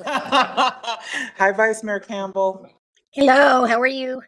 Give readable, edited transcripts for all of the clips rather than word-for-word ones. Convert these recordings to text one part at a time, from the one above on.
Hi, Vice Mayor Campbell. Hello, how are you?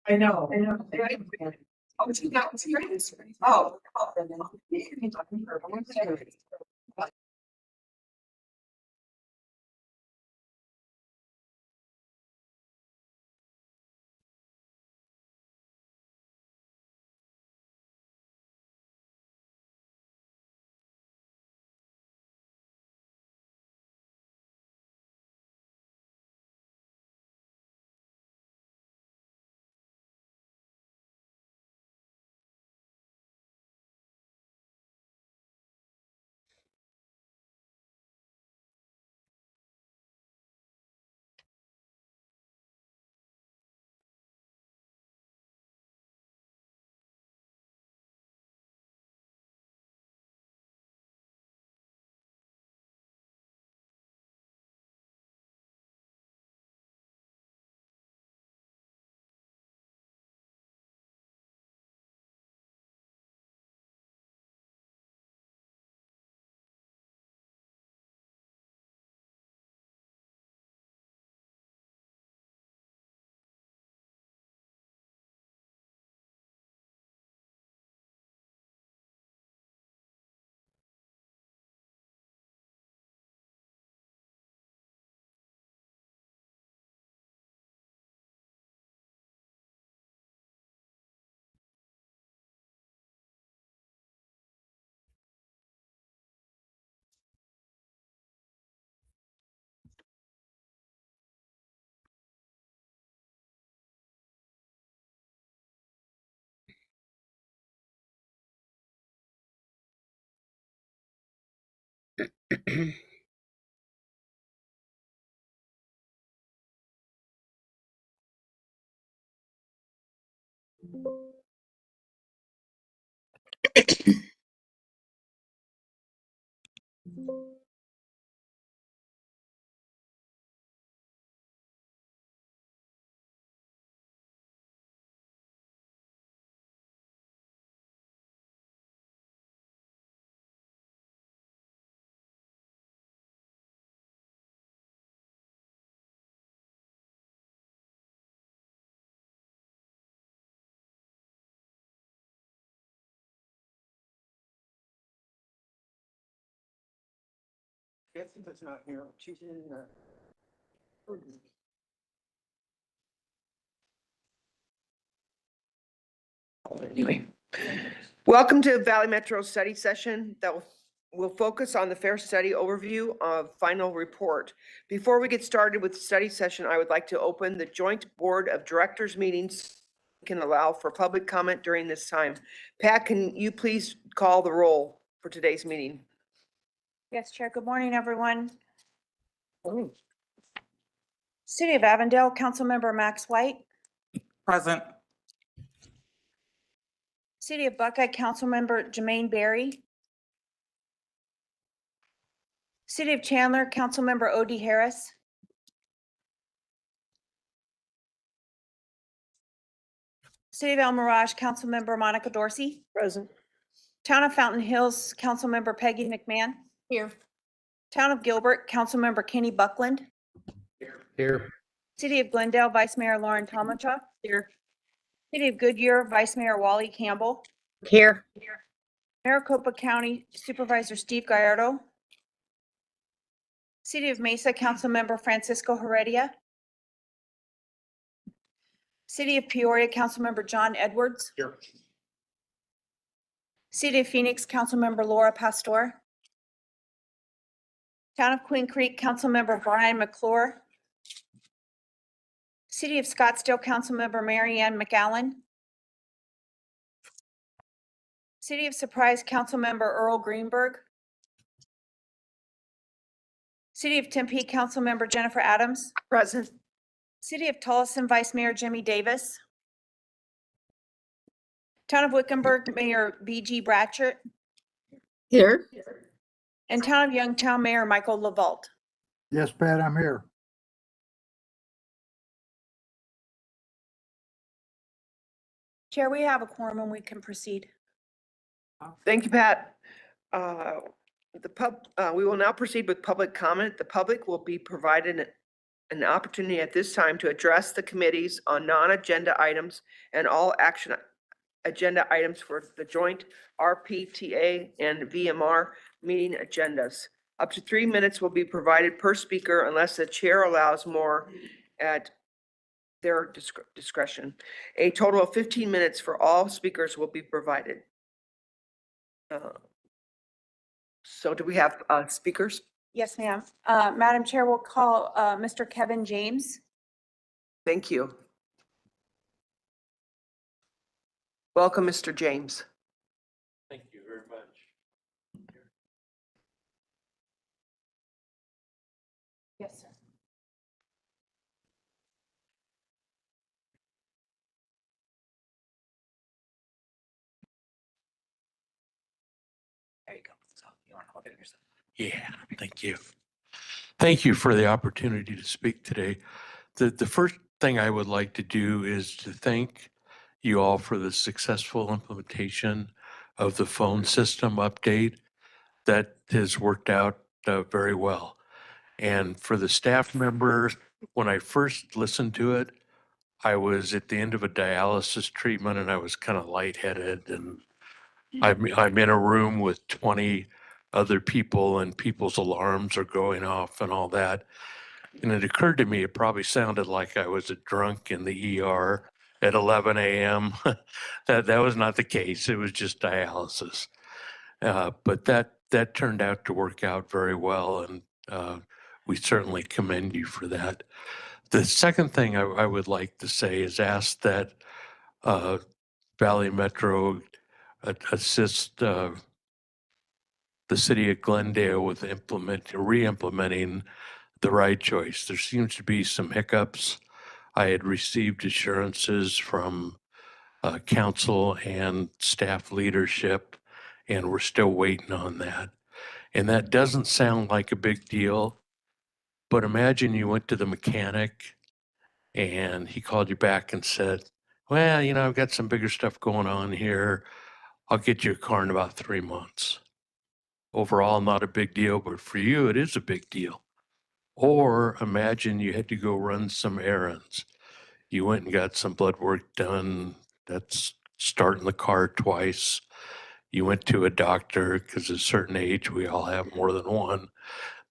I know. Oh. Jessica's not here. She's in the. Anyway, welcome to Valley Metro study session that will focus on the fair study overview of final report. Before we get started with the study session, I would like to open the joint board of directors meetings. Can allow for public comment during this time. Pat, can you please call the roll for today's meeting? Yes, Chair. Good morning, everyone. City of Avondale, Councilmember Max White. Present. City of Buckeye, Councilmember Jermaine Berry. City of Chandler, Councilmember Odie Harris. City of El Mirage, Councilmember Monica Dorsey. Present. Town of Fountain Hills, Councilmember Peggy McMahon. Here. Town of Gilbert, Councilmember Kenny Buckland. Here. City of Glendale, Vice Mayor Lauren Tomacha. Here. City of Goodyear, Vice Mayor Wally Campbell. Here. Maricopa County Supervisor Steve Gallardo. City of Mesa, Councilmember Francisco Heredia. City of Peoria, Councilmember John Edwards. Here. City of Phoenix, Councilmember Laura Pastor. Town of Queen Creek, Councilmember Brian McClure. City of Scottsdale, Councilmember Mary Ann McAllen. City of Surprise, Councilmember Earl Greenberg. City of Tempe, Councilmember Jennifer Adams. Present. City of Tolleson, Vice Mayor Jimmy Davis. Town of Wickenburg, Mayor B.G. Bratchett. Here. And Town of Youngtown, Mayor Michael LaVault. Yes, Pat, I'm here. Chair, we have a quorum and we can proceed. Thank you, Pat. We will now proceed with public comment. The public will be provided an opportunity at this time to address the committees on non-agenda items and all action agenda items for the joint RPTA and VMR meeting agendas. Up to 3 minutes will be provided per speaker unless the chair allows more at their discretion. A total of 15 minutes for all speakers will be provided. So do we have speakers? Yes, ma'am. Madam Chair, we'll call Mr. Kevin James. Thank you. Welcome, Mr. James. Thank you very much. Yes, sir. There you go. So you want to hold it yourself? Yeah, thank you. Thank you for the opportunity to speak today. The first thing I would like to do is to thank you all for the successful implementation of the phone system update that has worked out very well. And for the staff members, when I first listened to it, I was at the end of a dialysis treatment and I was kind of lightheaded, and I'm in a room with 20 other people and people's alarms are going off and all that. And it occurred to me, it probably sounded like I was a drunk in the ER at 11 a.m. That was not the case. It was just dialysis. But that turned out to work out very well, and we certainly commend you for that. The second thing I would like to say is ask that Valley Metro assist the city of Glendale with re-implementing the right choice. There seems to be some hiccups. I had received assurances from council and staff leadership, and we're still waiting on that. And that doesn't sound like a big deal, but imagine you went to the mechanic and he called you back and said, well, I've got some bigger stuff going on here. I'll get you a car in about 3 months. Overall, not a big deal, but for you, it is a big deal. Or imagine you had to go run some errands. You went and got some blood work done. That's starting the car twice. You went to a doctor because at a certain age, we all have more than one.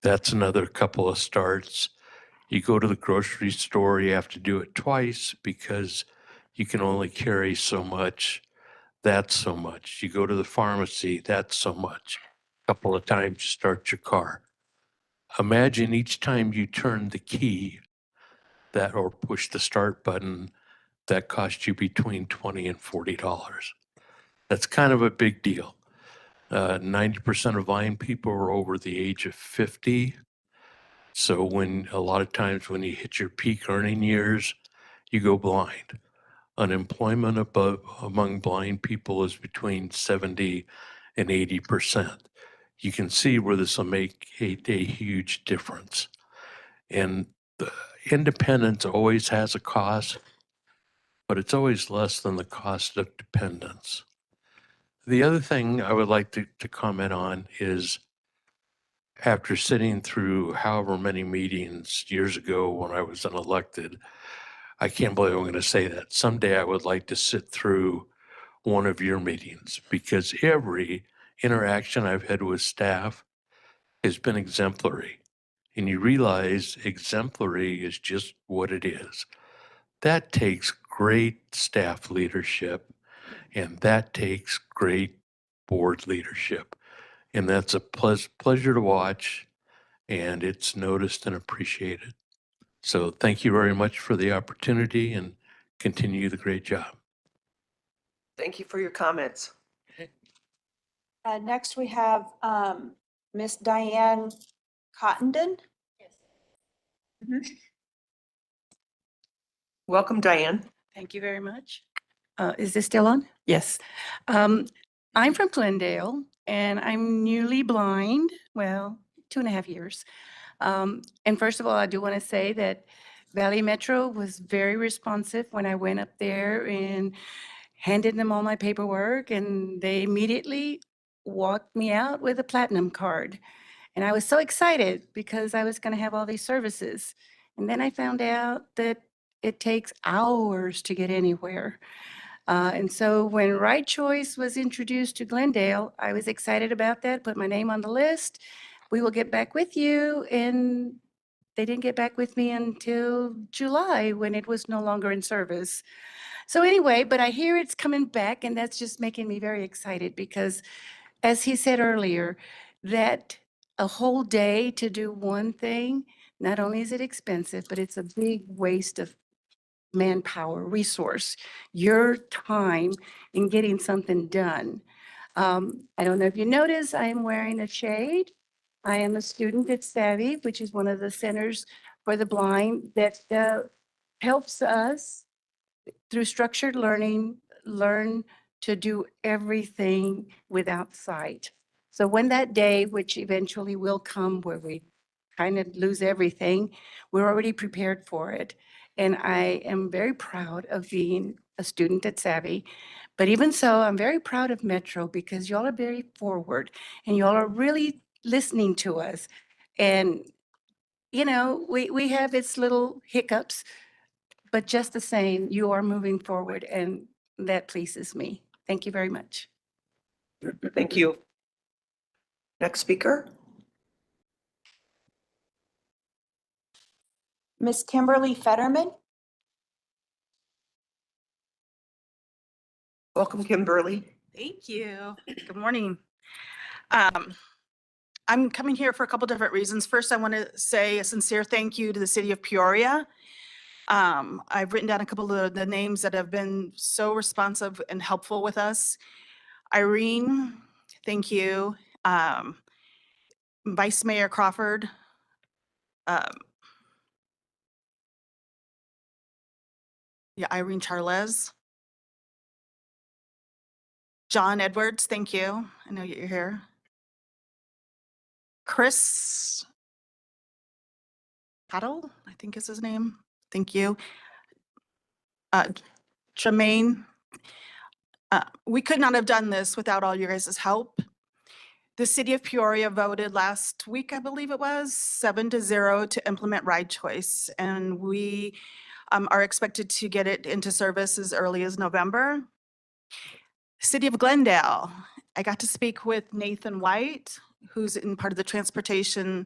That's another couple of starts. You go to the grocery store, you have to do it twice because you can only carry so much. That's so much. You go to the pharmacy, that's so much. A couple of times you start your car. Imagine each time you turn the key that or push the start button, that cost you between $20 and $40. That's kind of a big deal. 90% of blind people are over the age of 50. So a lot of times when you hit your peak earning years, you go blind. Unemployment among blind people is between 70 and 80%. You can see where this will make a huge difference. And the independence always has a cost, but it's always less than the cost of dependence. The other thing I would like to comment on is after sitting through however many meetings years ago when I was unelected, I can't believe I'm going to say that. Someday I would like to sit through one of your meetings because every interaction I've had with staff has been exemplary. And you realize exemplary is just what it is. That takes great staff leadership and that takes great board leadership. And that's a pleasure to watch and it's noticed and appreciated. So thank you very much for the opportunity and continue the great job. Thank you for your comments. Next, we have Miss Diane Cottenden. Welcome, Diane. Thank you very much. Is this still on? Yes. I'm from Glendale and I'm newly blind, well, 2.5 years. And first of all, I do want to say that Valley Metro was very responsive when I went up there and handed them all my paperwork and they immediately walked me out with a platinum card. And I was so excited because I was going to have all these services. And then I found out that it takes hours to get anywhere. And so when Right Choice was introduced to Glendale, I was excited about that, put my name on the list. We will get back with you. And they didn't get back with me until July when it was no longer in service. So anyway, but I hear it's coming back and that's just making me very excited because as he said earlier, that a whole day to do one thing, not only is it expensive, but it's a big waste of manpower, resource, your time in getting something done. I don't know if you notice, I am wearing a shade. I am a student at Savvy, which is one of the centers for the blind that helps us through structured learning, learn to do everything without sight. So when that day, which eventually will come where we kind of lose everything, we're already prepared for it. And I am very proud of being a student at Savvy. But even so, I'm very proud of Metro because y'all are very forward and y'all are really listening to us. And, we have its little hiccups, but just the same, you are moving forward and that pleases me. Thank you very much. Thank you. Next speaker. Miss Kimberly Fetterman. Welcome, Kimberly. Thank you. Good morning. I'm coming here for a couple different reasons. First, I want to say a sincere thank you to the city of Peoria. I've written down a couple of the names that have been so responsive and helpful with us. Irene, thank you. Vice Mayor Crawford. Irene Charles. John Edwards, thank you. I know you're here. Chris Paddle, I think is his name. Thank you. Tremaine. We could not have done this without all your guys' help. The city of Peoria voted last week, I believe it was, 7-0 to implement ride choice. And we are expected to get it into service as early as November. City of Glendale, I got to speak with Nathan White, who's in part of the transportation,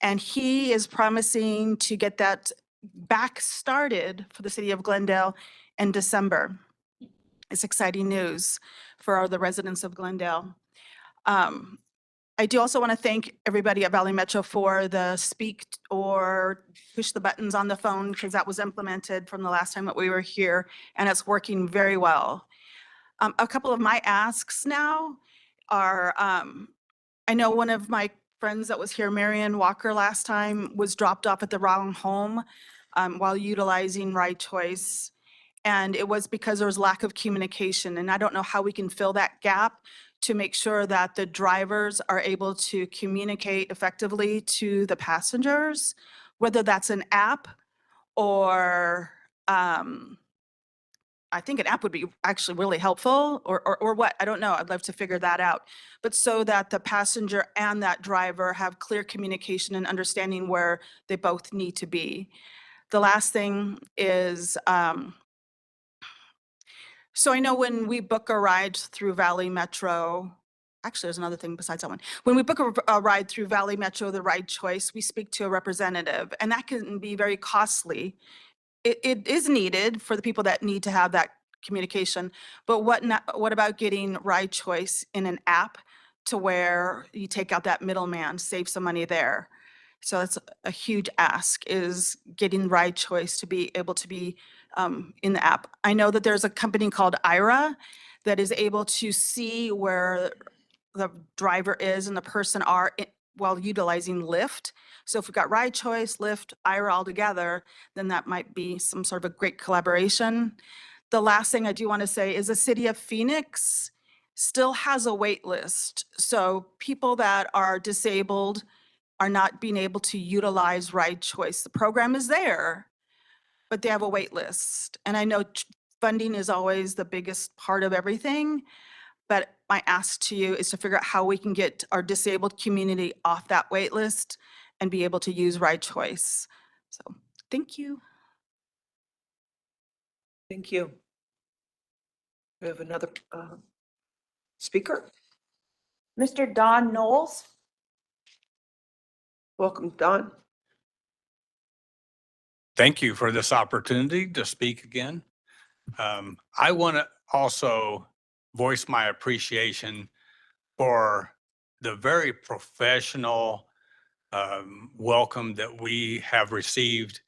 and he is promising to get that back started for the city of Glendale in December. It's exciting news for all the residents of Glendale. I do also want to thank everybody at Valley Metro for the speak or push the buttons on the phone, because that was implemented from the last time that we were here, and it's working very well. A couple of my asks now are, I know one of my friends that was here, Marion Walker, last time was dropped off at the wrong home while utilizing Ride Choice. And it was because there was lack of communication. And I don't know how we can fill that gap to make sure that the drivers are able to communicate effectively to the passengers, whether that's an app or I think an app would be actually really helpful, or what, I don't know. I'd love to figure that out. But so that the passenger and that driver have clear communication and understanding where they both need to be. The last thing is, so I know when we book a ride through Valley Metro, actually, there's another thing besides that one. When we book a ride through Valley Metro, the Ride Choice, we speak to a representative, and that can be very costly. It is needed for the people that need to have that communication, but what about getting Ride Choice in an app to where you take out that middleman, save some money there? So that's a huge ask, is getting Ride Choice to be able to be in the app. I know that there's a company called Aira that is able to see where the driver is and the person are while utilizing Lyft. So if we've got Ride Choice, Lyft, Aira all together, then that might be some sort of a great collaboration. The last thing I do want to say is the city of Phoenix still has a wait list. So people that are disabled are not being able to utilize Ride Choice. The program is there, but they have a wait list. And I know funding is always the biggest part of everything, but my ask to you is to figure out how we can get our disabled community off that wait list and be able to use Ride Choice. So thank you. Thank you. We have another speaker. Mr. Don Knowles. Welcome, Don. Thank you for this opportunity to speak again. I want to also voice my appreciation for the very professional welcome that we have received.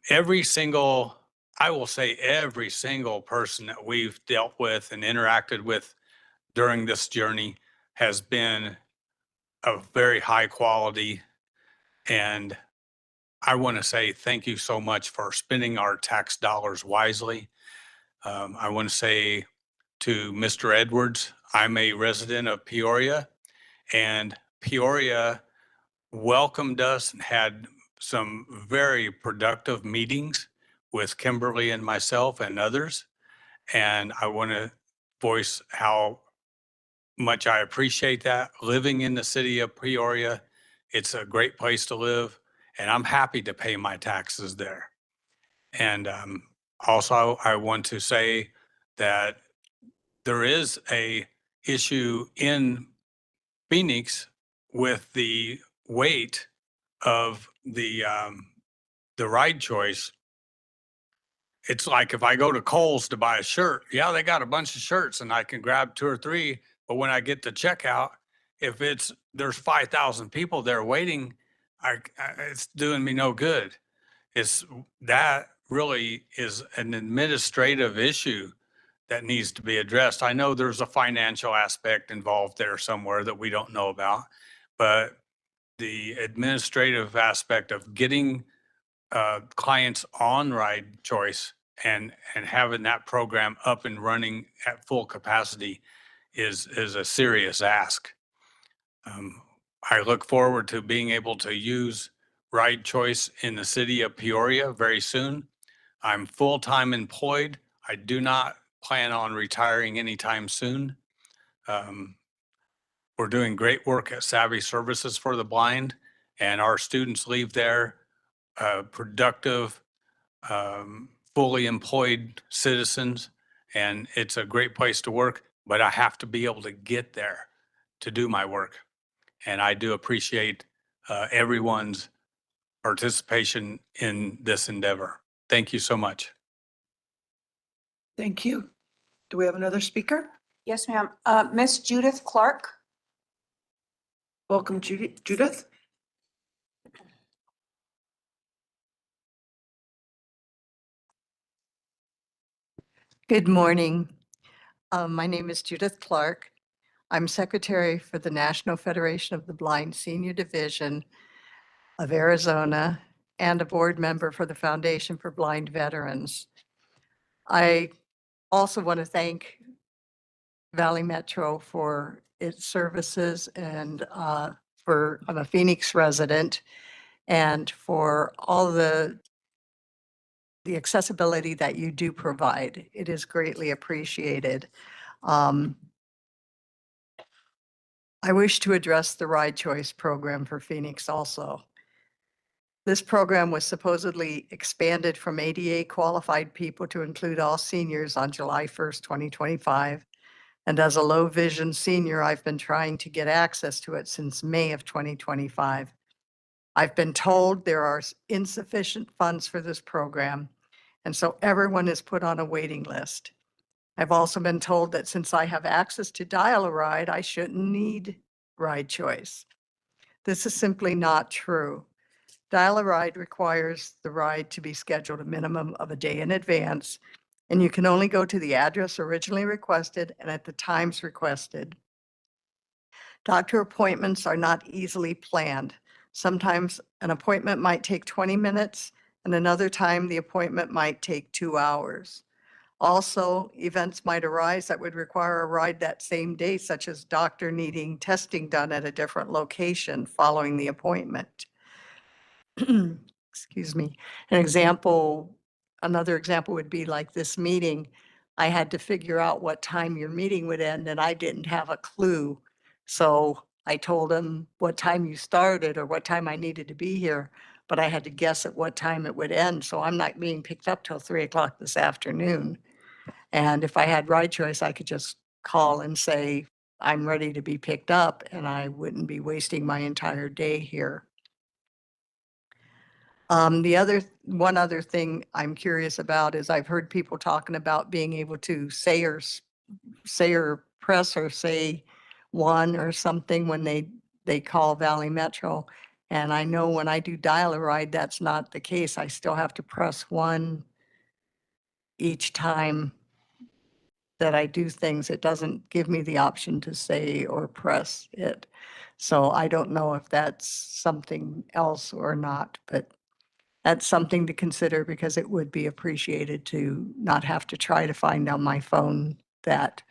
Every single person that we've dealt with and interacted with during this journey has been of very high quality. And I want to say thank you so much for spending our tax dollars wisely. I want to say to Mr. Edwards, I'm a resident of Peoria, and Peoria welcomed us and had some very productive meetings with Kimberly and myself and others. And I want to voice how much I appreciate that. Living in the city of Peoria, it's a great place to live, and I'm happy to pay my taxes there. And also, I want to say that there is a issue in Phoenix with the weight of the Ride Choice. It's like if I go to Kohl's to buy a shirt, yeah, they got a bunch of shirts and I can grab 2 or 3. But when I get to checkout, if there's 5,000 people there waiting, it's doing me no good. That really is an administrative issue that needs to be addressed. I know there's a financial aspect involved there somewhere that we don't know about, but the administrative aspect of getting clients on Ride Choice and having that program up and running at full capacity is a serious ask. I look forward to being able to use Ride Choice in the city of Peoria very soon. I'm full-time employed. I do not plan on retiring anytime soon. We're doing great work at Savvy Services for the Blind, and our students leave there productive, fully employed citizens, and it's a great place to work, but I have to be able to get there to do my work. And I do appreciate everyone's participation in this endeavor. Thank you so much. Thank you. Do we have another speaker? Yes, ma'am. Miss Judith Clark. Welcome, Judith. Good morning. My name is Judith Clark. I'm Secretary for the National Federation of the Blind Senior Division of Arizona and a board member for the Foundation for Blind Veterans. I also want to thank Valley Metro for its services and I'm a Phoenix resident, and for all the accessibility that you do provide. It is greatly appreciated. I wish to address the Ride Choice program for Phoenix also. This program was supposedly expanded from ADA qualified people to include all seniors on July 1st, 2025. And as a low vision senior, I've been trying to get access to it since May of 2025. I've been told there are insufficient funds for this program, and so everyone is put on a waiting list. I've also been told that since I have access to Dial-A-Ride, I shouldn't need Ride Choice. This is simply not true. Dial-A-Ride requires the ride to be scheduled a minimum of a day in advance, and you can only go to the address originally requested and at the times requested. Doctor appointments are not easily planned. Sometimes an appointment might take 20 minutes, and another time the appointment might take 2 hours. Also, events might arise that would require a ride that same day, such as doctor needing testing done at a different location following the appointment. Excuse me. Another example would be like this meeting. I had to figure out what time your meeting would end, and I didn't have a clue. So I told him what time you started or what time I needed to be here, but I had to guess at what time it would end. So I'm not being picked up till 3 o'clock this afternoon. And if I had Ride Choice, I could just call and say, I'm ready to be picked up, and I wouldn't be wasting my entire day here. One other thing I'm curious about is I've heard people talking about being able to say or press or say one or something when they call Valley Metro. And I know when I do Dial-A-Ride, that's not the case. I still have to press one each time that I do things. It doesn't give me the option to say or press it. So I don't know if that's something else or not, but that's something to consider because it would be appreciated to not have to try to find on my phone that.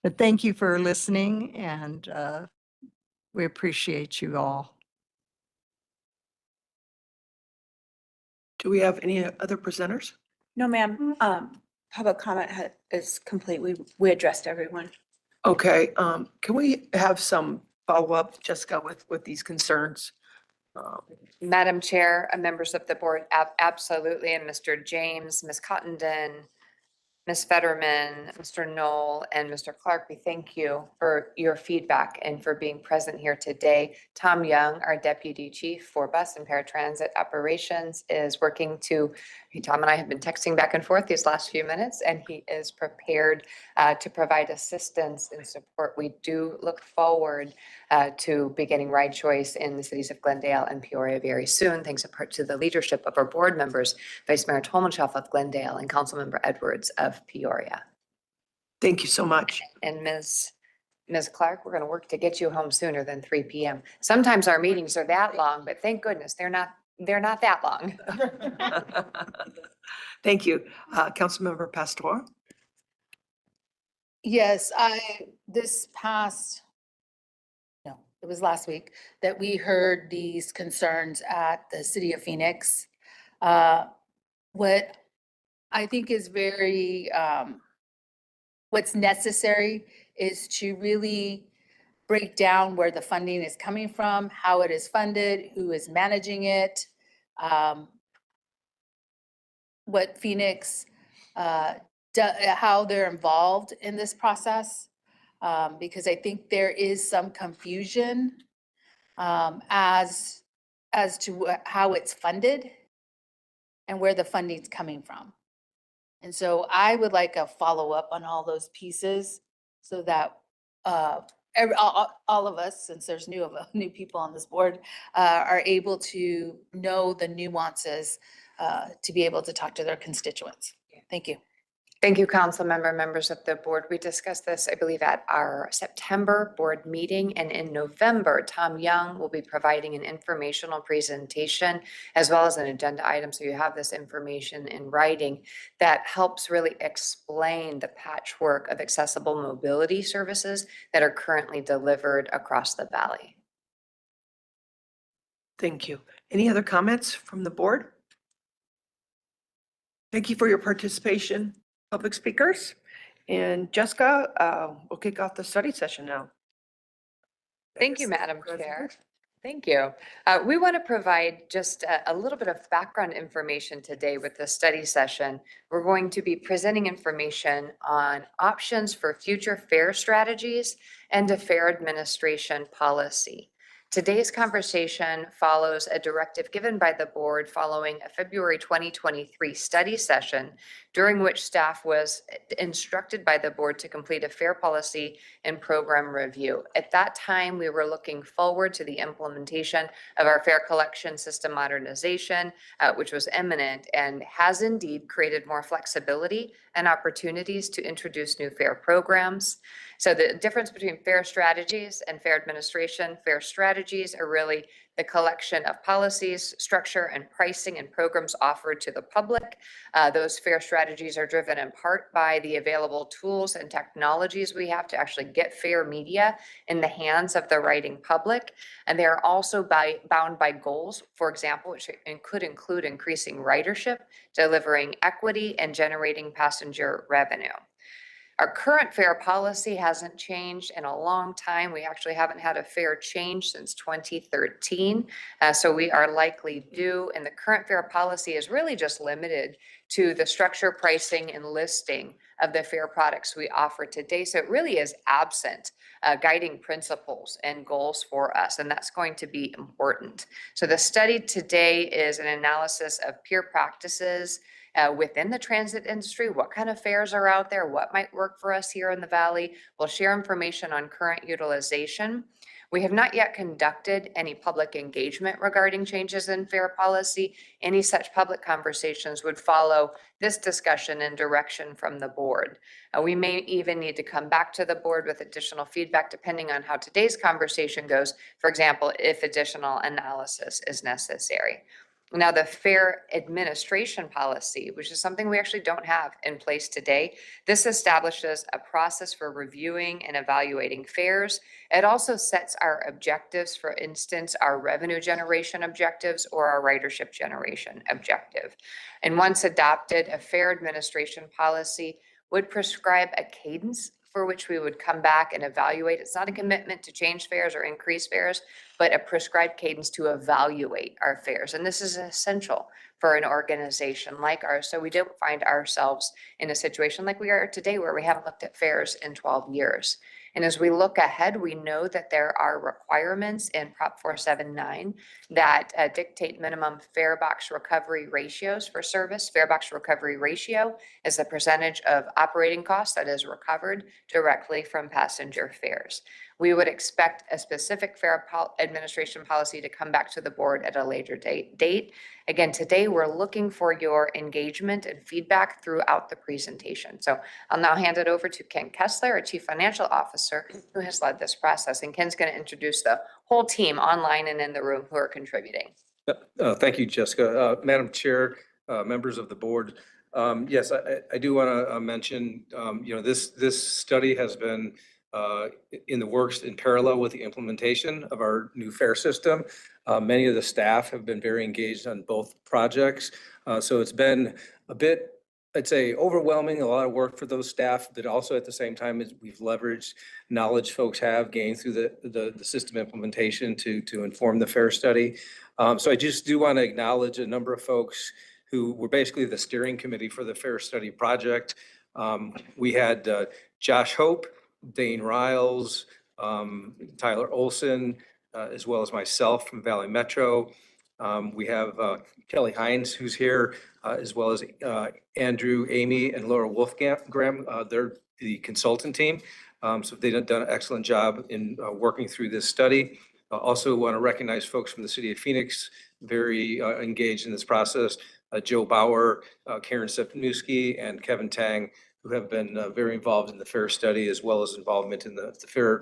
But thank you for listening, and we appreciate you all. Do we have any other presenters? No, ma'am. Public comment is complete. We addressed everyone. Okay, can we have some follow-up, Jessica, with these concerns? Madam Chair, members of the board, absolutely, and Mr. James, Ms. Cottenden, Ms. Fetterman, Mr. Knoll, and Mr. Clark, we thank you for your feedback and for being present here today. Tom Young, our Deputy Chief for Bus and Paratransit Operations, is working Tom and I have been texting back and forth these last few minutes, and he is prepared to provide assistance and support. We do look forward to beginning Ride Choice in the cities of Glendale and Peoria very soon, thanks in part to the leadership of our board members, Vice Mayor Tolmanshoff of Glendale and Councilmember Edwards of Peoria. Thank you so much. And Ms. Clark, we're going to work to get you home sooner than 3 p.m. Sometimes our meetings are that long, but thank goodness they're not that long. Thank you. Councilmember Pastor. Yes, this past it was last week, that we heard these concerns at the city of Phoenix. What I think is very, what's necessary is to really break down where the funding is coming from, how it is funded, who is managing it, what Phoenix, how they're involved in this process. Because I think there is some confusion as to how it's funded and where the funding's coming from. And so I would like a follow-up on all those pieces so that all of us, since there's new people on this board, are able to know the nuances to be able to talk to their constituents. Thank you. Thank you, council member, members of the board. We discussed this, I believe, at our September board meeting, and in November, Tom Young will be providing an informational presentation as well as an agenda item. So you have this information in writing that helps really explain the patchwork of accessible mobility services that are currently delivered across the valley. Thank you. Any other comments from the board? Thank you for your participation, public speakers. And Jessica, we'll kick off the study session now. Thank you, Madam Chair. Thank you. We want to provide just a little bit of background information today with the study session. We're going to be presenting information on options for future fare strategies and a fare administration policy. Today's conversation follows a directive given by the board following a February 2023 study session, during which staff was instructed by the board to complete a fare policy and program review. At that time, we were looking forward to the implementation of our fare collection system modernization, which was imminent and has indeed created more flexibility and opportunities to introduce new fare programs. So the difference between fare strategies and fare administration, fare strategies are really the collection of policies, structure, and pricing and programs offered to the public. Those fare strategies are driven in part by the available tools and technologies we have to actually get fare media in the hands of the writing public. And they are also bound by goals, for example, which could include increasing ridership, delivering equity, and generating passenger revenue. Our current fare policy hasn't changed in a long time. We actually haven't had a fare change since 2013. So we are likely due, and the current fare policy is really just limited to the structure, pricing, and listing of the fare products we offer today. So it really is absent guiding principles and goals for us, and that's going to be important. So the study today is an analysis of peer practices within the transit industry, what kind of fares are out there, what might work for us here in the Valley. We'll share information on current utilization. We have not yet conducted any public engagement regarding changes in fare policy. Any such public conversations would follow this discussion and direction from the board. We may even need to come back to the board with additional feedback depending on how today's conversation goes. For example, if additional analysis is necessary. Now, the fare administration policy, which is something we actually don't have in place today, this establishes a process for reviewing and evaluating fares. It also sets our objectives, for instance, our revenue generation objectives or our ridership generation objective. And once adopted, a fare administration policy would prescribe a cadence for which we would come back and evaluate. It's not a commitment to change fares or increase fares, but a prescribed cadence to evaluate our fares. And this is essential for an organization like ours, so we don't find ourselves in a situation like we are today where we haven't looked at fares in 12 years. And as we look ahead, we know that there are requirements in Prop 479 that dictate minimum fare box recovery ratios for service. Fare box recovery ratio is the percentage of operating costs that is recovered directly from passenger fares. We would expect a specific fare administration policy to come back to the board at a later date. Again, today we're looking for your engagement and feedback throughout the presentation. So I'll now hand it over to Ken Kessler, our Chief Financial Officer, who has led this process. And Ken's going to introduce the whole team online and in the room who are contributing. Thank you, Jessica. Madam Chair, members of the board. Yes, I do want to mention, this study has been in the works in parallel with the implementation of our new fare system. Many of the staff have been very engaged on both projects. So it's been a bit, I'd say, overwhelming, a lot of work for those staff, but also at the same time, we've leveraged knowledge folks have gained through the system implementation to inform the fare study. So I just do want to acknowledge a number of folks who were basically the steering committee for the fare study project. We had Josh Hope, Dane Riles, Tyler Olson, as well as myself from Valley Metro. We have Kelly Hines, who's here, as well as Andrew, Amy, and Laura Wolfgram. They're the consultant team. So they've done an excellent job in working through this study. Also want to recognize folks from the city of Phoenix, very engaged in this process. Joe Bauer, Karen Stepniewski, and Kevin Tang, who have been very involved in the fare study, as well as involvement in the fare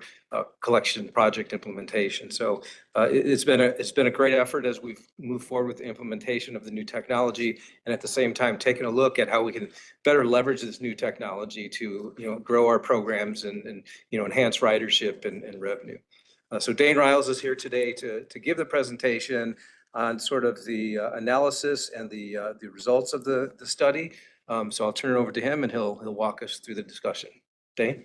collection project implementation. So it's been a great effort as we've moved forward with the implementation of the new technology, and at the same time taking a look at how we can better leverage this new technology to grow our programs and enhance ridership and revenue. So Dane Riles is here today to give the presentation on sort of the analysis and the results of the study. So I'll turn it over to him and he'll walk us through the discussion. Dane?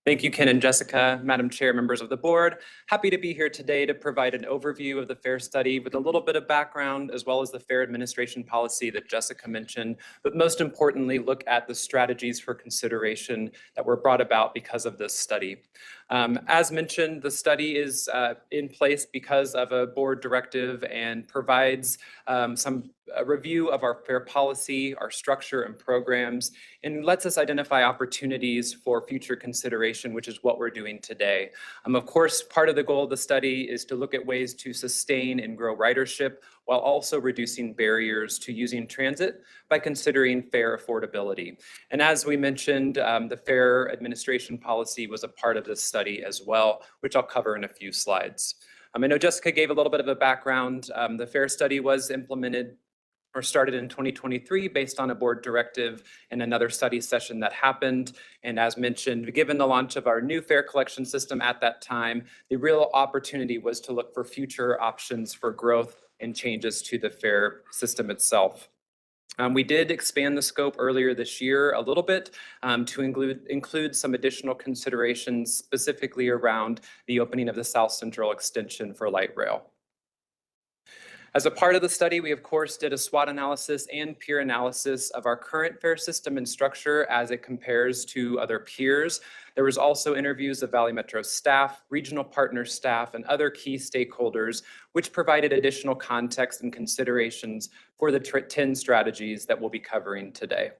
Thank you, Ken and Jessica, Madam Chair, members of the board. Happy to be here today to provide an overview of the fare study with a little bit of background, as well as the fare administration policy that Jessica mentioned, but most importantly, look at the strategies for consideration that were brought about because of this study. As mentioned, the study is in place because of a board directive and provides a review of our fare policy, our structure and programs, and lets us identify opportunities for future consideration, which is what we're doing today. Of course, part of the goal of the study is to look at ways to sustain and grow ridership while also reducing barriers to using transit by considering fare affordability. And as we mentioned, the fare administration policy was a part of this study as well, which I'll cover in a few slides. I know Jessica gave a little bit of a background. The fare study was implemented or started in 2023 based on a board directive and another study session that happened. And as mentioned, given the launch of our new fare collection system at that time, the real opportunity was to look for future options for growth and changes to the fare system itself. We did expand the scope earlier this year a little bit to include some additional considerations specifically around the opening of the South Central extension for light rail. As a part of the study, we of course did a SWOT analysis and peer analysis of our current fare system and structure as it compares to other peers. There was also interviews of Valley Metro staff, regional partner staff, and other key stakeholders, which provided additional context and considerations for the 10 strategies that we'll be covering today.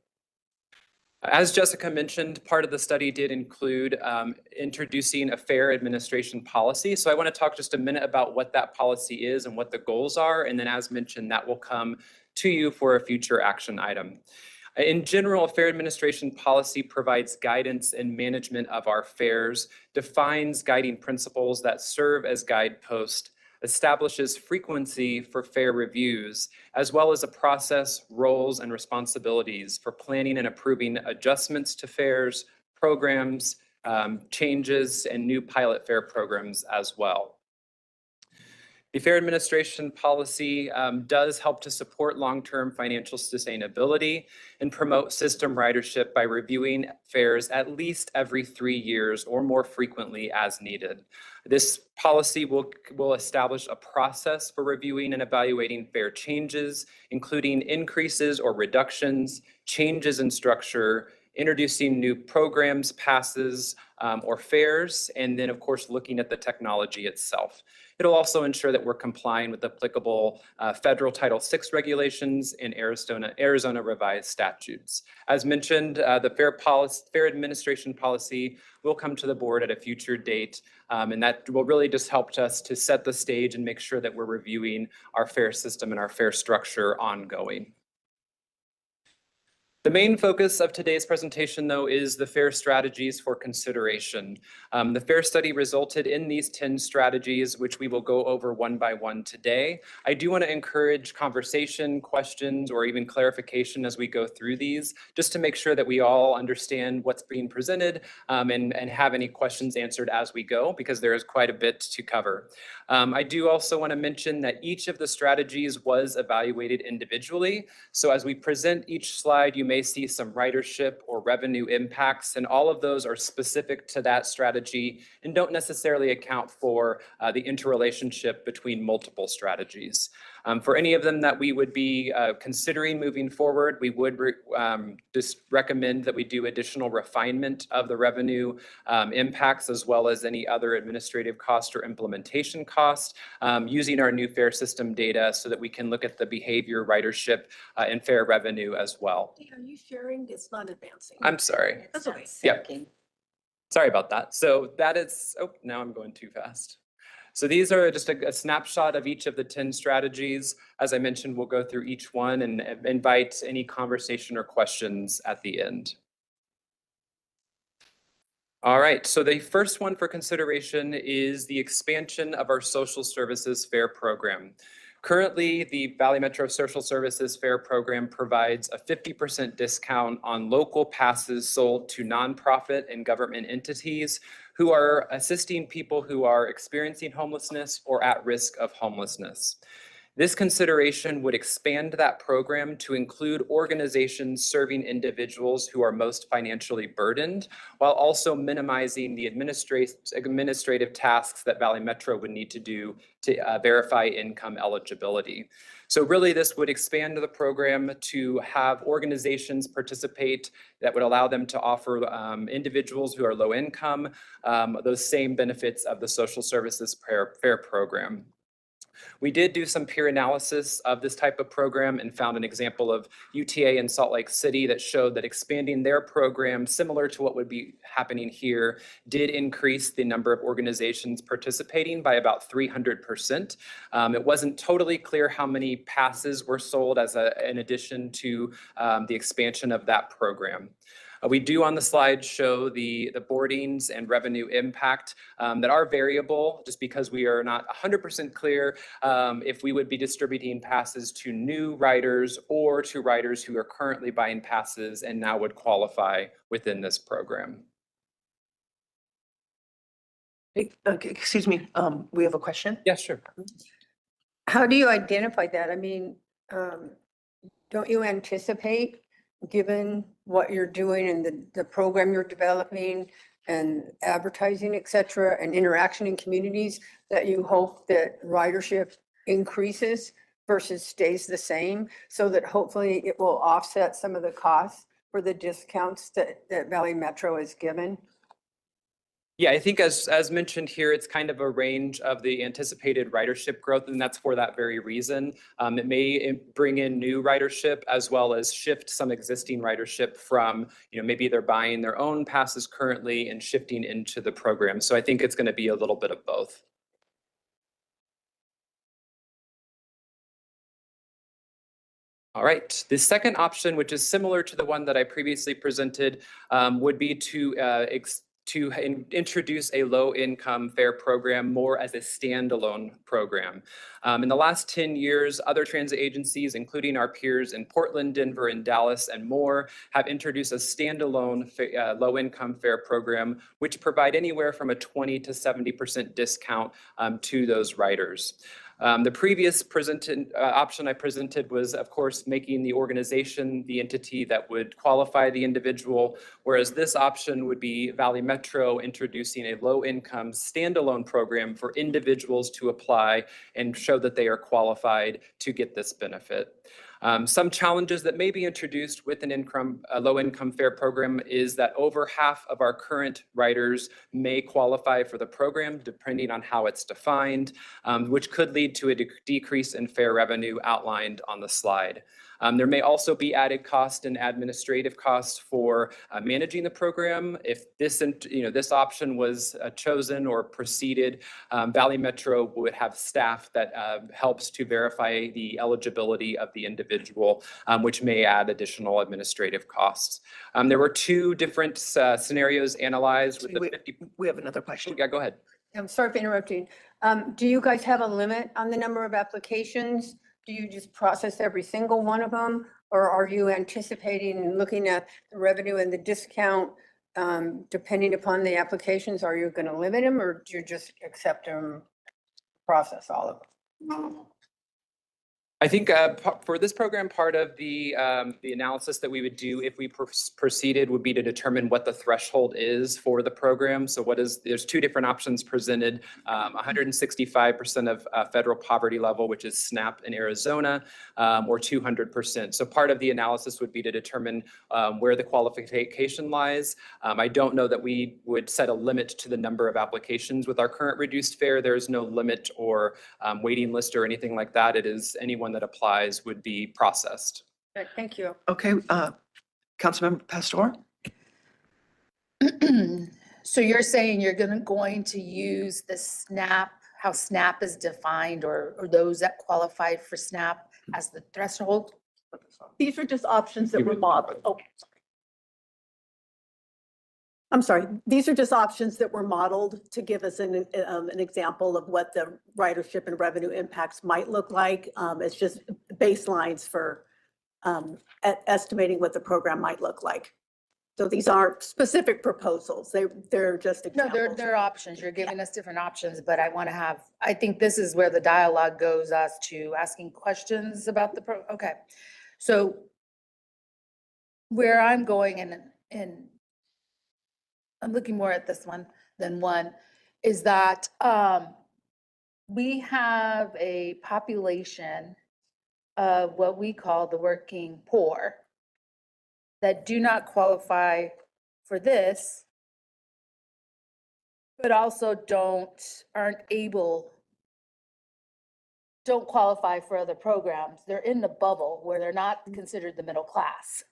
As Jessica mentioned, part of the study did include introducing a fare administration policy. So I want to talk just a minute about what that policy is and what the goals are. And then as mentioned, that will come to you for a future action item. In general, a fare administration policy provides guidance and management of our fares, defines guiding principles that serve as guideposts, establishes frequency for fare reviews, as well as a process, roles, and responsibilities for planning and approving adjustments to fares, programs, changes, and new pilot fare programs as well. The fare administration policy does help to support long-term financial sustainability and promote system ridership by reviewing fares at least every 3 years or more frequently as needed. This policy will establish a process for reviewing and evaluating fare changes, including increases or reductions, changes in structure, introducing new programs, passes, or fares, and then of course looking at the technology itself. It'll also ensure that we're complying with applicable federal Title VI regulations and Arizona revised statutes. As mentioned, the fare administration policy will come to the board at a future date, and that will really just help us to set the stage and make sure that we're reviewing our fare system and our fare structure ongoing. The main focus of today's presentation, though, is the FAIR strategies for consideration. The FAIR study resulted in these 10 strategies, which we will go over one by one today. I do want to encourage conversation, questions, or even clarification as we go through these, just to make sure that we all understand what's being presented and have any questions answered as we go, because there is quite a bit to cover. I do also want to mention that each of the strategies was evaluated individually. So as we present each slide, you may see some ridership or revenue impacts, and all of those are specific to that strategy and don't necessarily account for the interrelationship between multiple strategies. For any of them that we would be considering moving forward, we would just recommend that we do additional refinement of the revenue impacts, as well as any other administrative cost or implementation cost, using our new FAIR system data so that we can look at the behavior, ridership, and FAIR revenue as well. Are you sharing? It's not advancing. I'm sorry. That's okay. Yep. Sorry about that. So that is, oh, now I'm going too fast. So these are just a snapshot of each of the 10 strategies. As I mentioned, we'll go through each one and invite any conversation or questions at the end. All right, so the first one for consideration is the expansion of our social services FAIR program. Currently, the Valley Metro Social Services FAIR program provides a 50% discount on local passes sold to nonprofit and government entities who are assisting people who are experiencing homelessness or at risk of homelessness. This consideration would expand that program to include organizations serving individuals who are most financially burdened, while also minimizing the administrative tasks that Valley Metro would need to do to verify income eligibility. So really, this would expand the program to have organizations participate that would allow them to offer individuals who are low income those same benefits of the social services FAIR program. We did do some peer analysis of this type of program and found an example of UTA in Salt Lake City that showed that expanding their program, similar to what would be happening here, did increase the number of organizations participating by about 300%. It wasn't totally clear how many passes were sold in addition to the expansion of that program. We do on the slide show the boardings and revenue impact that are variable, just because we are not 100% clear if we would be distributing passes to new riders or to riders who are currently buying passes and now would qualify within this program. Excuse me, we have a question? Yeah, sure. How do you identify that? I mean, don't you anticipate, given what you're doing and the program you're developing and advertising, et cetera, and interaction in communities, that you hope that ridership increases versus stays the same, so that hopefully it will offset some of the costs for the discounts that Valley Metro is given? Yeah, I think as mentioned here, it's kind of a range of the anticipated ridership growth, and that's for that very reason. It may bring in new ridership as well as shift some existing ridership from, maybe they're buying their own passes currently and shifting into the program. So I think it's going to be a little bit of both. All right, the second option, which is similar to the one that I previously presented, would be to introduce a low-income FAIR program more as a standalone program. In the last 10 years, other transit agencies, including our peers in Portland, Denver, and Dallas, and more, have introduced a standalone low-income FAIR program, which provide anywhere from a 20 to 70% discount to those riders. The previous option I presented was, of course, making the organization the entity that would qualify the individual, whereas this option would be Valley Metro introducing a low-income standalone program for individuals to apply and show that they are qualified to get this benefit. Some challenges that may be introduced with a low-income FAIR program is that over half of our current riders may qualify for the program, depending on how it's defined, which could lead to a decrease in FAIR revenue outlined on the slide. There may also be added cost and administrative costs for managing the program. If this, this option was chosen or proceeded, Valley Metro would have staff that helps to verify the eligibility of the individual, which may add additional administrative costs. There were two different scenarios analyzed with the 50. We have another question. Yeah, go ahead. I'm sorry for interrupting. Do you guys have a limit on the number of applications? Do you just process every single one of them? Or are you anticipating and looking at the revenue and the discount, depending upon the applications? Are you going to limit them, or do you just accept them, process all of them? I think for this program, part of the analysis that we would do if we proceeded would be to determine what the threshold is for the program. So there's two different options presented, 165% of federal poverty level, which is SNAP in Arizona, or 200%. So part of the analysis would be to determine where the qualification lies. I don't know that we would set a limit to the number of applications. With our current reduced fare, there is no limit or waiting list or anything like that. It is anyone that applies would be processed. Okay, thank you. Okay, Councilmember Pastor? So you're saying you're going to use the SNAP, how SNAP is defined, or those that qualified for SNAP as the threshold? These are just options that were modeled. Oh, I'm sorry. These are just options that were modeled to give us an example of what the ridership and revenue impacts might look like. It's just baselines for estimating what the program might look like. So these aren't specific proposals. They're just No, examples. they're options. You're giving us different options, but I think this is where the dialogue goes as to asking questions about the okay. So where I'm going and I'm looking more at this one than one, is that we have a population of what we call the working poor that do not qualify for this, but also don't qualify for other programs. They're in the bubble where they're not considered the middle class.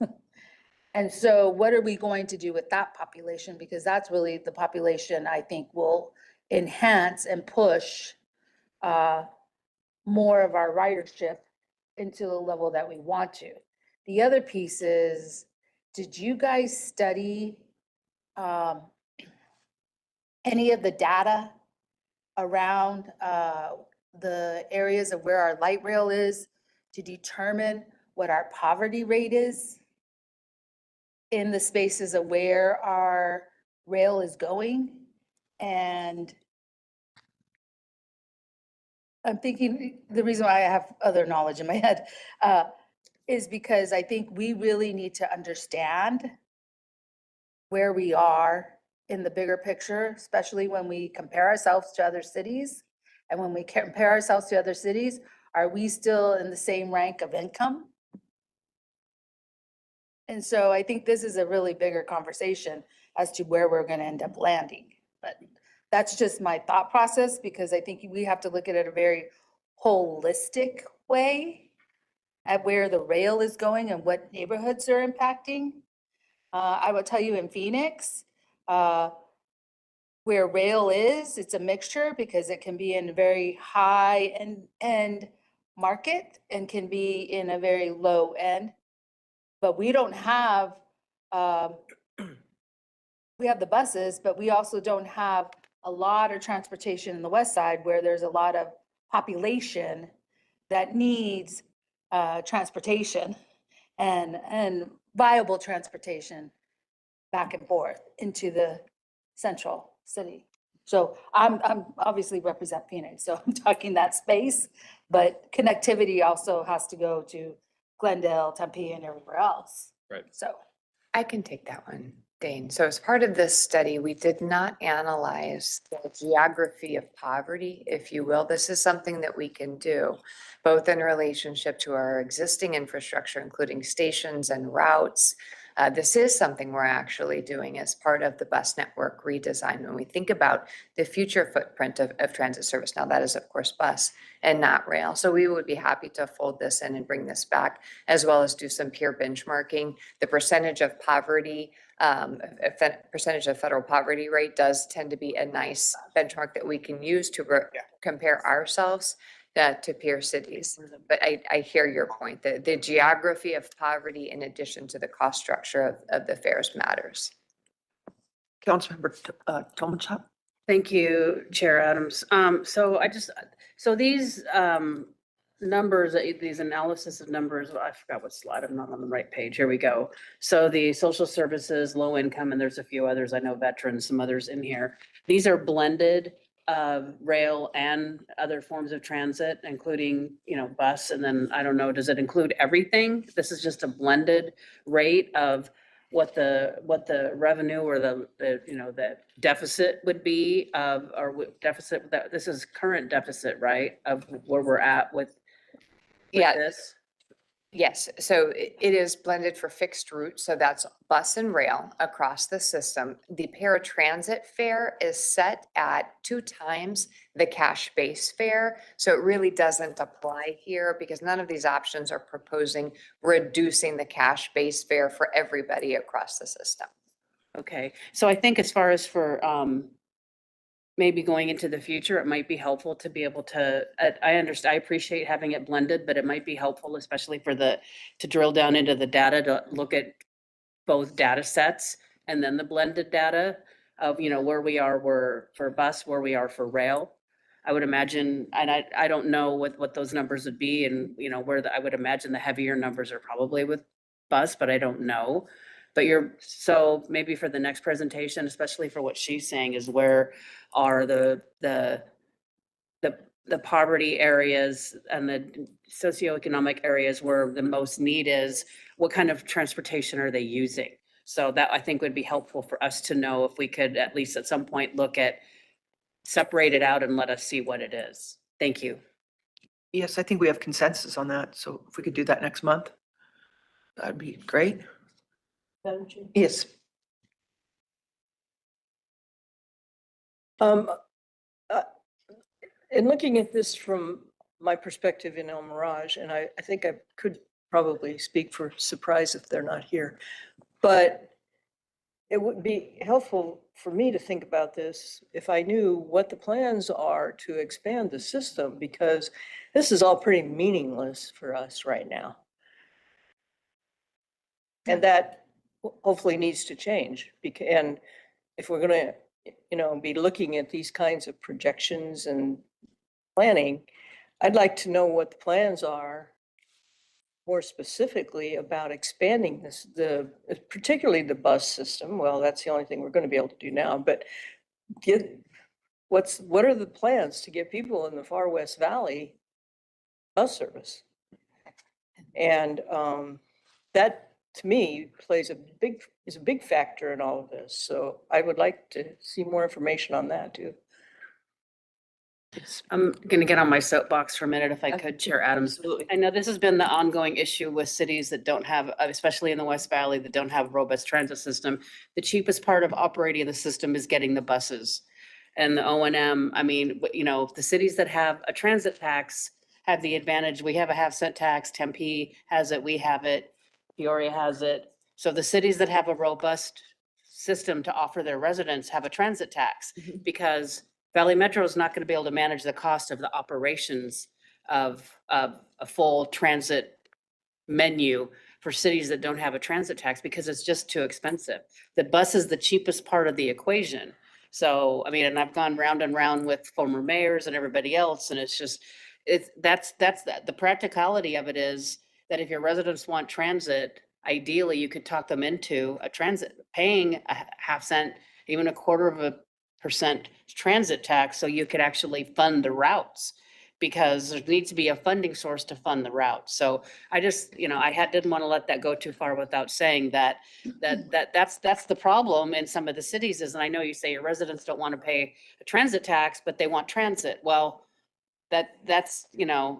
And so what are we going to do with that population? Because that's really the population I think will enhance and push more of our ridership into the level that we want to. The other piece is, did you guys study any of the data around the areas of where our light rail is to determine what our poverty rate is in the spaces of where our rail is going? And I'm thinking the reason why I have other knowledge in my head is because I think we really need to understand where we are in the bigger picture, especially when we compare ourselves to other cities. And when we compare ourselves to other cities, are we still in the same rank of income? And so I think this is a really bigger conversation as to where we're going to end up landing. But that's just my thought process, because I think we have to look at it a very holistic way at where the rail is going and what neighborhoods are impacting. I will tell you in Phoenix, where rail is, it's a mixture because it can be in a very high end market and can be in a very low end. But we don't have, we have the buses, but we also don't have a lot of transportation in the west side where there's a lot of population that needs transportation and viable transportation back and forth into the central city. So I'm obviously represent Phoenix, so I'm talking that space, but connectivity also has to go to Glendale, Tempe, and everywhere else. Right. So I can take that one, Dane. So as part of this study, we did not analyze the geography of poverty, if you will. This is something that we can do, both in relationship to our existing infrastructure, including stations and routes, This is something we're actually doing as part of the bus network redesign. When we think about the future footprint of transit service, now that is of course bus and not rail. So we would be happy to fold this in and bring this back, as well as do some peer benchmarking. The percentage of poverty, percentage of federal poverty rate does tend to be a nice benchmark that we can use to compare ourselves to peer cities. But I hear your point, the geography of poverty in addition to the cost structure of the fares matters. Councilmember Tomanchop? Thank you, Chair Adams. So these numbers, these analysis of numbers, I forgot what slide, I'm not on the right page. Here we go. So the social services, low income, and there's a few others. I know veterans, some others in here. These are blended rail and other forms of transit, including, bus. And then I don't know, does it include everything? This is just a blended rate of what the revenue or the deficit would be deficit that this is current deficit, right? Of where we're at with this. Yes, so it is blended for fixed routes, so that's bus and rail across the system. The paratransit fare is set at 2 times the cash base fare. So it really doesn't apply here because none of these options are proposing reducing the cash base fare for everybody across the system. Okay, so I think as far as for maybe going into the future, it might be helpful to be able to, I understand, I appreciate having it blended, but it might be helpful, especially to drill down into the data, to look at both data sets and then the blended data of, where we are for bus, where we are for rail. I would imagine, and I don't know what those numbers would be and, I would imagine the heavier numbers are probably with bus, but I don't know. But so maybe for the next presentation, especially for what she's saying, is where are the poverty areas and the socioeconomic areas where the most need is, what kind of transportation are they using? So that I think would be helpful for us to know if we could at least at some point separate it out and let us see what it is. Thank you. Yes, I think we have consensus on that. So if we could do that next month, that'd be great. Yes. In looking at this from my perspective in El Mirage, and I think I could probably speak for Surprise if they're not here, but it would be helpful for me to think about this if I knew what the plans are to expand the system, because this is all pretty meaningless for us right now. And that hopefully needs to change. And if we're going to, be looking at these kinds of projections and planning, I'd like to know what the plans are more specifically about expanding this, particularly the bus system. Well, that's the only thing we're going to be able to do now, but what are the plans to get people in the Far West Valley bus service? And that to me is a big factor in all of this. So I would like to see more information on that too. I'm going to get on my soapbox for a minute if I could, Chair Adams. Absolutely. I know this has been the ongoing issue with cities that don't have, especially in the West Valley, that don't have a robust transit system. The cheapest part of operating the system is getting the buses and the O&M. I mean, the cities that have a transit tax have the advantage. We have a 50-cent tax. Tempe has it. We have it. Peoria has it. So the cities that have a robust system to offer their residents have a transit tax because Valley Metro is not going to be able to manage the cost of the operations of a full transit menu for cities that don't have a transit tax because it's just too expensive. The bus is the cheapest part of the equation. So, I mean, and I've gone round and round with former mayors and everybody else, and it's just, that's the practicality of it is that if your residents want transit, ideally you could talk them into a transit, paying a 50 cent, even 1/4% transit tax, so you could actually fund the routes, because there needs to be a funding source to fund the route. So I just, didn't want to let that go too far without saying that's the problem in some of the cities is, and I know you say your residents don't want to pay a transit tax, but they want transit. Well, that's,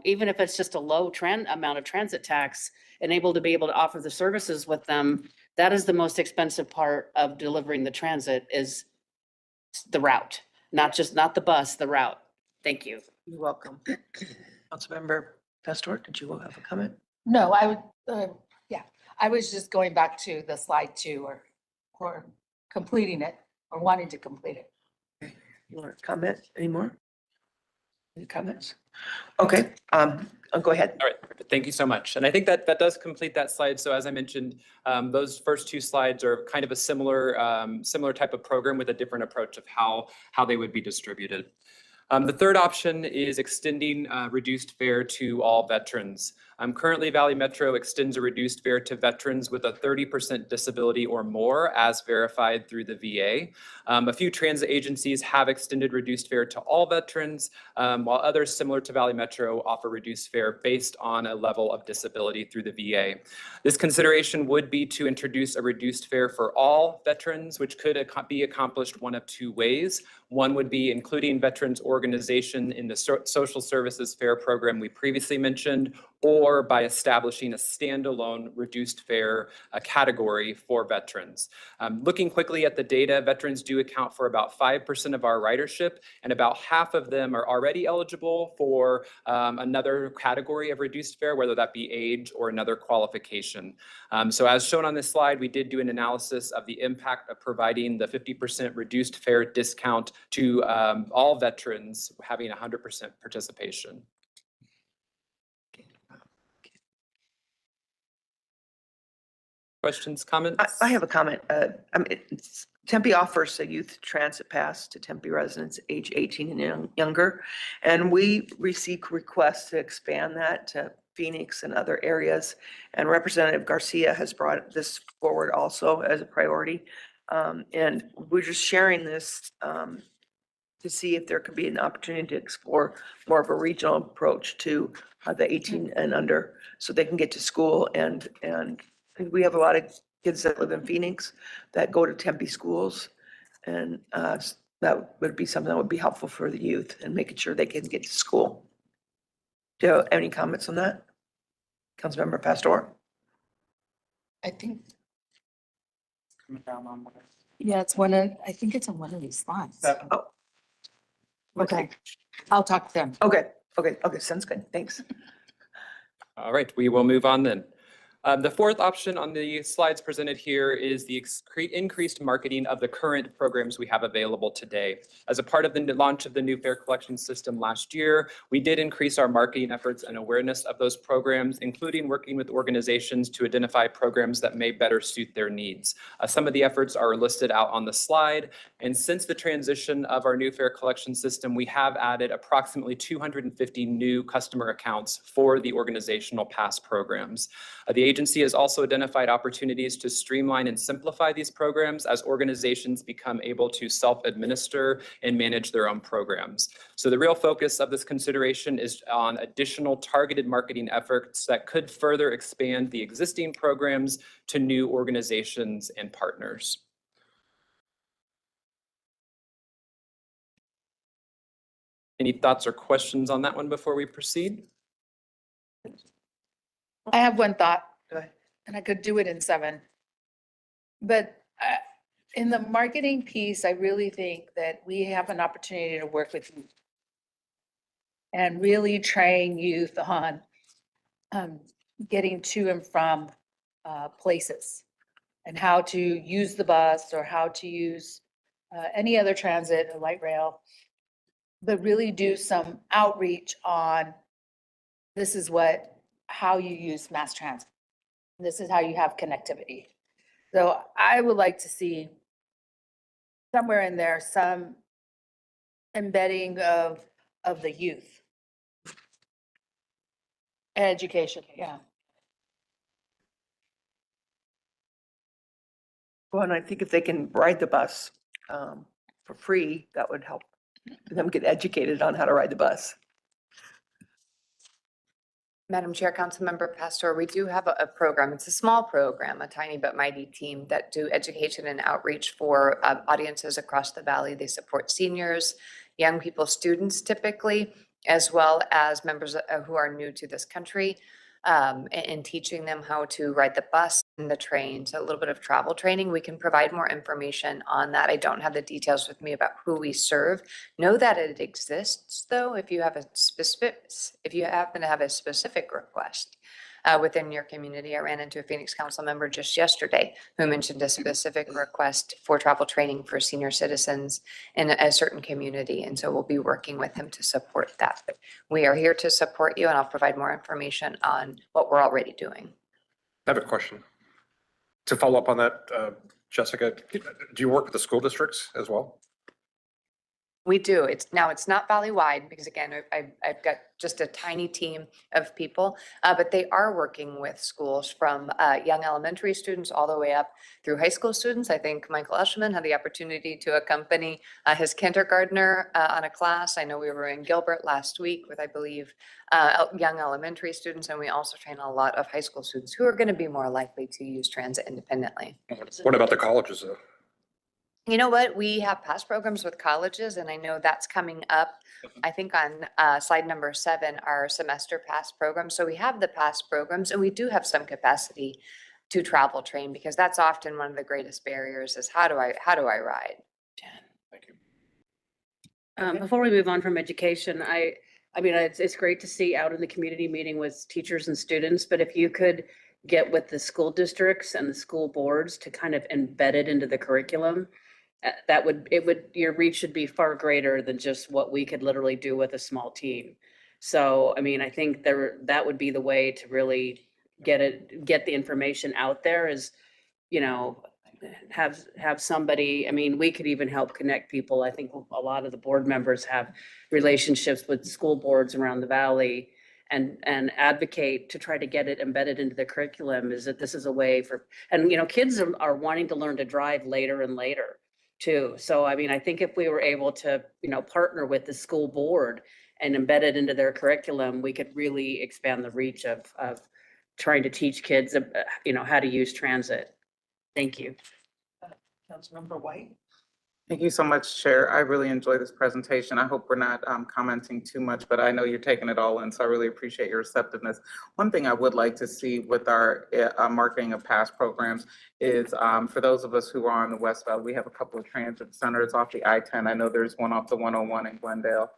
even if it's just a low amount of transit tax and able to offer the services with them, That is the most expensive part of delivering the transit is the route, not the bus, the route. Thank you. You're welcome. Councilmember Pastor, did you have a comment? No, I would, yeah, I was just going back to the slide 2 or completing it or wanting to complete it. You want to comment anymore? Any comments? Okay, I'll go ahead. All right, perfect. Thank you so much. And I think that does complete that slide. So as I mentioned, those first 2 slides are kind of a similar type of program with a different approach of how they would be distributed. The third option is extending reduced fare to all veterans. Currently, Valley Metro extends a reduced fare to veterans with a 30% disability or more as verified through the VA. A few transit agencies have extended reduced fare to all veterans, while others similar to Valley Metro offer reduced fare based on a level of disability through the VA. This consideration would be to introduce a reduced fare for all veterans, which could be accomplished one of 2 ways. One would be including veterans organization in the social services fare program we previously mentioned, or by establishing a standalone reduced fare category for veterans. Looking quickly at the data, veterans do account for about 5% of our ridership, and about half of them are already eligible for another category of reduced fare, whether that be age or another qualification. So as shown on this slide, we did do an analysis of the impact of providing the 50% reduced fare discount to all veterans having 100% participation. Questions, comments? I have a comment. Tempe offers a youth transit pass to Tempe residents age 18 and younger. And we receive requests to expand that to Phoenix and other areas. And Representative Garcia has brought this forward also as a priority. And we're just sharing this to see if there could be an opportunity to explore more of a regional approach to the 18 and under, so they can get to school. And we have a lot of kids that live in Phoenix that go to Tempe schools. And that would be something that would be helpful for the youth and making sure they can get to school. Do you have any comments on that? Councilmember Pastor? I think. Yeah, it's one of, I think it's on one of these slides. Oh. Okay, I'll talk to them. Okay, sounds good, thanks. All right, we will move on then. The fourth option on the slides presented here is the increased marketing of the current programs we have available today. As a part of the launch of the new fare collection system last year, we did increase our marketing efforts and awareness of those programs, including working with organizations to identify programs that may better suit their needs. Some of the efforts are listed out on the slide. And since the transition of our new fare collection system, we have added approximately 250 new customer accounts for the organizational pass programs. The agency has also identified opportunities to streamline and simplify these programs as organizations become able to self-administer and manage their own programs. So the real focus of this consideration is on additional targeted marketing efforts that could further expand the existing programs to new organizations and partners. Any thoughts or questions on that one before we proceed? I have one thought. Go ahead. And I could do it in 7. But in the marketing piece, I really think that we have an opportunity to work with youth and really train youth on getting to and from places and how to use the bus or how to use any other transit or light rail, but really do some outreach on this is how you use mass transit. This is how you have connectivity. So I would like to see somewhere in there some embedding of the youth. Education, yeah. Well, and I think if they can ride the bus for free, that would help them get educated on how to ride the bus. Madam Chair, Councilmember Pastor, we do have a program. It's a small program, a tiny but mighty team that do education and outreach for audiences across the valley. They support seniors, young people, students typically, as well as members who are new to this country, and teaching them how to ride the bus the train. So a little bit of travel training. We can provide more information on that. I don't have the details with me about who we serve. Know that it exists though, if you have a specific, if you happen to have a specific request within your community. I ran into a Phoenix council member just yesterday who mentioned a specific request for travel training for senior citizens in a certain community. And so we'll be working with him to support that. But we are here to support you, and I'll provide more information on what we're already doing. I have a question. To follow up on that, Jessica, do you work with the school districts as well? We do. It's not valley-wide because again, I've got just a tiny team of people, but they are working with schools from young elementary students all the way up through high school students. I think Michael Eschman had the opportunity to accompany his kindergartner on a class. I know we were in Gilbert last week with, I believe, young elementary students, and we also train a lot of high school students who are going to be more likely to use transit independently. What about the colleges though? You know what? We have past programs with colleges, and I know that's coming up. I think on slide number 7, our semester pass program. So we have the past programs, and we do have some capacity to travel train because that's often one of the greatest barriers is how do I ride? Before we move on from education, I mean, it's great to see out in the community meeting with teachers and students, but if you could get with the school districts and the school boards to kind of embed it into the curriculum, your reach should be far greater than just what we could literally do with a small team. So, I mean, I think that would be the way to really get the information out there is, you know, have somebody, I mean, we could even help connect people. I think a lot of the board members have relationships with school boards around the valley and advocate to try to get it embedded into the curriculum is that this is a way for, and, you know, kids are wanting to learn to drive later and later too. So, I mean, I think if we were able to, you know, partner with the school board and embed it into their curriculum, we could really expand the reach of trying to teach kids, you know, how to use transit. Thank you. Councilmember White. Thank you so much, Chair. I really enjoyed this presentation. I hope we're not commenting too much, but I know you're taking it all in, so I really appreciate your receptiveness. One thing I would like to see with our marketing of past programs is for those of us who are on the West Valley, we have a couple of transit centers off the I-10. I know there's one off the 101 in Glendale.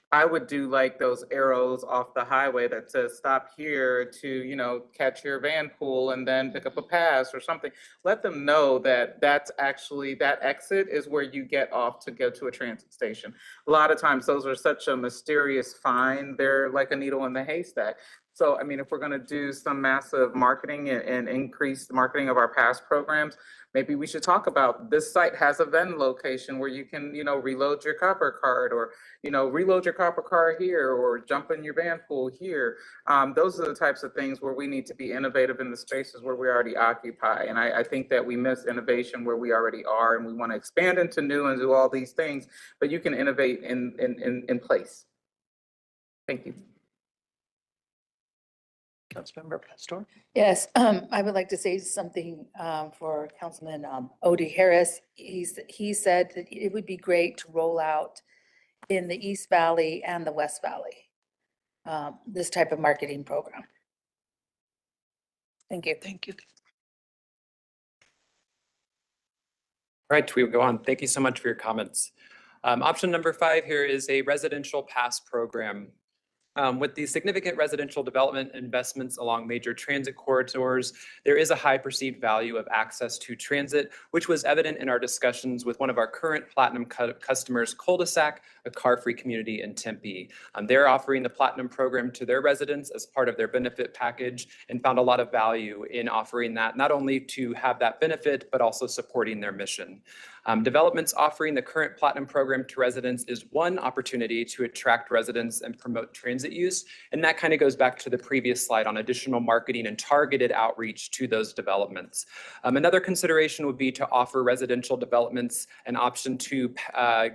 I would do like those arrows off the highway that says stop here to, you know, catch your van pool and then pick up a pass or something. Let them know that that's actually, that exit is where you get off to go to a transit station. A lot of times those are such a mysterious find. They're like a needle in the haystack. So, I mean, if we're going to do some massive marketing and increase the marketing of our past programs, maybe we should talk about this site has a Venn location where you can, you know, reload your copper card or, you know, reload your copper card here or jump in your van pool here. Those are the types of things where we need to be innovative in the spaces where we already occupy. And I think that we miss innovation where we already are and we want to expand into new and do all these things, but you can innovate in place. Thank you. Councilmember Pastor. Yes, I would like to say something for Councilman Odie Harris. He said that it would be great to roll out in the East Valley and the West Valley, this type of marketing program. Thank you. Thank you. All right, we will go on. Thank you so much for your comments. Option number 5 here is a residential pass program. With the significant residential development investments along major transit corridors, there is a high perceived value of access to transit, which was evident in our discussions with one of our current Platinum customers, Cul-de-sac, a car-free community in Tempe. They're offering the Platinum program to their residents as part of their benefit package and found a lot of value in offering that, not only to have that benefit, but also supporting their mission. Developments offering the current Platinum program to residents is one opportunity to attract residents and promote transit use. And that kind of goes back to the previous slide on additional marketing and targeted outreach to those developments. Another consideration would be to offer residential developments an option to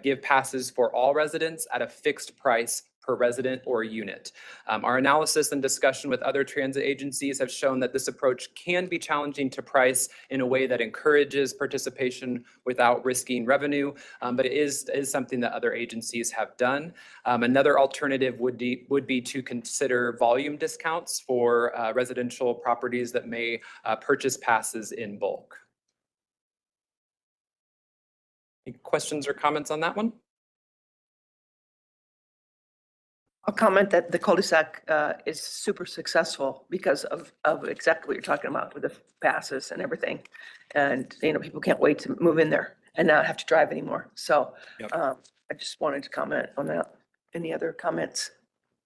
give passes for all residents at a fixed price per resident or unit. Our analysis and discussion with other transit agencies have shown that this approach can be challenging to price in a way that encourages participation without risking revenue, but it is something that other agencies have done. Another alternative would be to consider volume discounts for residential properties that may purchase passes in bulk. Any questions or comments on that one? I'll comment that the cul-de-sac is super successful because of exactly what you're talking about with the passes and everything. And, you know, people can't wait to move in there and not have to drive anymore. So I just wanted to comment on that. Any other comments,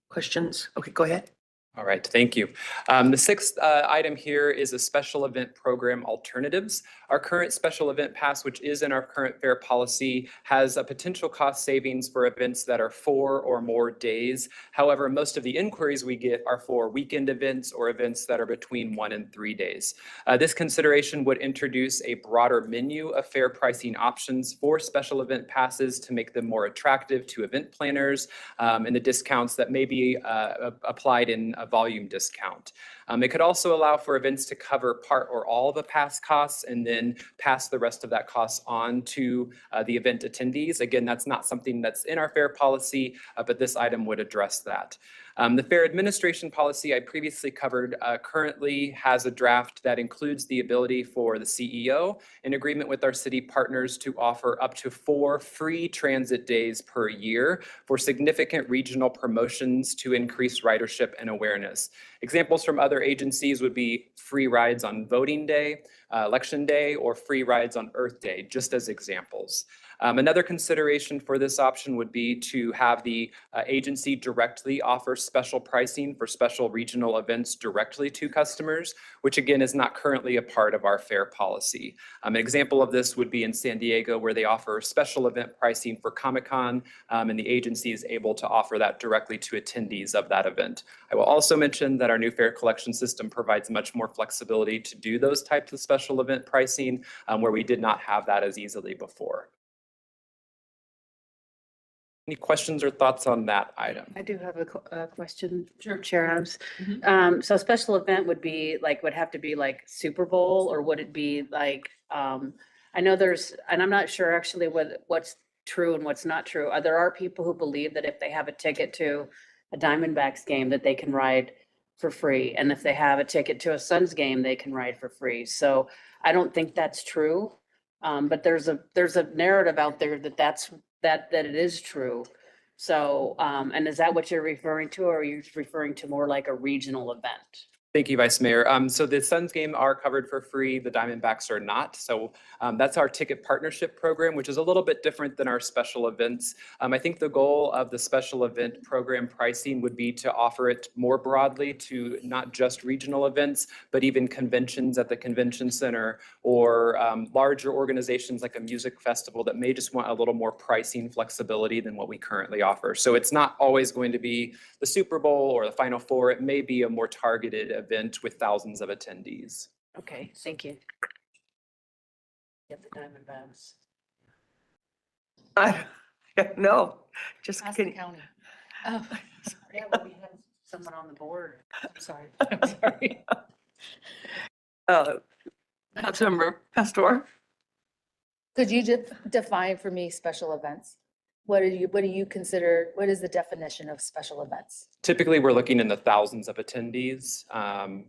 questions? Okay, go ahead. All right, thank you. The sixth item here is a special event program alternatives. Our current special event pass, which is in our current fare policy, has a potential cost savings for events that are 4 or more days. However, most of the inquiries we get are for weekend events or events that are between 1 and 3 days. This consideration would introduce a broader menu of fare pricing options for special event passes to make them more attractive to event planners, and the discounts that may be applied in a volume discount. It could also allow for events to cover part or all of a pass costs and then pass the rest of that cost on to the event attendees. Again, that's not something that's in our fare policy, but this item would address that. The fare administration policy I previously covered currently has a draft that includes the ability for the CEO, in agreement with our city partners, to offer up to 4 free transit days per year for significant regional promotions to increase ridership and awareness. Examples from other agencies would be free rides on voting day, election day, or free rides on Earth Day, just as examples. Another consideration for this option would be to have the agency directly offer special pricing for special regional events directly to customers, which again is not currently a part of our fare policy. An example of this would be in San Diego, where they offer special event pricing for Comic-Con, and the agency is able to offer that directly to attendees of that event. I will also mention that our new fare collection system provides much more flexibility to do those types of special event pricing, where we did not have that as easily before. Any questions or thoughts on that item? I do have a question, Chair Adams. So special event would have to be like Super Bowl, or would it be like, I know there's, and I'm not sure actually what's true and what's not true. There are people who believe that if they have a ticket to a Diamondbacks game, that they can ride for free. And if they have a ticket to a Suns game, they can ride for free. So I don't think that's true. But there's a narrative out there that it is true. So, and is that what you're referring to, or are you referring to more like a regional event? Thank you, Vice Mayor. So the Suns game are covered for free. The Diamondbacks are not. So that's our ticket partnership program, which is a little bit different than our special events. I think the goal of the special event program pricing would be to offer it more broadly to not just regional events, but even conventions at the convention center, or larger organizations like a music festival that may just want a little more pricing flexibility than what we currently offer. So it's not always going to be the Super Bowl or the Final Four. It may be a more targeted event with thousands of attendees. Okay, thank you. Get the Diamondbacks. No, just Ask the kidding. county. Oh, Yeah, but we have someone on the board. I'm sorry. Sorry. Councilmember Pastor? could you define for me special events? What do you consider, what is the definition of special events? Typically, we're looking in the thousands of attendees.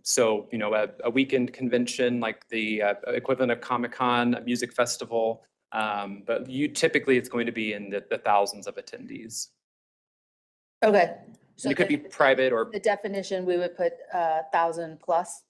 So, you know, a weekend convention like the equivalent of Comic-Con, a music festival, but typically it's going to be in the thousands of attendees. Okay. So And it could be private or. the definition, we would put 1,000 plus.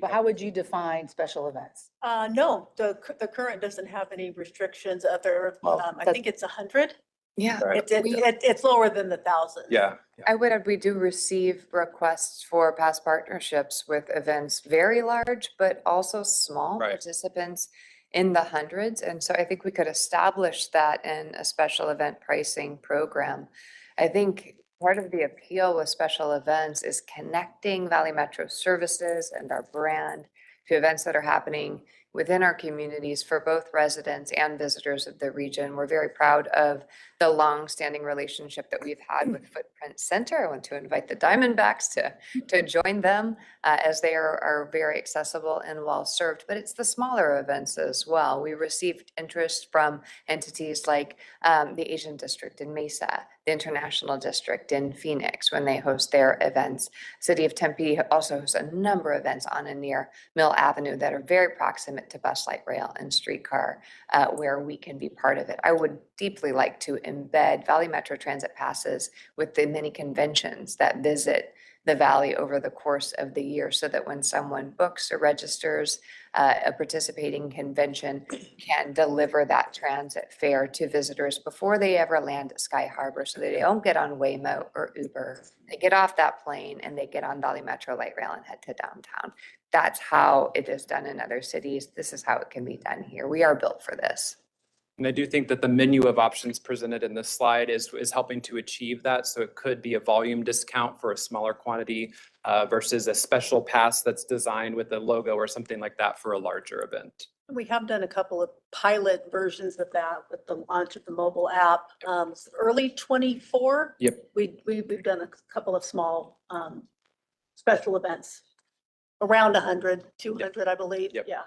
But how would you define special events? No, the current doesn't have any restrictions other, I that's- think it's 100. Yeah. Right. It's lower than the 1,000. Yeah. I would add, we do receive requests for past partnerships with events very large, but also small Right. participants in the hundreds. And so I think we could establish that in a special event pricing program. I think part of the appeal with special events is connecting Valley Metro services and our brand to events that are happening within our communities for both residents and visitors of the region. We're very proud of the long-standing relationship that we've had with Footprint Center. I want to invite the Diamondbacks to join them as they are very accessible and well-served, but it's the smaller events as well. We received interest from entities like the Asian District in Mesa, the International District in Phoenix when they host their events. City of Tempe also hosts a number of events on and near Mill Avenue that are very proximate to bus, light rail, and streetcar where we can be part of it. I would deeply like to embed Valley Metro Transit passes with the many conventions that visit the Valley over the course of the year so that when someone books or registers a participating convention can deliver that transit fare to visitors before they ever land at Sky Harbor so that they don't get on Waymo or Uber. They get off that plane and they get on Valley Metro Light Rail and head to downtown. That's how it is done in other cities. This is how it can be done here. We are built for this. And I do think that the menu of options presented in this slide is helping to achieve that. So it could be a volume discount for a smaller quantity versus a special pass that's designed with a logo or something like that for a larger event. We have done a couple of pilot versions of that with the launch of the mobile app. Early 24. Yep. We've done a couple of small special events, around 100, 200, I believe. Yep. Yeah,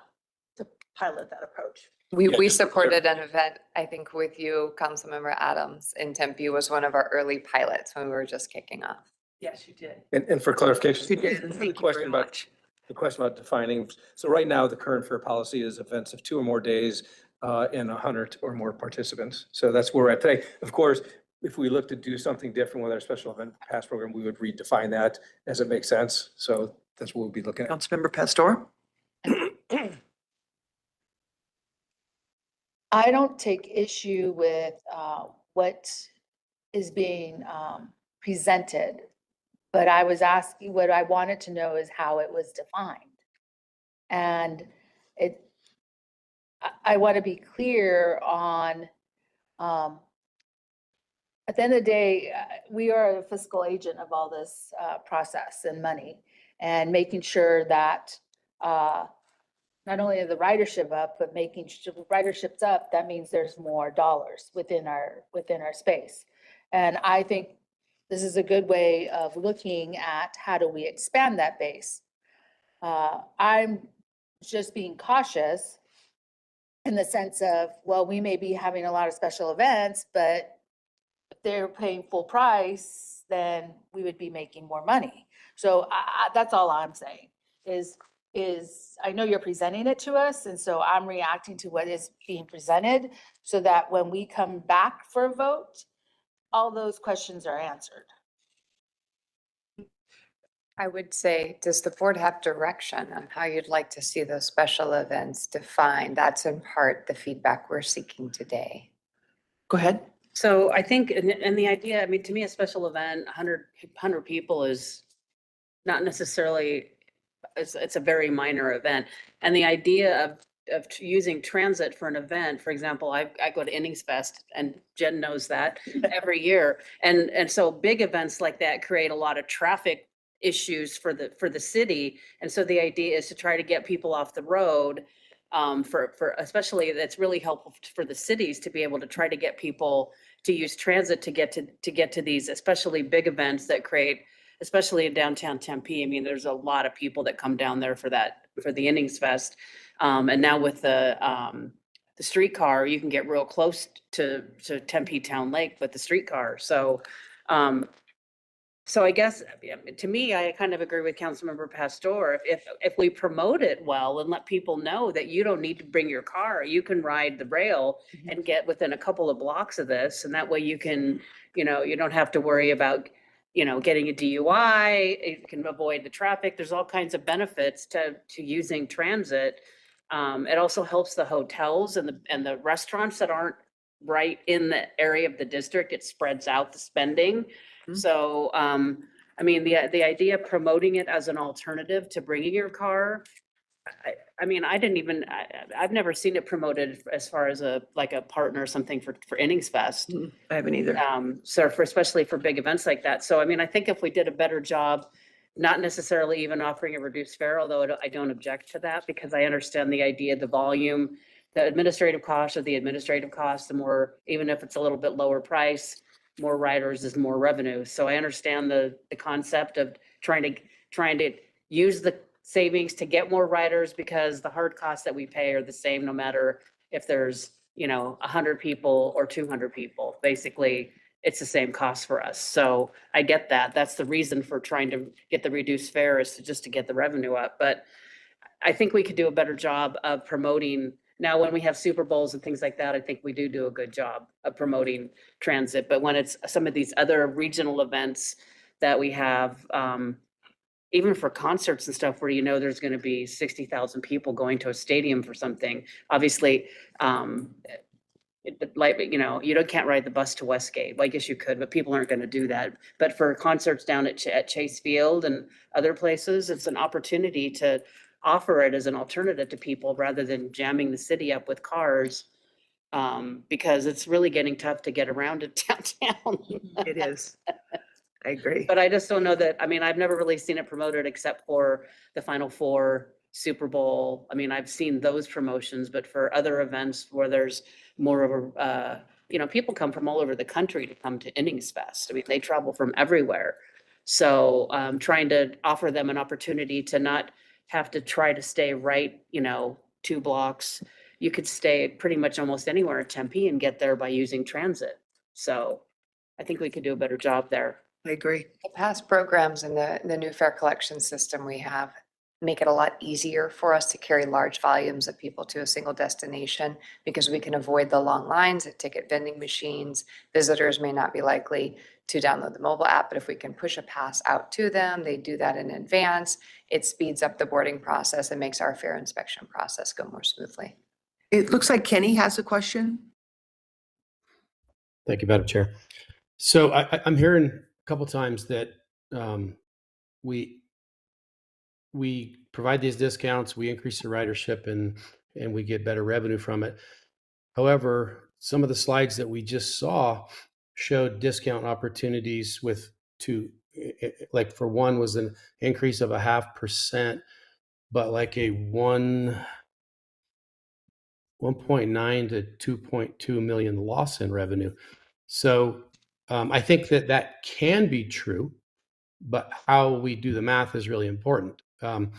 to pilot that approach. We supported an event, I think with you, Councilmember Adams, in Tempe was one of our early pilots when we were just kicking off. Yes, you did. And for clarification, You did. the Thank you question very about, much. the question about defining, so right now, the current fair policy is events of 2 or more days and 100 or more participants. So that's where we're at today. Of course, if we look to do something different with our special event pass program, we would redefine that as it makes sense. So that's what we'll be looking at. Councilmember Pastor? I don't take issue with what is being presented, but I was asking, what I wanted to know is how it was defined. And I want to be clear on, at the end of the day, we are a fiscal agent of all this process and money, and making sure that not only are the ridership up, but making sure the ridership's up, that means there's more dollars within our space. And I think this is a good way of looking at how do we expand that base. I'm just being cautious in the sense of, well, we may be having a lot of special events, but if they're paying full price, then we would be making more money. So that's all I'm saying is I know you're presenting it to us, and so I'm reacting to what is being presented so that when we come back for a vote, all those questions are answered. I would say, does the board have direction on how you'd like to see those special events defined? That's in part the feedback we're seeking today. Go ahead. So I think, and the idea, I mean, to me, a special event, 100 people is not necessarily, it's a very minor event. And the idea of using transit for an event, for example, I go to Innings Fest, and Jen knows that every year. And so big events like that create a lot of traffic issues for the city. And so the idea is to try to get people off the road, for especially that's really helpful for the cities to be able to try to get people to use transit to get to these especially big events that create, especially in downtown Tempe. I mean, there's a lot of people that come down there for the Innings Fest. And now with the streetcar, you can get real close to Tempe Town Lake with the streetcar. So I guess, to me, I kind of agree with Councilmember Pastor. If we promote it well and let people know that you don't need to bring your car, you can ride the rail and get within a couple of blocks of this. And that way you can, you don't have to worry about, getting a DUI, you can avoid the traffic. There's all kinds of benefits to using transit. It also helps the hotels and the restaurants that aren't right in the area of the district. It spreads out the spending. So, I mean, the idea of promoting it as an alternative to bringing your car, I've never seen it promoted as far as a partner or something for Innings Fest. I haven't either. So especially for big events like that. So, I mean, I think if we did a better job not necessarily even offering a reduced fare, although I don't object to that because I understand the idea, the volume, the administrative cost of the administrative cost, the more, even if it's a little bit lower price, more riders is more revenue. So I understand the concept of trying to use the savings to get more riders because the hard costs that we pay are the same no matter if there's, 100 people or 200 people. Basically, it's the same cost for us. So I get that. That's the reason for trying to get the reduced fare is just to get the revenue up. But I think we could do a better job of promoting. Now, when we have Super Bowls and things like that, I think we do a good job of promoting transit. But when it's some of these other regional events that we have, even for concerts and stuff where there's going to be 60,000 people going to a stadium for something, obviously, you can't ride the bus to Westgate. Well, I guess you could, but people aren't going to do that. But for concerts down at Chase Field and other places, it's an opportunity to offer it as an alternative to people rather than jamming the city up with cars. Because it's really getting tough to get around it downtown. It is. I agree. But I just don't know that, I've never really seen it promoted except for the Final Four, Super Bowl. I've seen those promotions, but for other events where there's more of a, people come from all over the country to come to Innings Fest. They travel from everywhere. So trying to offer them an opportunity to not have to try to stay right, 2 blocks. You could stay pretty much almost anywhere in Tempe and get there by using transit. So I think we could do a better job there. I agree. The past programs and the new fare collection system we have make it a lot easier for us to carry large volumes of people to a single destination because we can avoid the long lines at ticket vending machines. Visitors may not be likely to download the mobile app, but if we can push a pass out to them, they do that in advance. It speeds up the boarding process and makes our fare inspection process go more smoothly. It looks like Kenny has a question. Thank you, Madam Chair. So I'm hearing a couple times that we provide these discounts, we increase the ridership, and we get better revenue from it. However, some of the slides that we just saw showed discount opportunities like for one was an increase of 0.5%, but like a 1.9 to 2.2 million loss in revenue. So I think that can be true, but how we do the math is really important. In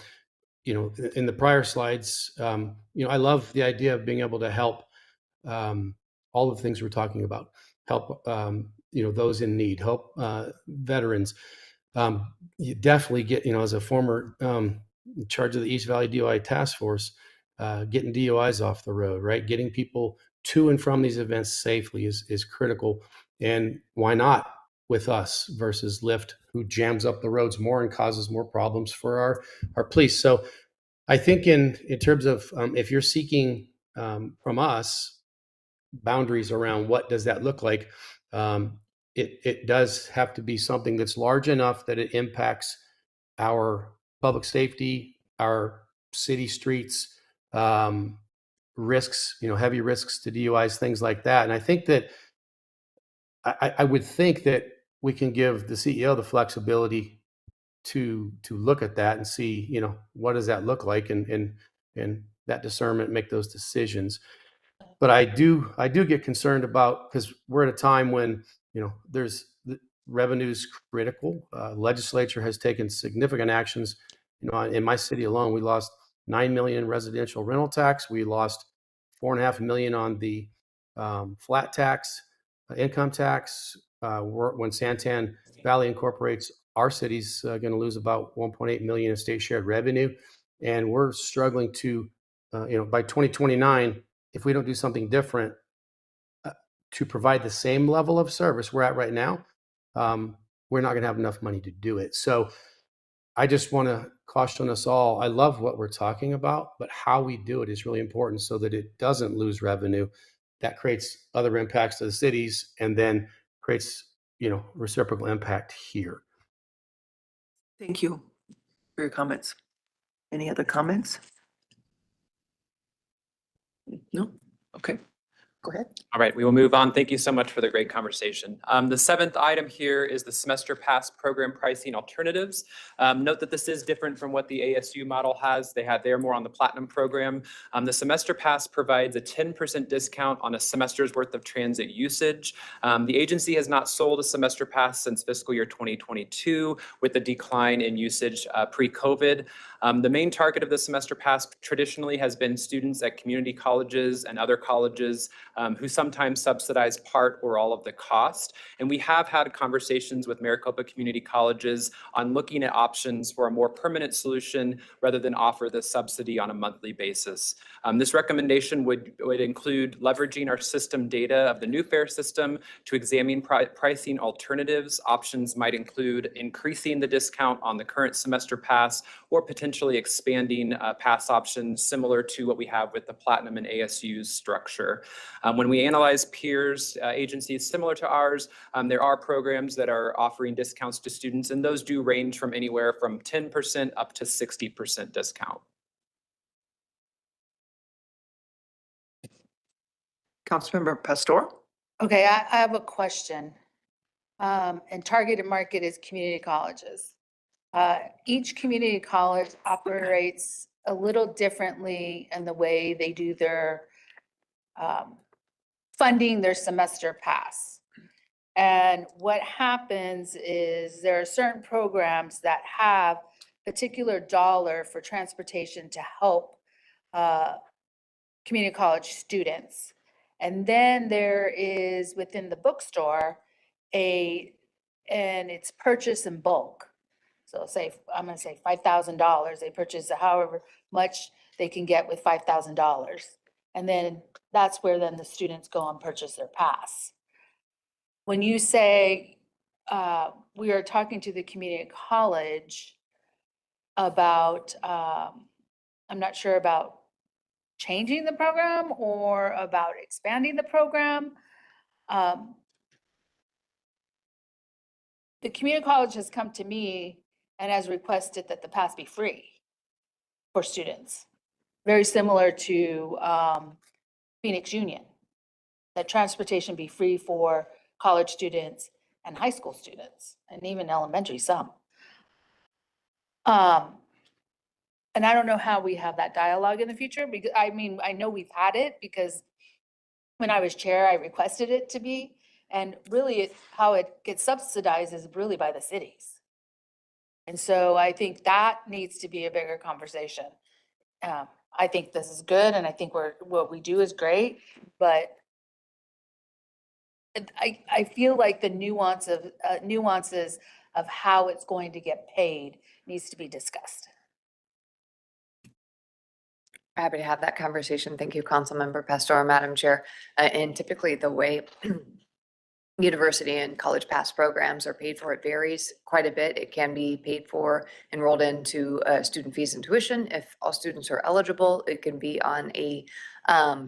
the prior slides, I love the idea of being able to help all of the things we're talking about, help those in need, help veterans. You definitely get, as a former in charge of the East Valley DUI Task Force, getting DUIs off the road, right? Getting people to and from these events safely is critical. And why not with us versus Lyft, who jams up the roads more and causes more problems for our police? So I think in terms of if you're seeking from us boundaries around what does that look like, it does have to be something that's large enough that it impacts our public safety, our city streets, risks, heavy risks to DUIs, things like that. And I think that I would think that we can give the CEO the flexibility to look at that and see, what does that look like, and that discernment, make those decisions. But I do get concerned about, because we're at a time when, there's revenue's critical. Legislature has taken significant actions. In my city alone, we lost 9 million in residential rental tax. We lost 4.5 million on the flat tax, income tax. When Santan Valley incorporates, our city's going to lose about 1.8 million in state shared revenue. And we're struggling to, by 2029, if we don't do something different to provide the same level of service we're at right now, we're not going to have enough money to do it. So I just want to caution us all. I love what we're talking about, but how we do it is really important so that it doesn't lose revenue. That creates other impacts to the cities and then creates, reciprocal impact here. Thank you for your comments. Any other comments? No? Okay. Go ahead. All right, we will move on. Thank you so much for the great conversation. The seventh item here is the semester pass program pricing alternatives. Note that this is different from what the ASU model has. They're more on the platinum program. The semester pass provides a 10% discount on a semester's worth of transit usage. The agency has not sold a semester pass since fiscal year 2022 with a decline in usage pre-COVID. The main target of the semester pass traditionally has been students at community colleges and other colleges who sometimes subsidize part or all of the cost. And we have had conversations with Maricopa Community Colleges on looking at options for a more permanent solution rather than offer the subsidy on a monthly basis. This recommendation would include leveraging our system data of the new fare system to examine pricing alternatives. Options might include increasing the discount on the current semester pass or potentially expanding pass options similar to what we have with the Platinum and ASU's structure. When we analyze peers, agencies similar to ours, there are programs that are offering discounts to students, and those do range from anywhere from 10% up to 60% discount. Councilmember Pastor? Okay, I have a question. And targeted market is community colleges. Each community college operates a little differently in the way they do their funding their semester pass. And what happens is there are certain programs that have particular dollar for transportation to help community college students. And then there is within the bookstore and it's purchase in bulk. So say, I'm gonna say $5,000, they purchase however much they can get with $5,000. And then that's where then the students go and purchase their pass. When you say, we are talking to the community college about, I'm not sure about changing the program or about expanding the program. The community college has come to me and has requested that the pass be free for students. Very similar to Phoenix Union, that transportation be free for college students and high school students, and even elementary some. And I don't know how we have that dialogue in the future, because I mean, I know we've had it because when I was chair, I requested it to be, and really how it gets subsidized is really by the cities. And so I think that needs to be a bigger conversation. I think this is good, and I think what we do is great, but I feel like the nuances of how it's going to get paid needs to be discussed. Happy to have that conversation. Thank you, Councilmember Pastor, Madam Chair. And typically the way university and college pass programs are paid for, it varies quite a bit. It can be paid for, enrolled into student fees and tuition. If all students are eligible, it can be on a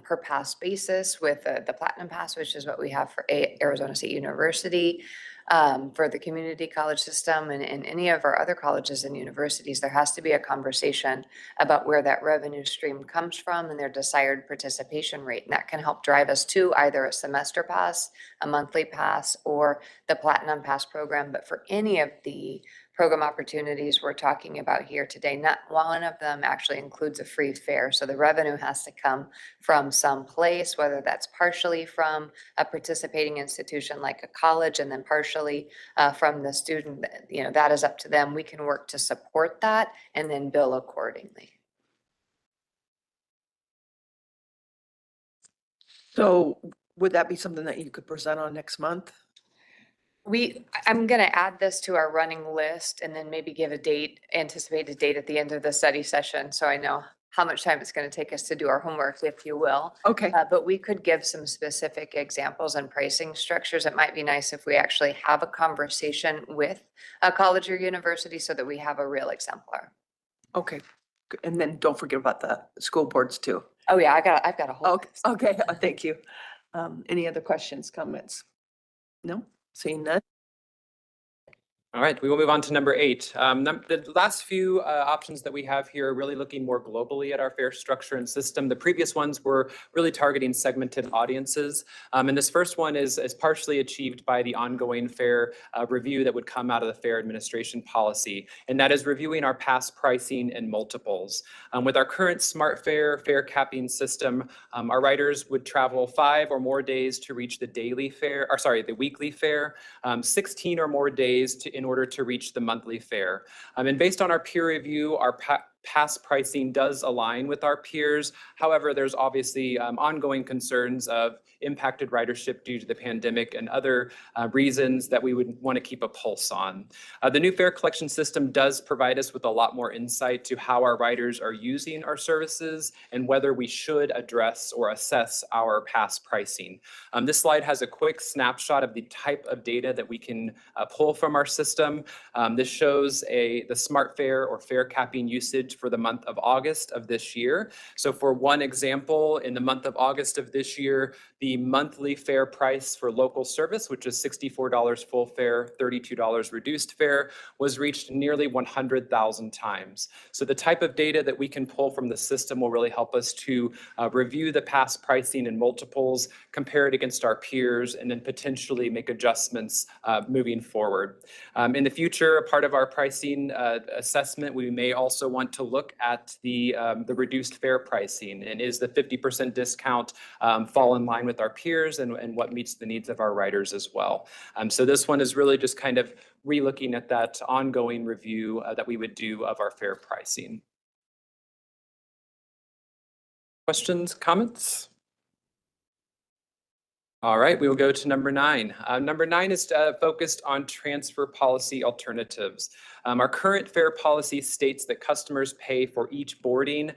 per pass basis with the Platinum Pass, which is what we have for Arizona State University. For the community college system and any of our other colleges and universities, there has to be a conversation about where that revenue stream comes from and their desired participation rate. And that can help drive us to either a semester pass, a monthly pass, or the Platinum Pass program. But for any of the program opportunities we're talking about here today, not one of them actually includes a free fare. So the revenue has to come from some place, whether that's partially from a participating institution like a college and then partially from the student. You know, that is up to them. We can work to support that and then bill accordingly. So would that be something that you could present on next month? I'm going to add this to our running list and then maybe give a date, anticipated date at the end of the study session. So I know how much time it's going to take us to do our homework, if you will. Okay. But we could give some specific examples and pricing structures. It might be nice if we actually have a conversation with a college or university so that we have a real exemplar. Okay. And then don't forget about the school boards too. Oh yeah, I've got a whole list. Okay, thank you. Any other questions, comments? No? Seeing none? All right, we will move on to number 8. The last few options that we have here are really looking more globally at our fare structure and system. The previous ones were really targeting segmented audiences. And this first one is partially achieved by the ongoing fare review that would come out of the fare administration policy. And that is reviewing our past pricing and multiples. With our current smart fare capping system, our riders would travel 5 or more days to reach the the weekly fare, 16 or more days in order to reach the monthly fare. And based on our peer review, our past pricing does align with our peers. However, there's obviously ongoing concerns of impacted ridership due to the pandemic and other reasons that we would want to keep a pulse on. The new fare collection system does provide us with a lot more insight to how our riders are using our services and whether we should address or assess our past pricing. This slide has a quick snapshot of the type of data that we can pull from our system. This shows the smart fare or fare capping usage for the month of August of this year. So for one example, in the month of August of this year, the monthly fare price for local service, which is $64 full fare, $32 reduced fare, was reached nearly 100,000 times. So the type of data that we can pull from the system will really help us to review the past pricing and multiples, compare it against our peers, and then potentially make adjustments moving forward. In the future, a part of our pricing assessment, we may also want to look at the reduced fare pricing, and is the 50% discount fall in line with our peers and what meets the needs of our riders as well. So this one is really just kind of re-looking at that ongoing review that we would do of our fare pricing. Questions, comments? All right, we will go to number 9. Number 9 is focused on transfer policy alternatives. Our current fare policy states that customers pay for each boarding,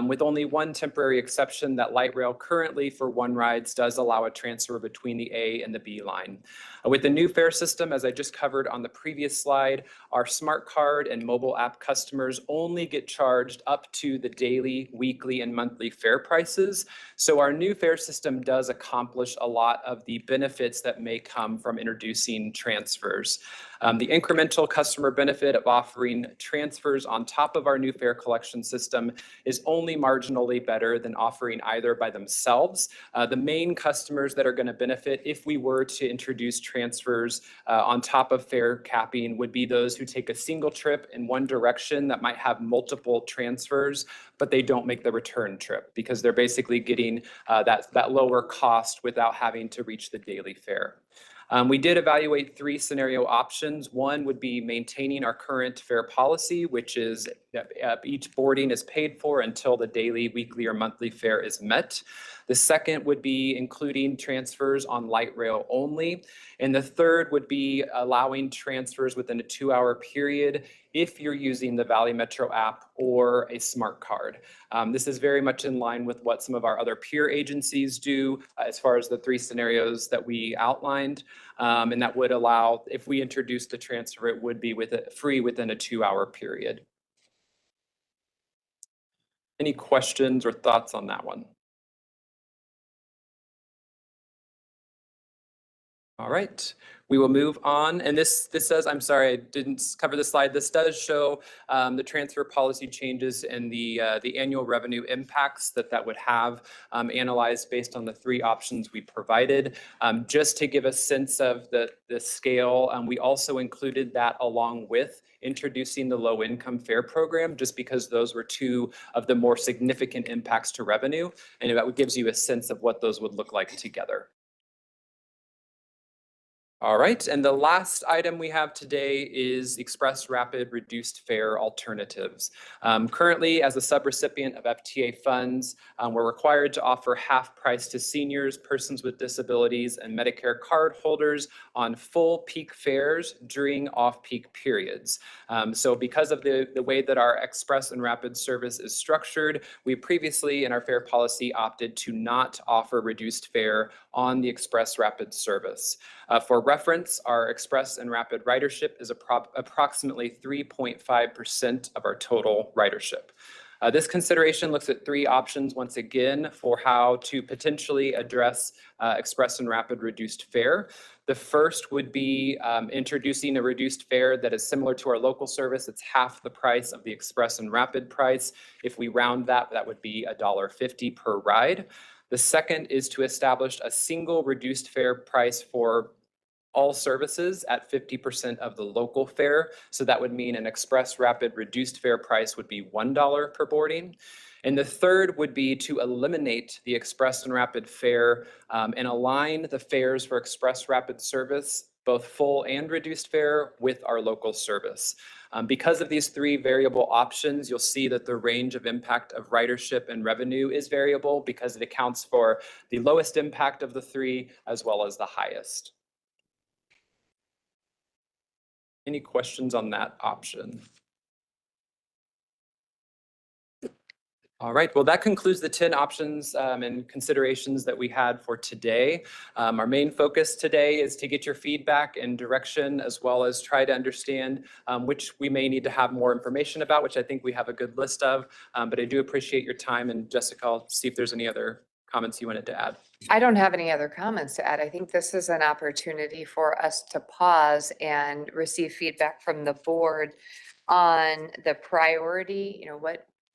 with only one temporary exception that light rail currently for one rides does allow a transfer between the A and the B line. With the new fare system, as I just covered on the previous slide, our smart card and mobile app customers only get charged up to the daily, weekly, and monthly fare prices. So our new fare system does accomplish a lot of the benefits that may come from introducing transfers. The incremental customer benefit of offering transfers on top of our new fare collection system is only marginally better than offering either by themselves. The main customers that are going to benefit if we were to introduce transfers on top of fare capping would be those who take a single trip in one direction that might have multiple transfers, but they don't make the return trip because they're basically getting that lower cost without having to reach the daily fare. We did evaluate 3 scenario options. One would be maintaining our current fare policy, which is each boarding is paid for until the daily, weekly, or monthly fare is met. The second would be including transfers on light rail only. And the third would be allowing transfers within a 2-hour period if you're using the Valley Metro app or a smart card. This is very much in line with what some of our other peer agencies do as far as the 3 scenarios that we outlined. And that would allow, if we introduce the transfer, it would be free within a 2-hour period. Any questions or thoughts on that one? All right, we will move on. And this says, I'm sorry, I didn't cover the slide. This does show the transfer policy changes and the annual revenue impacts that would have analyzed based on the 3 options we provided. Just to give a sense of the scale, we also included that along with introducing the low income fare program, just because those were 2 of the more significant impacts to revenue. And that gives you a sense of what those would look like together. All right, and the last item we have today is Express Rapid Reduced Fare Alternatives. Currently, as a subrecipient of FTA funds, we're required to offer half price to seniors, persons with disabilities, and Medicare card holders on full peak fares during off-peak periods. So because of the way that our Express and Rapid service is structured, we previously in our fare policy opted to not offer reduced fare on the Express Rapid service. For reference, our Express and Rapid ridership is approximately 3.5% of our total ridership. This consideration looks at three options once again for how to potentially address express and rapid reduced fare. The first would be introducing a reduced fare that is similar to our local service. It's half the price of the express and rapid price. If we round that, that would be $1.50 per ride. The second is to establish a single reduced fare price for all services at 50% of the local fare. So that would mean an express rapid reduced fare price would be $1 per boarding. And the third would be to eliminate the express and rapid fare and align the fares for express rapid service, both full and reduced fare, with our local service. Because of these three variable options, you'll see that the range of impact of ridership and revenue is variable because it accounts for the lowest impact of the three as well as the highest. Any questions on that option? All right, well, that concludes the 10 options and considerations that we had for today. Our main focus today is to get your feedback and direction, as well as try to understand which we may need to have more information about, which I think we have a good list of. But I do appreciate your time. And Jessica, I'll see if there's any other comments you wanted to add. I don't have any other comments to add. I think this is an opportunity for us to pause and receive feedback from the board on the priority,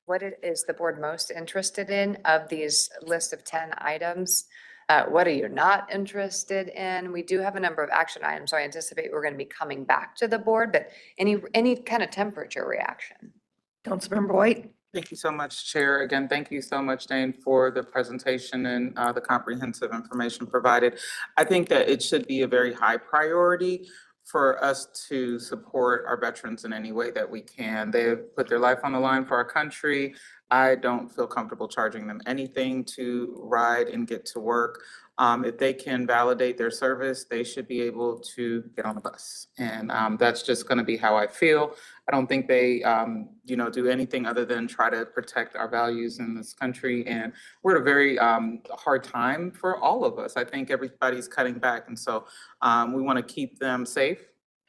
what it is the board most interested in of these list of 10 items. What are you not interested in? We do have a number of action items, so I anticipate we're going to be coming back to the board, but any kind of temperature reaction. Councilmember White? Thank you so much, Chair. Again, thank you so much, Dane, for the presentation and the comprehensive information provided. I think that it should be a very high priority for us to support our veterans in any way that we can. They have put their life on the line for our country. I don't feel comfortable charging them anything to ride and get to work. If they can validate their service, they should be able to get on the bus. And that's just going to be how I feel. I don't think they, do anything other than try to protect our values in this country. And we're at a very hard time for all of us. I think everybody's cutting back. And so we want to keep them safe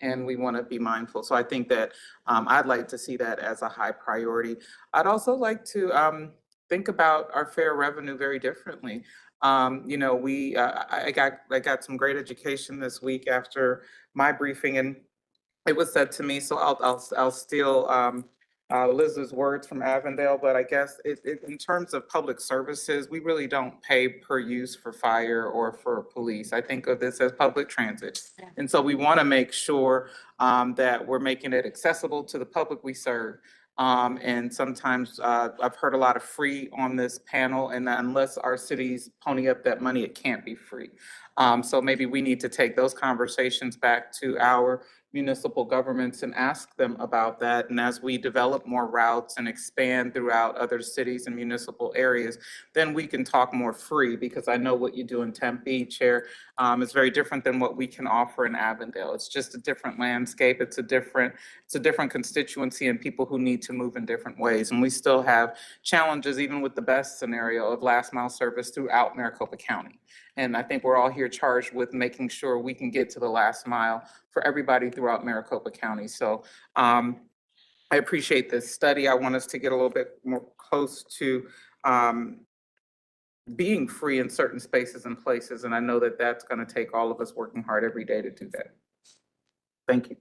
and we want to be mindful. So I think that I'd like to see that as a high priority. I'd also like to think about our fare revenue very differently. I got some great education this week after my briefing, and it was said to me, so I'll steal Liz's words from Avondale, but I guess in terms of public services, we really don't pay per use for fire or for police. I think of this as public transit. And so we want to make sure that we're making it accessible to the public we serve. And sometimes I've heard a lot of free on this panel, and unless our cities pony up that money, it can't be free. So maybe we need to take those conversations back to our municipal governments and ask them about that. And as we develop more routes and expand throughout other cities and municipal areas, then we can talk more free, because I know what you do in Tempe, Chair, is very different than what we can offer in Avondale. It's just a different landscape. It's a different constituency and people who need to move in different ways. And we still have challenges, even with the best scenario of last mile service throughout Maricopa County. And I think we're all here charged with making sure we can get to the last mile for everybody throughout Maricopa County. So I appreciate this study. I want us to get a little bit more close to being free in certain spaces and places. And I know that that's going to take all of us working hard every day to do that. Thank you.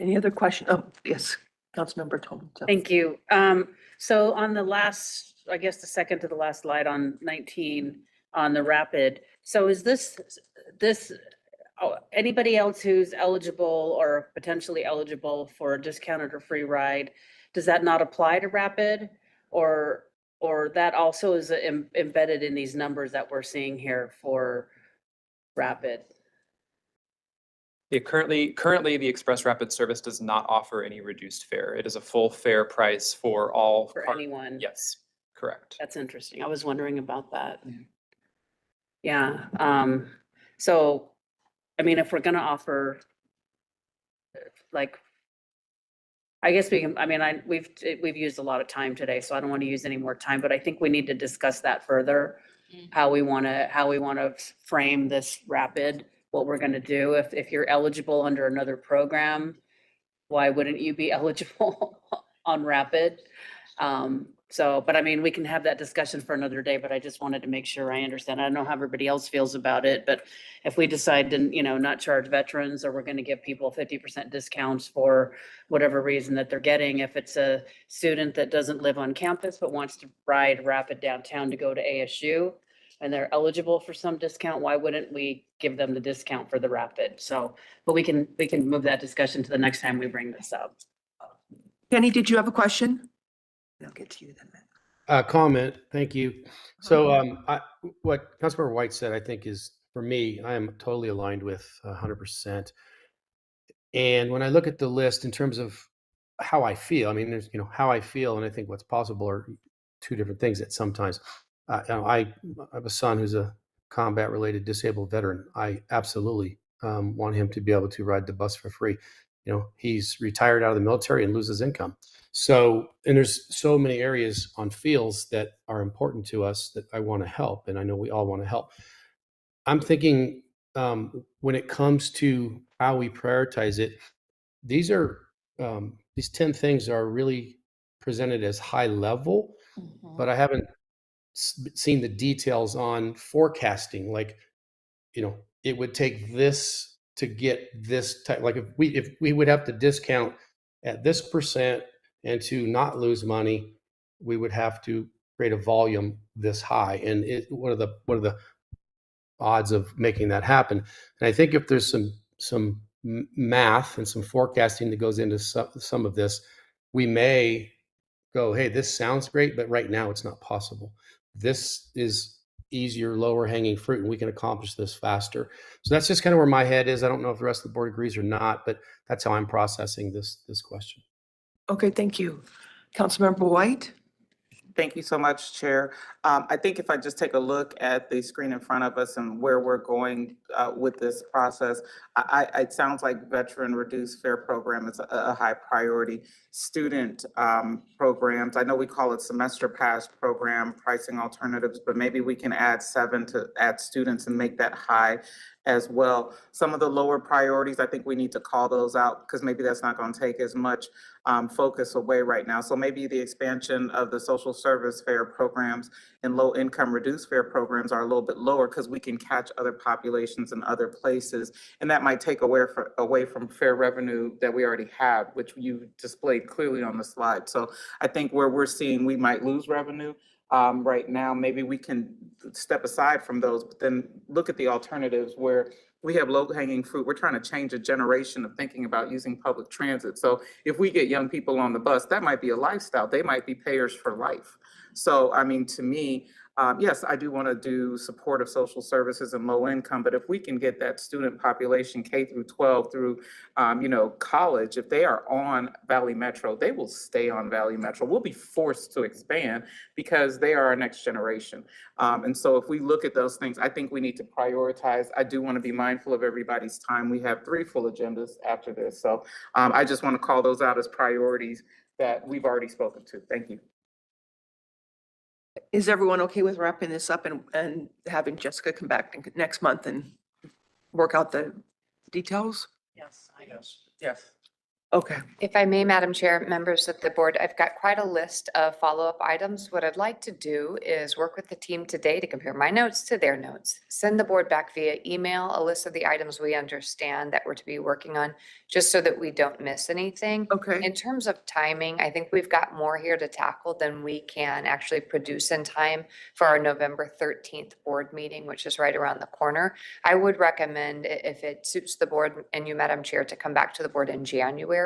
Any other question? Oh, yes, Councilmember Tolman. Thank you. So on the last, I guess the second to the last slide on 19 on the rapid. So is this anybody else who's eligible or potentially eligible for a discounted or free ride, does that not apply to rapid, or that also is embedded in these numbers that we're seeing here for rapid? Yeah, currently the Express Rapid service does not offer any reduced fare. It is a full fare price for all. For anyone? Yes, correct. That's interesting. I was wondering about that. Yeah. So, I mean, if we're gonna offer, like, I guess we can, I mean, we've used a lot of time today, so I don't want to use any more time, but I think we need to discuss that further. How we want to frame this rapid, what we're going to do. If you're eligible under another program, why wouldn't you be eligible on Rapid. So, but I mean, we can have that discussion for another day, but I just wanted to make sure I understand. I don't know how everybody else feels about it, but if we decide to, not charge veterans, or we're gonna give people 50% discounts for whatever reason that they're getting, if it's a student that doesn't live on campus but wants to ride Rapid downtown to go to ASU and they're eligible for some discount, why wouldn't we give them the discount for the Rapid? So, but we can move that discussion to the next time we bring this up. Kenny, did you have a question? I'll get to you then. Comment, thank you. So what Councilmember White said, I think is, for me, I am totally aligned with 100%. And when I look at the list in terms of how I feel, I mean, there's, how I feel and I think what's possible are two different things at sometimes. I have a son who's a combat-related disabled veteran. I absolutely want him to be able to ride the bus for free. He's retired out of the military and loses income. So, and there's so many areas on fields that are important to us that I want to help, and I know we all want to help. I'm thinking when it comes to how we prioritize it, these 10 things are really presented as high level, but I haven't seen the details on forecasting. Like, it would take this to get this type, like if we would have to discount at this percent and to not lose money, we would have to create a volume this high. And what are the odds of making that happen? And I think if there's some math and some forecasting that goes into some of this, we may go, hey, this sounds great, but right now it's not possible. This is easier, lower hanging fruit, and we can accomplish this faster. So that's just kind of where my head is. I don't know if the rest of the board agrees or not, but that's how I'm processing this question. Okay, thank you. Councilmember White? Thank you so much, Chair. I think if I just take a look at the screen in front of us and where we're going with this process, it sounds like veteran reduced fare program is a high priority. Student programs, I know we call it semester pass program, pricing alternatives, but maybe we can add 7 to add students and make that high as well. Some of the lower priorities, I think we need to call those out because maybe that's not going to take as much focus away right now. So maybe the expansion of the social service fare programs and low income reduced fare programs are a little bit lower because we can catch other populations in other places. And that might take away from fare revenue that we already have, which you displayed clearly on the slide. So I think where we're seeing we might lose revenue right now, maybe we can step aside from those, but then look at the alternatives where we have low-hanging fruit. We're trying to change a generation of thinking about using public transit. So if we get young people on the bus, that might be a lifestyle. They might be payers for life. So, I mean, to me, yes, I do want to do supportive social services and low income, but if we can get that student population K through 12 through, college, if they are on Valley Metro, they will stay on Valley Metro. We'll be forced to expand because they are our next generation. And so if we look at those things, I think we need to prioritize. I do want to be mindful of everybody's time. We have 3 full agendas after this. So I just want to call those out as priorities that we've already spoken to. Thank you. Is everyone okay with wrapping this up and having Jessica come back next month and work out the details? Yes. Yes. Okay. If I may, Madam Chair, members of the board, I've got quite a list of follow-up items. What I'd like to do is work with the team today to compare my notes to their notes, send the board back via email a list of the items we understand that we're to be working on, just so that we don't miss anything. Okay. In terms of timing, I think we've got more here to tackle than we can actually produce in time for our November 13th board meeting, which is right around the corner. I would recommend, if it suits the board and you, Madam Chair, to come back to the board in January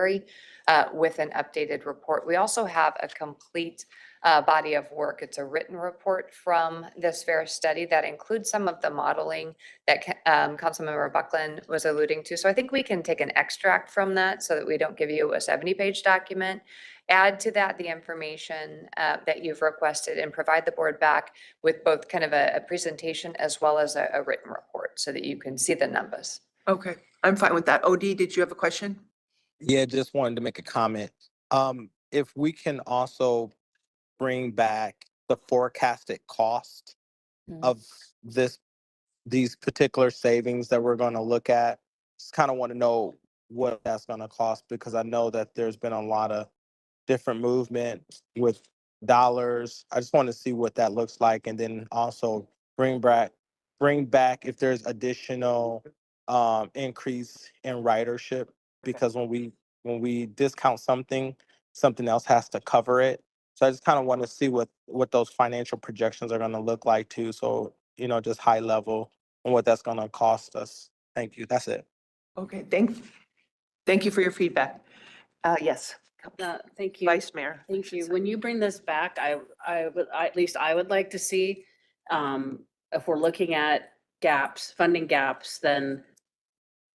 with an updated report. We also have a complete body of work. It's a written report from this FAIR study that includes some of the modeling that Councilmember Buckland was alluding to. So I think we can take an extract from that so that we don't give you a 70-page document, add to that the information that you've requested, and provide the board back with both kind of a presentation as well as a written report so that you can see the numbers. Okay, I'm fine with that. OD, did you have a question? Yeah, just wanted to make a comment. If we can also bring back the forecasted cost of these particular savings that we're going to look at, just kind of want to know what that's going to cost, because I know that there's been a lot of different movement with dollars. I just want to see what that looks like, and then also bring back if there's additional increase in ridership, because when we discount something, something else has to cover it. So I just kind of want to see what those financial projections are going to look like too. So, just high level on what that's going to cost us. Thank you. That's it. Okay, thank you for your feedback. Yes, Thank you. Vice Mayor. Thank you. When you bring this back, at least I would like to see, if we're looking at gaps, funding gaps, then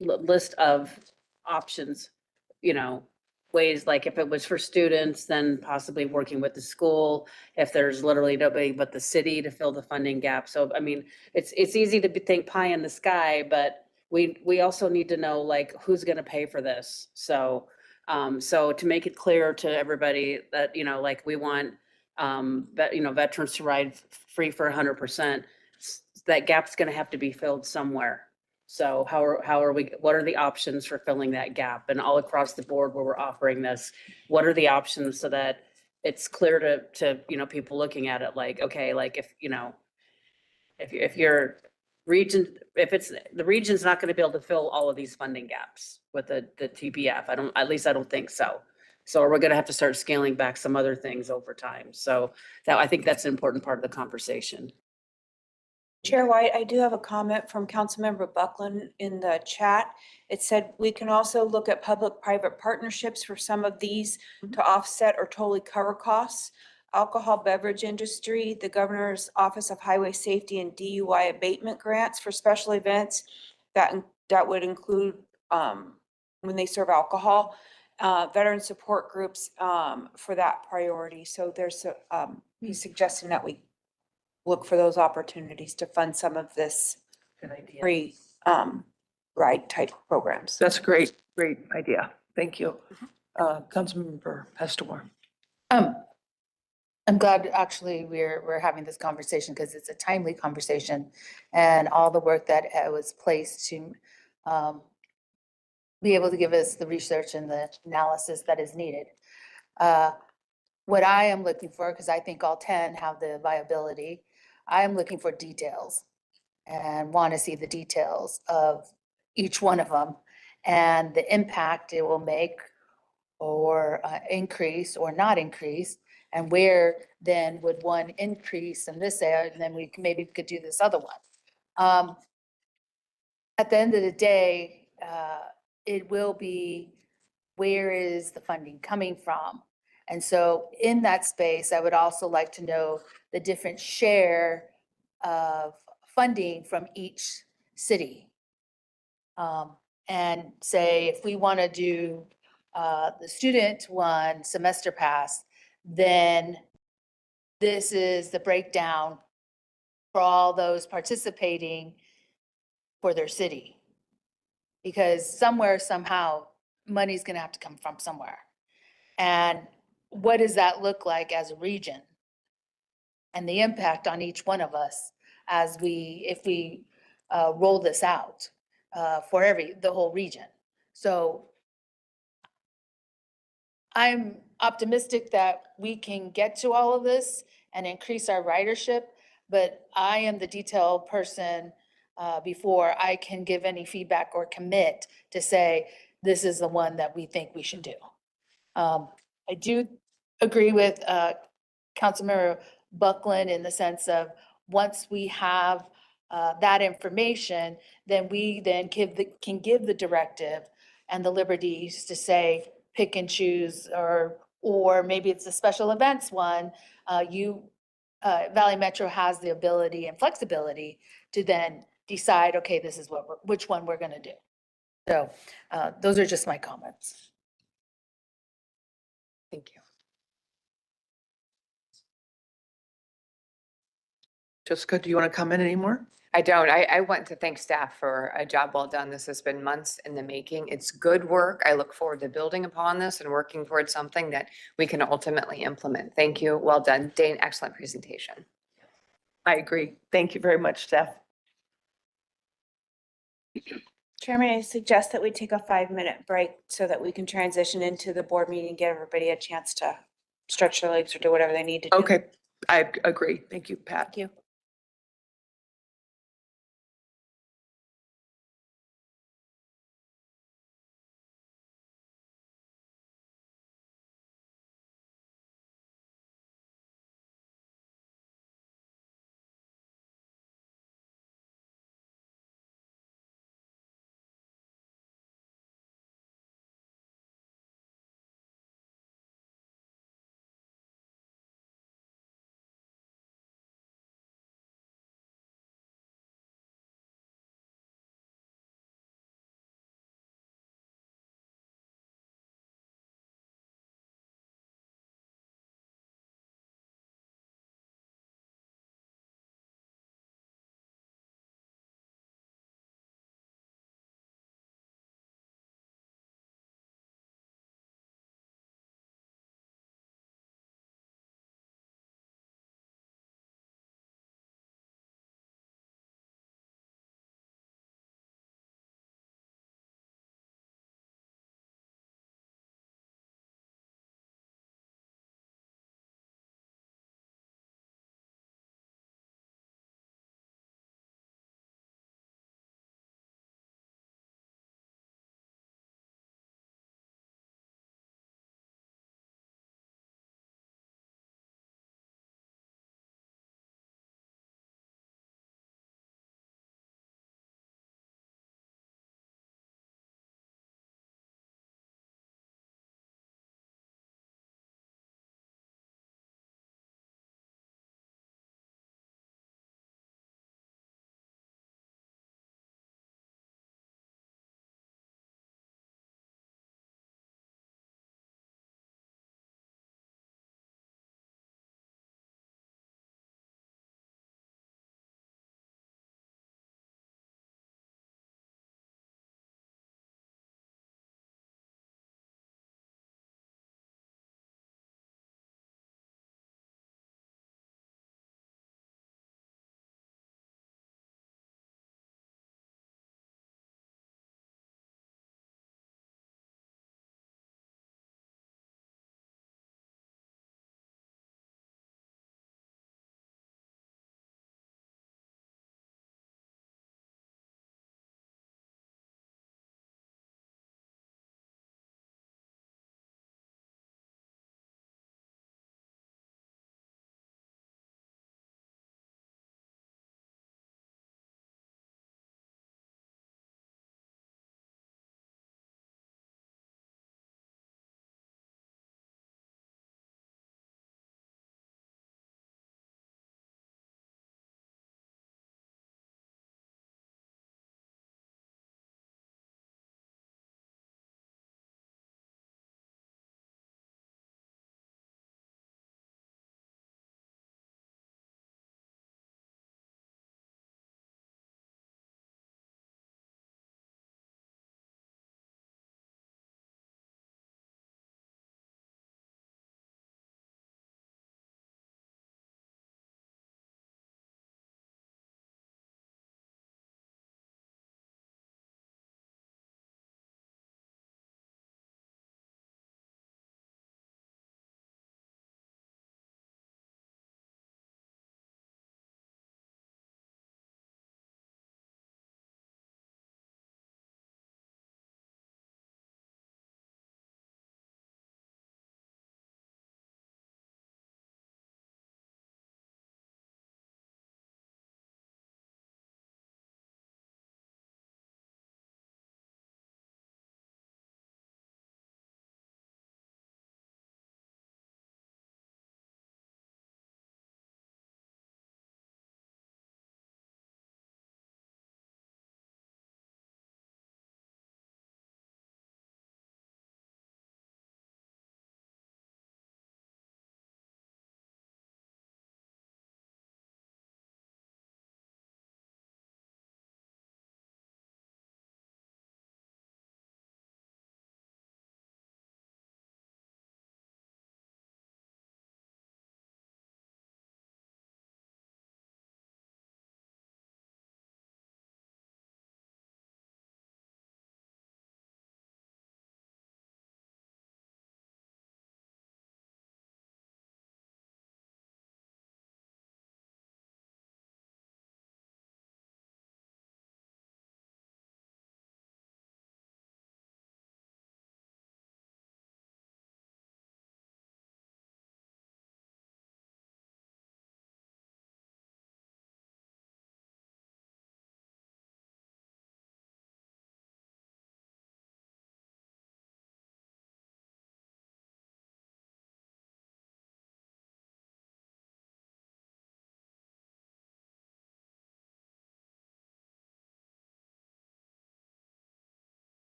list of options, ways, like if it was for students, then possibly working with the school, if there's literally nobody but the city to fill the funding gap. So, I mean, it's easy to think pie in the sky, but we also need to know like who's gonna pay for this. So to make it clear to everybody that, like we want veterans to ride free for 100%, that gap's gonna have to be filled somewhere. So what are the options for filling that gap? And all across the board where we're offering this, what are the options so that it's clear to people looking at it like, okay, like if your region, the region's not going to be able to fill all of these funding gaps with the TPF. At least I don't think so. So we're going to have to start scaling back some other things over time. So I think that's an important part of the conversation. Chair White, I do have a comment from Councilmember Buckland in the chat. It said, we can also look at public-private partnerships for some of these to offset or totally cover costs. Alcohol beverage industry, the Governor's Office of Highway Safety and DUI abatement grants for special events that would include when they serve alcohol, veteran support groups for that priority. So there's he's suggesting that we look for those opportunities to fund some of this free ride type programs. That's a great idea. Thank you. Councilmember Pastor. I'm glad actually we're having this conversation because it's a timely conversation and all the work that was placed to be able to give us the research and the analysis that is needed. What I am looking for, because I think all 10 have the viability, I am looking for details and want to see the details of each one of them and the impact it will make or increase or not increase, and where then would one increase in this area, and then maybe we could do this other one. At the end of the day, it will be, where is the funding coming from? And so in that space, I would also like to know the different share of funding from each city. And say, if we want to do the student one, semester pass, then this is the breakdown for all those participating for their city. Because somewhere, somehow, money's going to have to come from somewhere. And what does that look like as a region? And the impact on each one of us if we roll this out for the whole region. So I'm optimistic that we can get to all of this and increase our ridership, but I am the detail person before I can give any feedback or commit to say, this is the one that we think we should do. I do agree with Councilmember Buckland in the sense of once we have that information, then we can give the directive and the liberties to say, pick and choose, or maybe it's a special events one. Valley Metro has the ability and flexibility to then decide, okay, this is which one we're going to do. So those are just my comments. Thank you. Jessica, do you want to comment anymore? I don't. I want to thank staff for a job well done. This has been months in the making. It's good work. I look forward to building upon this and working towards something that we can ultimately implement. Thank you. Well done. Dane, excellent presentation. I agree. Thank you very much, Steph. Chairman, I suggest that we take a 5-minute break so that we can transition into the board meeting, give everybody a chance to stretch their legs or do whatever they need to do. Okay, I agree. Thank you, Pat. Thank you.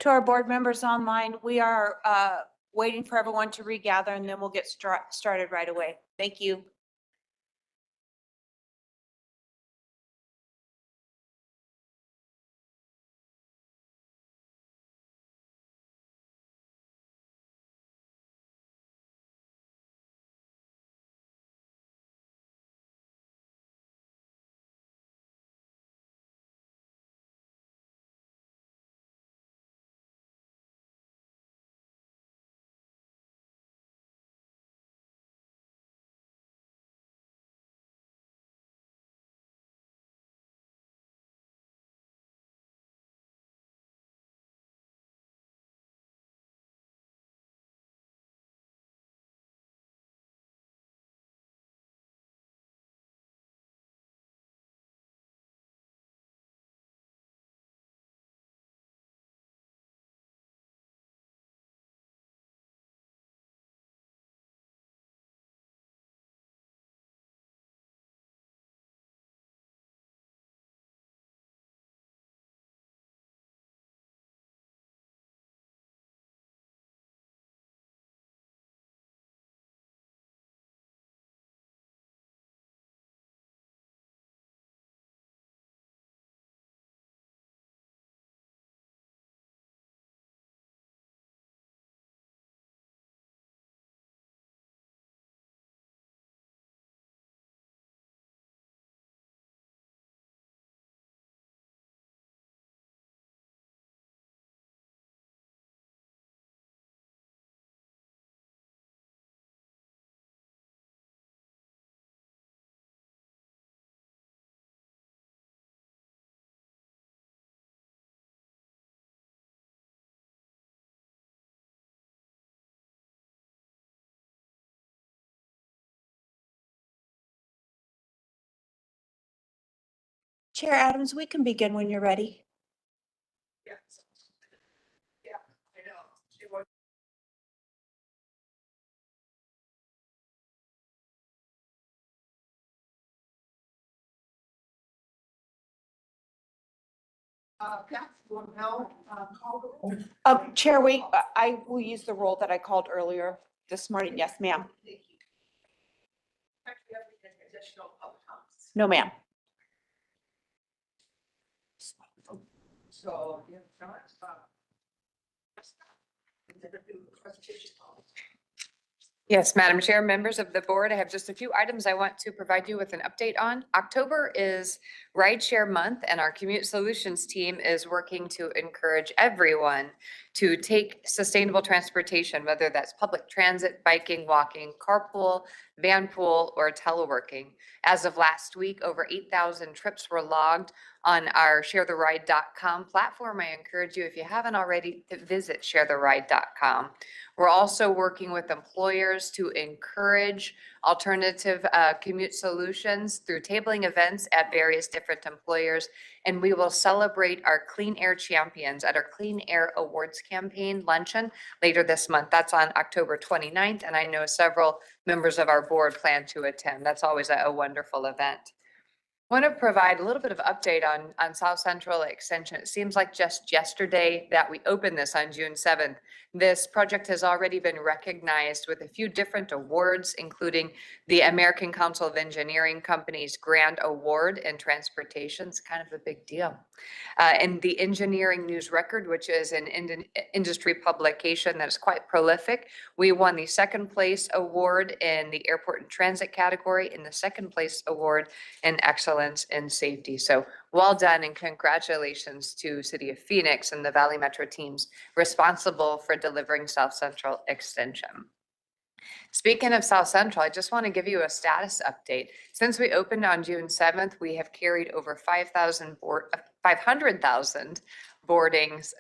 To our board members online, we are waiting for everyone to regather and then we'll get started right away. Thank you. Chair Adams, we can begin when you're ready. Chair, I will use the roll that I called earlier this morning. Yes, ma'am. No, ma'am. So, Yes, Madam Chair, members of the board, I have just a few items I want to provide you with an update on. October is Rideshare Month, and our Commute Solutions team is working to encourage everyone to take sustainable transportation, whether that's public transit, biking, walking, carpool, vanpool, or teleworking. As of last week, over 8,000 trips were logged on our sharetheride.com platform. I encourage you, if you haven't already, to visit sharetheride.com. We're also working with employers to encourage alternative commute solutions through tabling events at various different employers. And we will celebrate our Clean Air Champions at our Clean Air Awards campaign luncheon later this month. That's on October 29th. And I know several members of our board plan to attend. That's always a wonderful event. Want to provide a little bit of update on South Central Extension. It seems like just yesterday that we opened this on June 7th. This project has already been recognized with a few different awards, including the American Council of Engineering Companies Grand Award in Transportation. It's kind of a big deal. And the Engineering News Record, which is an industry publication that is quite prolific. We won the second place award in the airport and transit category and the second place award in excellence in safety. So well done and congratulations to City of Phoenix and the Valley Metro teams responsible for delivering South Central Extension. Speaking of South Central, I just want to give you a status update. Since we opened on June 7th, we have carried over 500,000 boardings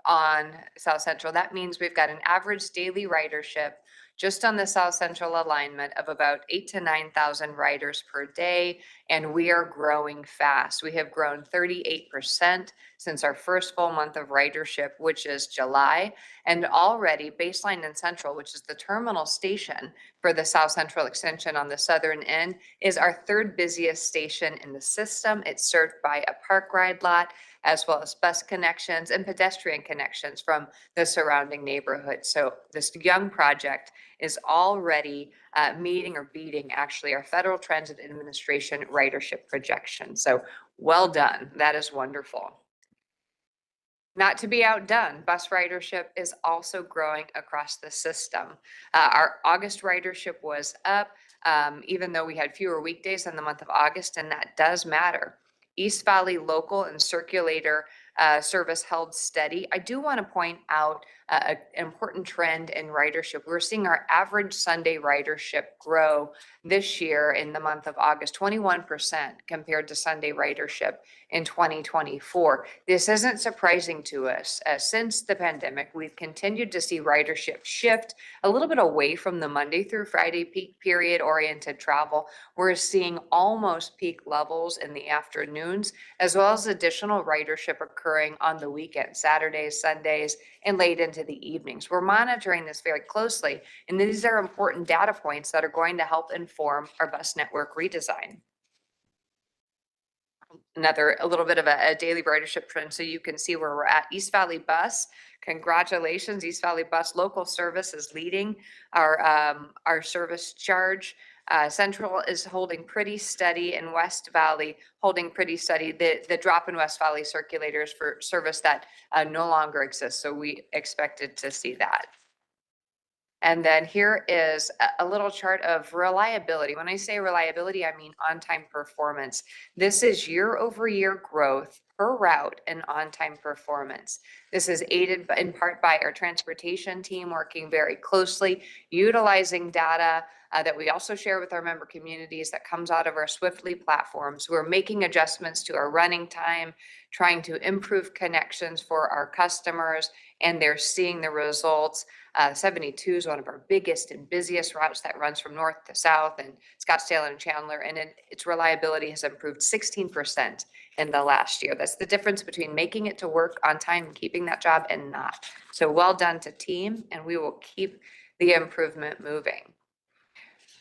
on South Central. That means we've got an average daily ridership just on the South Central alignment of about 8,000 to 9,000 riders per day, and we are growing fast. We have grown 38% since our first full month of ridership, which is July, and already Baseline and Central, which is the terminal station for the South Central Extension on the southern end, is our third busiest station in the system. It's served by a park ride lot as well as bus connections and pedestrian connections from the surrounding neighborhood. So this young project is already meeting or beating actually our Federal Transit Administration ridership projection. So well done. That is wonderful. Not to be outdone, bus ridership is also growing across the system. Our August ridership was up, even though we had fewer weekdays in the month of August, and that does matter. East Valley Local and Circulator service held steady. I do want to point out an important trend in ridership. We're seeing our average Sunday ridership grow this year in the month of August, 21% compared to Sunday ridership in 2024. This isn't surprising to us. Since the pandemic, we've continued to see ridership shift a little bit away from the Monday through Friday peak period oriented travel. We're seeing almost peak levels in the afternoons, as well as additional ridership occurring on the weekend, Saturdays, Sundays, and late into the evenings. We're monitoring this very closely, and these are important data points that are going to help inform our bus network redesign. A little bit of a daily ridership trend, so you can see where we're at. East Valley Bus, congratulations. East Valley Bus local service is leading our service charge. Central is holding pretty steady, and West Valley holding pretty steady. The drop in West Valley circulators for service that no longer exists, so we expected to see that. And then here is a little chart of reliability. When I say reliability, I mean on-time performance. This is year-over-year growth per route and on-time performance. This is aided in part by our transportation team working very closely, utilizing data that we also share with our member communities that comes out of our Swiftly platforms. We're making adjustments to our running time, trying to improve connections for our customers, and they're seeing the results. 72 is one of our biggest and busiest routes that runs from north to south, and Scottsdale and Chandler, and its reliability has improved 16% in the last year. That's the difference between making it to work on time and keeping that job and not. So well done to team, and we will keep the improvement moving.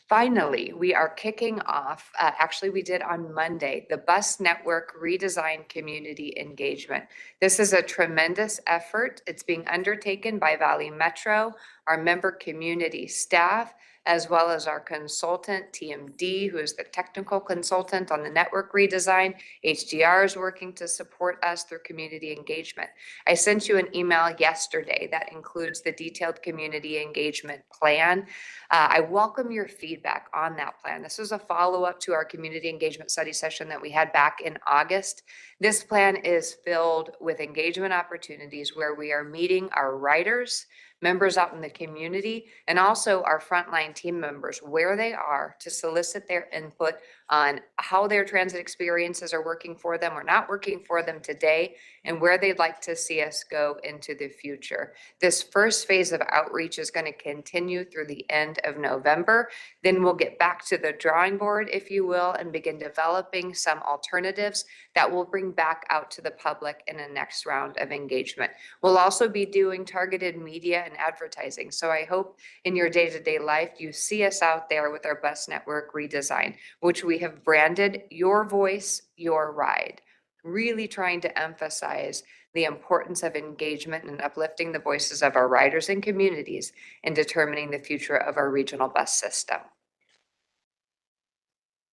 Finally, we are kicking off, actually we did on Monday, the Bus Network Redesign Community Engagement. This is a tremendous effort. It's being undertaken by Valley Metro, our member community staff, as well as our consultant, TMD, who is the technical consultant on the network redesign. HDR is working to support us through community engagement. I sent you an email yesterday that includes the detailed community engagement plan. I welcome your feedback on that plan. This was a follow-up to our community engagement study session that we had back in August. This plan is filled with engagement opportunities where we are meeting our riders, members out in the community, and also our frontline team members where they are to solicit their input on how their transit experiences are working for them or not working for them today, and where they'd like to see us go into the future. This first phase of outreach is going to continue through the end of November. Then we'll get back to the drawing board, if you will, and begin developing some alternatives that we'll bring back out to the public in a next round of engagement. We'll also be doing targeted media and advertising. So I hope in your day-to-day life, you see us out there with our bus network redesign, which we have branded Your Voice, Your Ride, really trying to emphasize the importance of engagement and uplifting the voices of our riders and communities in determining the future of our regional bus system.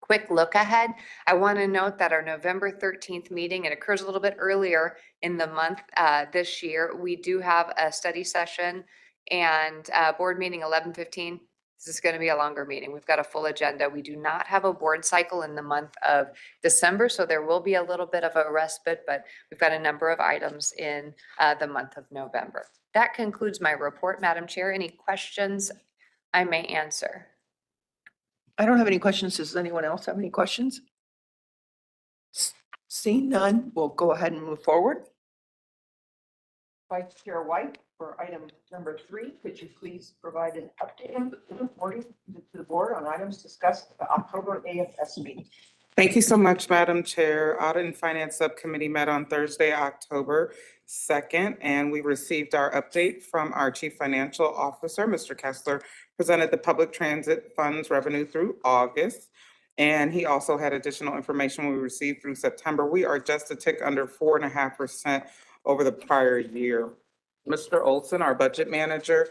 Quick look ahead. I want to note that our November 13th meeting, it occurs a little bit earlier in the month this year. We do have a study session and board meeting 11:15. This is going to be a longer meeting. We've got a full agenda. We do not have a board cycle in the month of December, so there will be a little bit of a respite, but we've got a number of items in the month of November. That concludes my report, Madam Chair. Any questions I may answer? I don't have any questions. Does anyone else have any questions? Seeing none, we'll go ahead and move forward. Vice Chair White, for item number 3, could you please provide an update and reporting to the board on items discussed at the October AFS meeting? Thank you so much, Madam Chair. Audit and Finance Subcommittee met on Thursday, October 2nd, and we received our update from our Chief Financial Officer, Mr. Kessler, presented the Public Transit Funds revenue through August. And he also had additional information we received through September. We are just a tick under 4.5% over the prior year. Mr. Olson, our budget manager,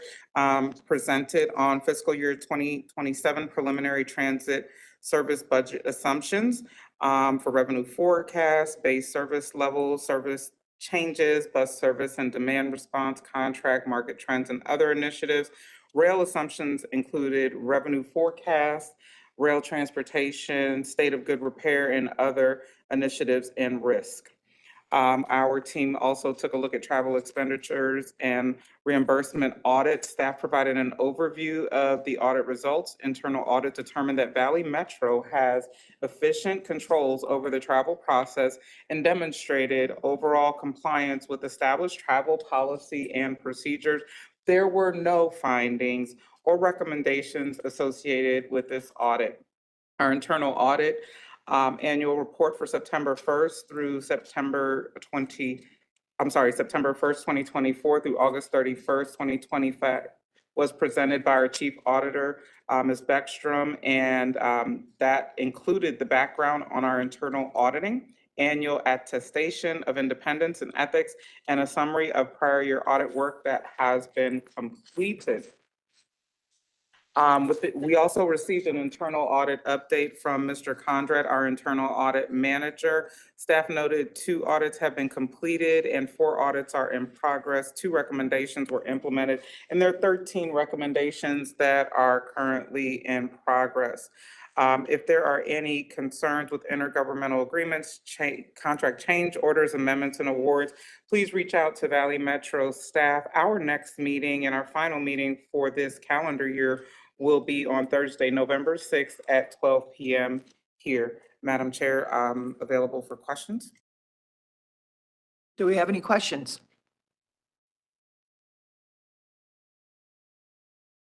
presented on fiscal year 2027 preliminary transit service budget assumptions for revenue forecast, base service levels, service changes, bus service and demand response, contract, market trends, and other initiatives. Rail assumptions included revenue forecast, rail transportation, state of good repair, and other initiatives and risk. Our team also took a look at travel expenditures and reimbursement audit. Staff provided an overview of the audit results. Internal audit determined that Valley Metro has efficient controls over the travel process and demonstrated overall compliance with established travel policy and procedures. There were no findings or recommendations associated with this audit. Our internal audit annual report for September 1st through September 1st, 2024 through August 31st, 2025 was presented by our Chief Auditor, Ms. Beckstrom, and that included the background on our internal auditing, annual attestation of independence and ethics, and a summary of prior year audit work that has been completed. We also received an internal audit update from Mr. Conrad, our internal audit manager. Staff noted 2 audits have been completed and 4 audits are in progress. 2 recommendations were implemented, and there are 13 recommendations that are currently in progress. If there are any concerns with intergovernmental agreements, contract change orders, amendments, and awards, please reach out to Valley Metro staff. Our next meeting and our final meeting for this calendar year will be on Thursday, November 6th at 12 p.m. here. Madam Chair, I'm available for questions. Do we have any questions?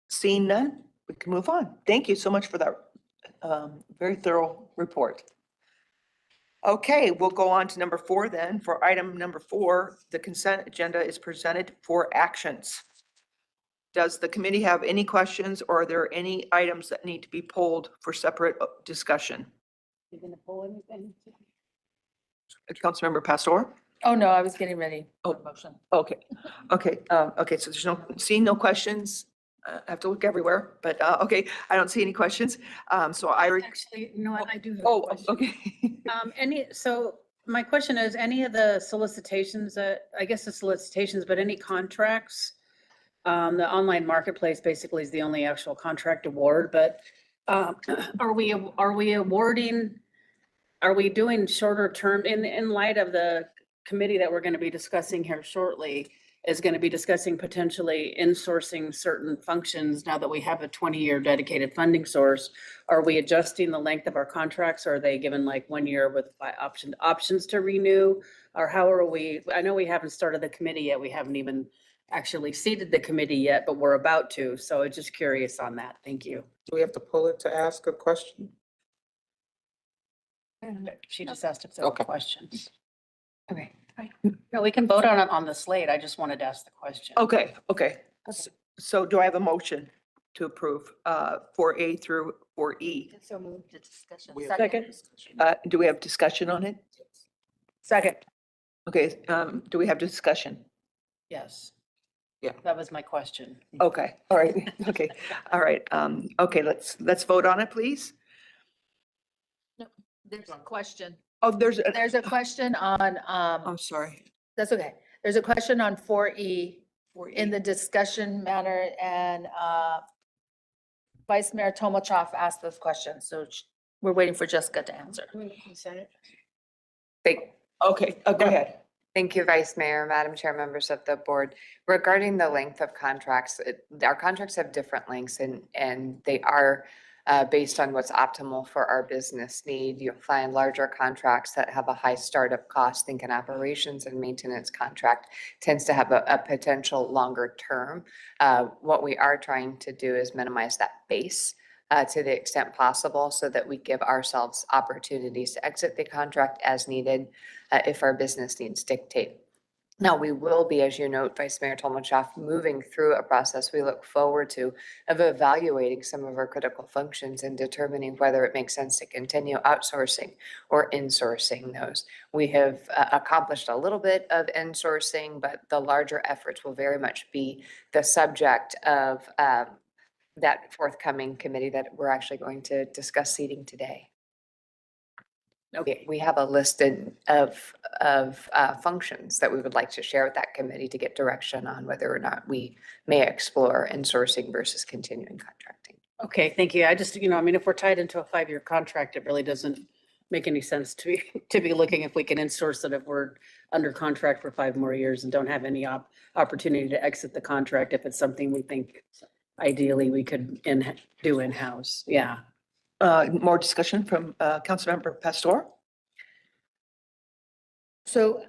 Seeing none, we can move on. Thank you so much for that very thorough report. Okay, we'll go on to number 4 then. For item number 4, the consent agenda is presented for actions. Does the committee have any questions, or are there any items that need to be pulled for separate discussion? You gonna pull anything? Councilmember Pastor? Oh, no, I was getting ready. Oh, motion. Okay, okay, so there's seeing no questions. I have to look everywhere, but okay, I don't see any questions. So Actually, you know what, I do have a question. Okay. So my question is, any of the solicitations, I guess the solicitations, but any contracts? The online marketplace basically is the only actual contract award, but are we awarding, are we doing shorter term in light of the committee that we're going to be discussing here shortly is going to be discussing potentially insourcing certain functions now that we have a 20-year dedicated funding source? Are we adjusting the length of our contracts? Or are they given like 1 year with options to renew? Or how are we, I know we haven't started the committee yet. We haven't even actually seated the committee yet, but we're about to. So I'm just curious on that. Thank you. Do we have to pull it to ask a question? She just asked if there were Okay. questions. Okay. No, we can vote on it on the slate. I just wanted to ask the question. Okay. So do I have a motion to approve 4A through 4E? So move to discussion. Second. Do we have discussion on it? Second. Okay, do we have discussion? Yes. Yeah. That was my question. Okay, all right, okay, all right. Okay, let's vote on it, please. There's a question. Oh, there's a question on, I'm sorry. that's okay. There's a question on 4E in the discussion matter, and Vice Mayor Tomachoff asked those questions, so we're waiting for Jessica to answer. Okay, go ahead. Thank you, Vice Mayor, Madam Chair, members of the board. Regarding the length of contracts, our contracts have different lengths and they are based on what's optimal for our business need. You'll find larger contracts that have a high startup cost. Think an operations and maintenance contract tends to have a potential longer term. What we are trying to do is minimize that base to the extent possible so that we give ourselves opportunities to exit the contract as needed if our business needs dictate. Now, we will be, as you note, Vice Mayor Tolmachoff, moving through a process we look forward to of evaluating some of our critical functions and determining whether it makes sense to continue outsourcing or insourcing those. We have accomplished a little bit of insourcing, but the larger efforts will very much be the subject of that forthcoming committee that we're actually going to discuss seating today. We have a list of functions that we would like to share with that committee to get direction on whether or not we may explore insourcing versus continuing contracting. Okay, thank you. I just, I mean, if we're tied into a 5-year contract, it really doesn't make any sense to be looking if we can insource it if we're under contract for 5 more years and don't have any opportunity to exit the contract if it's something we think ideally we could do in-house. Yeah. More discussion from Councilmember Pastor? So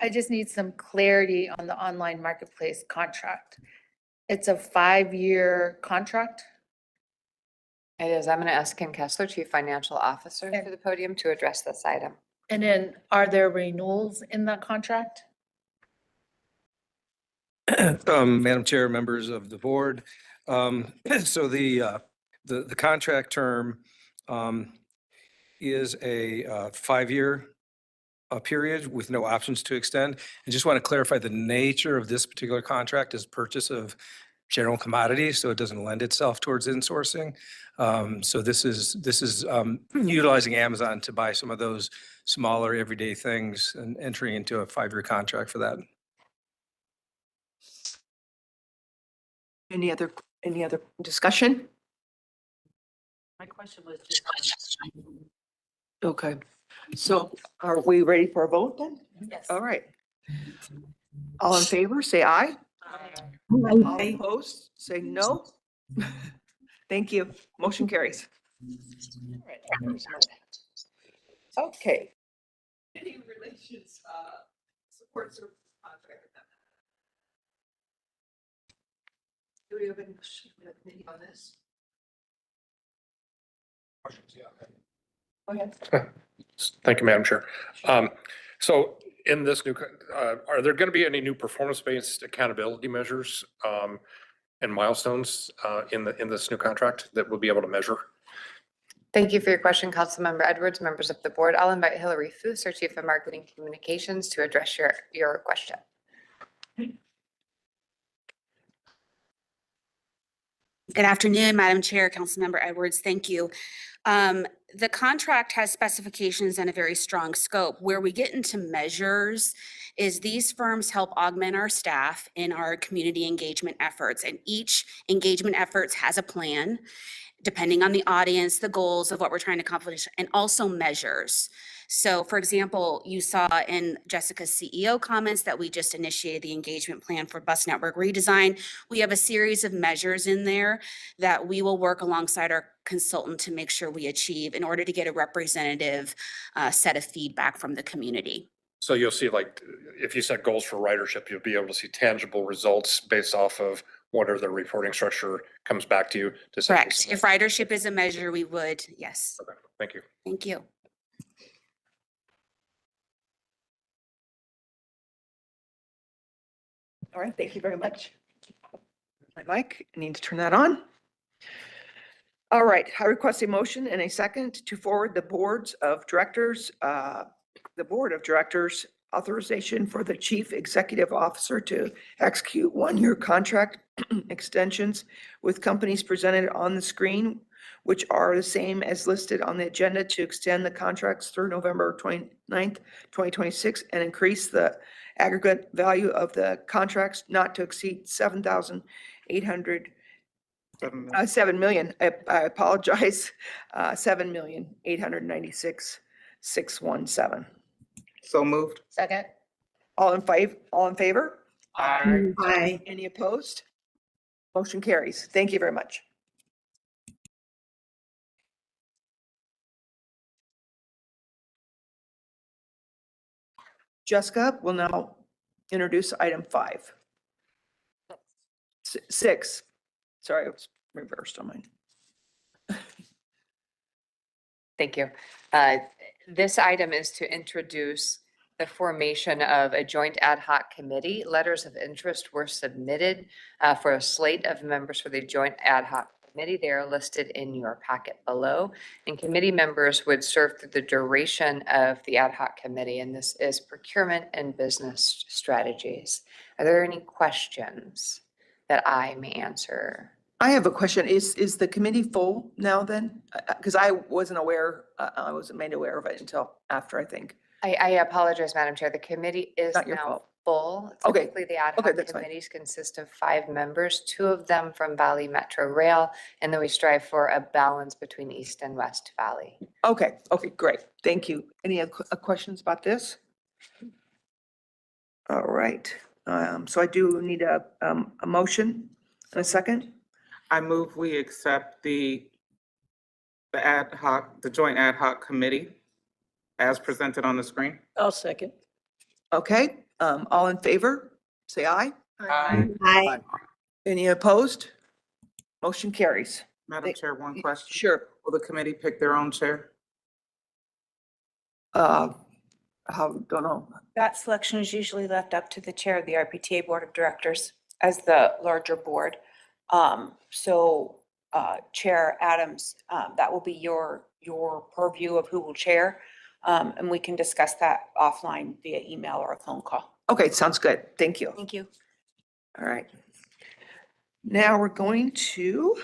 I just need some clarity on the online marketplace contract. It's a 5-year contract? It is. I'm going to ask Ken Kessler, Chief Financial Officer, to the podium to address this item. And then are there renewals in that contract? Madam Chair, members of the board. So the contract term is a 5-year period with no options to extend. I just want to clarify the nature of this particular contract is purchase of general commodities, so it doesn't lend itself towards insourcing. So this is utilizing Amazon to buy some of those smaller everyday things and entering into a 5-year contract for that. Any other discussion? My question was just. Okay, so are we ready for a vote then? Yes. All right. All in favor, say aye. All opposed, say no. Thank you. Motion carries. All right. Okay. Any relations support service contract? Do we have any committee on this? Questions, yeah. Go ahead. Thank you, Madam Chair. So in this new, are there going to be any new performance-based accountability measures and milestones in this new contract that we'll be able to measure? Thank you for your question, Councilmember Edwards, members of the board. I'll invite Hillary Fuss, our Chief of Marketing Communications, to address your question. Good afternoon, Madam Chair, Councilmember Edwards. Thank you. The contract has specifications and a very strong scope. Where we get into measures is these firms help augment our staff in our community engagement efforts, and each engagement efforts has a plan depending on the audience, the goals of what we're trying to accomplish, and also measures. So for example, you saw in Jessica's CEO comments that we just initiated the engagement plan for bus network redesign. We have a series of measures in there that we will work alongside our consultant to make sure we achieve in order to get a representative set of feedback from the community. So you'll see, like, if you set goals for ridership, you'll be able to see tangible results based off of whatever the reporting structure comes back to you to say. Correct. If ridership is a measure, we would, yes. Okay, thank you. Thank you. All right, thank you very much. My mic, I need to turn that on. All right, I request a motion and a second to forward the board of directors authorization for the chief executive officer to execute 1-year contract extensions with companies presented on the screen, which are the same as listed on the agenda, to extend the contracts through November 29th, 2026, and increase the aggregate value of the contracts not to exceed $7 million. I apologize. $7,896,617. So moved. Second. All in favor? Aye. Aye. Any opposed? Motion carries. Thank you very much. Jessica will now introduce item 5. 6. Sorry, it was reversed on mine. Thank you. This item is to introduce the formation of a joint ad hoc committee. Letters of interest were submitted for a slate of members for the joint ad hoc committee. They are listed in your packet below. And committee members would serve through the duration of the ad hoc committee, and this is procurement and business strategies. Are there any questions that I may answer? I have a question. Is the committee full now then? Because I wasn't aware, I wasn't made aware of it until after, I think. I apologize, Madam Chair. The committee is Not your now fault. full. Okay. Typically, the ad Okay, hoc that's fine. committees consist of 5 members, 2 of them from Valley Metro Rail, and then we strive for a balance between East and West Valley. Okay, great. Thank you. Any other questions about this? All right. So I do need a motion and a second. I move we accept the joint ad hoc committee as presented on the screen. I'll second. Okay, all in favor, say aye. Aye. Any opposed? Motion carries. Madam Chair, one question. Sure. Will the committee pick their own chair? Don't know. That selection is usually left up to the chair of the RPTA Board of Directors as the larger board. So Chair Adams, that will be your purview of who will chair. And we can discuss that offline via email or a phone call. Okay, sounds good. Thank you. Thank you. All right. Now we're going to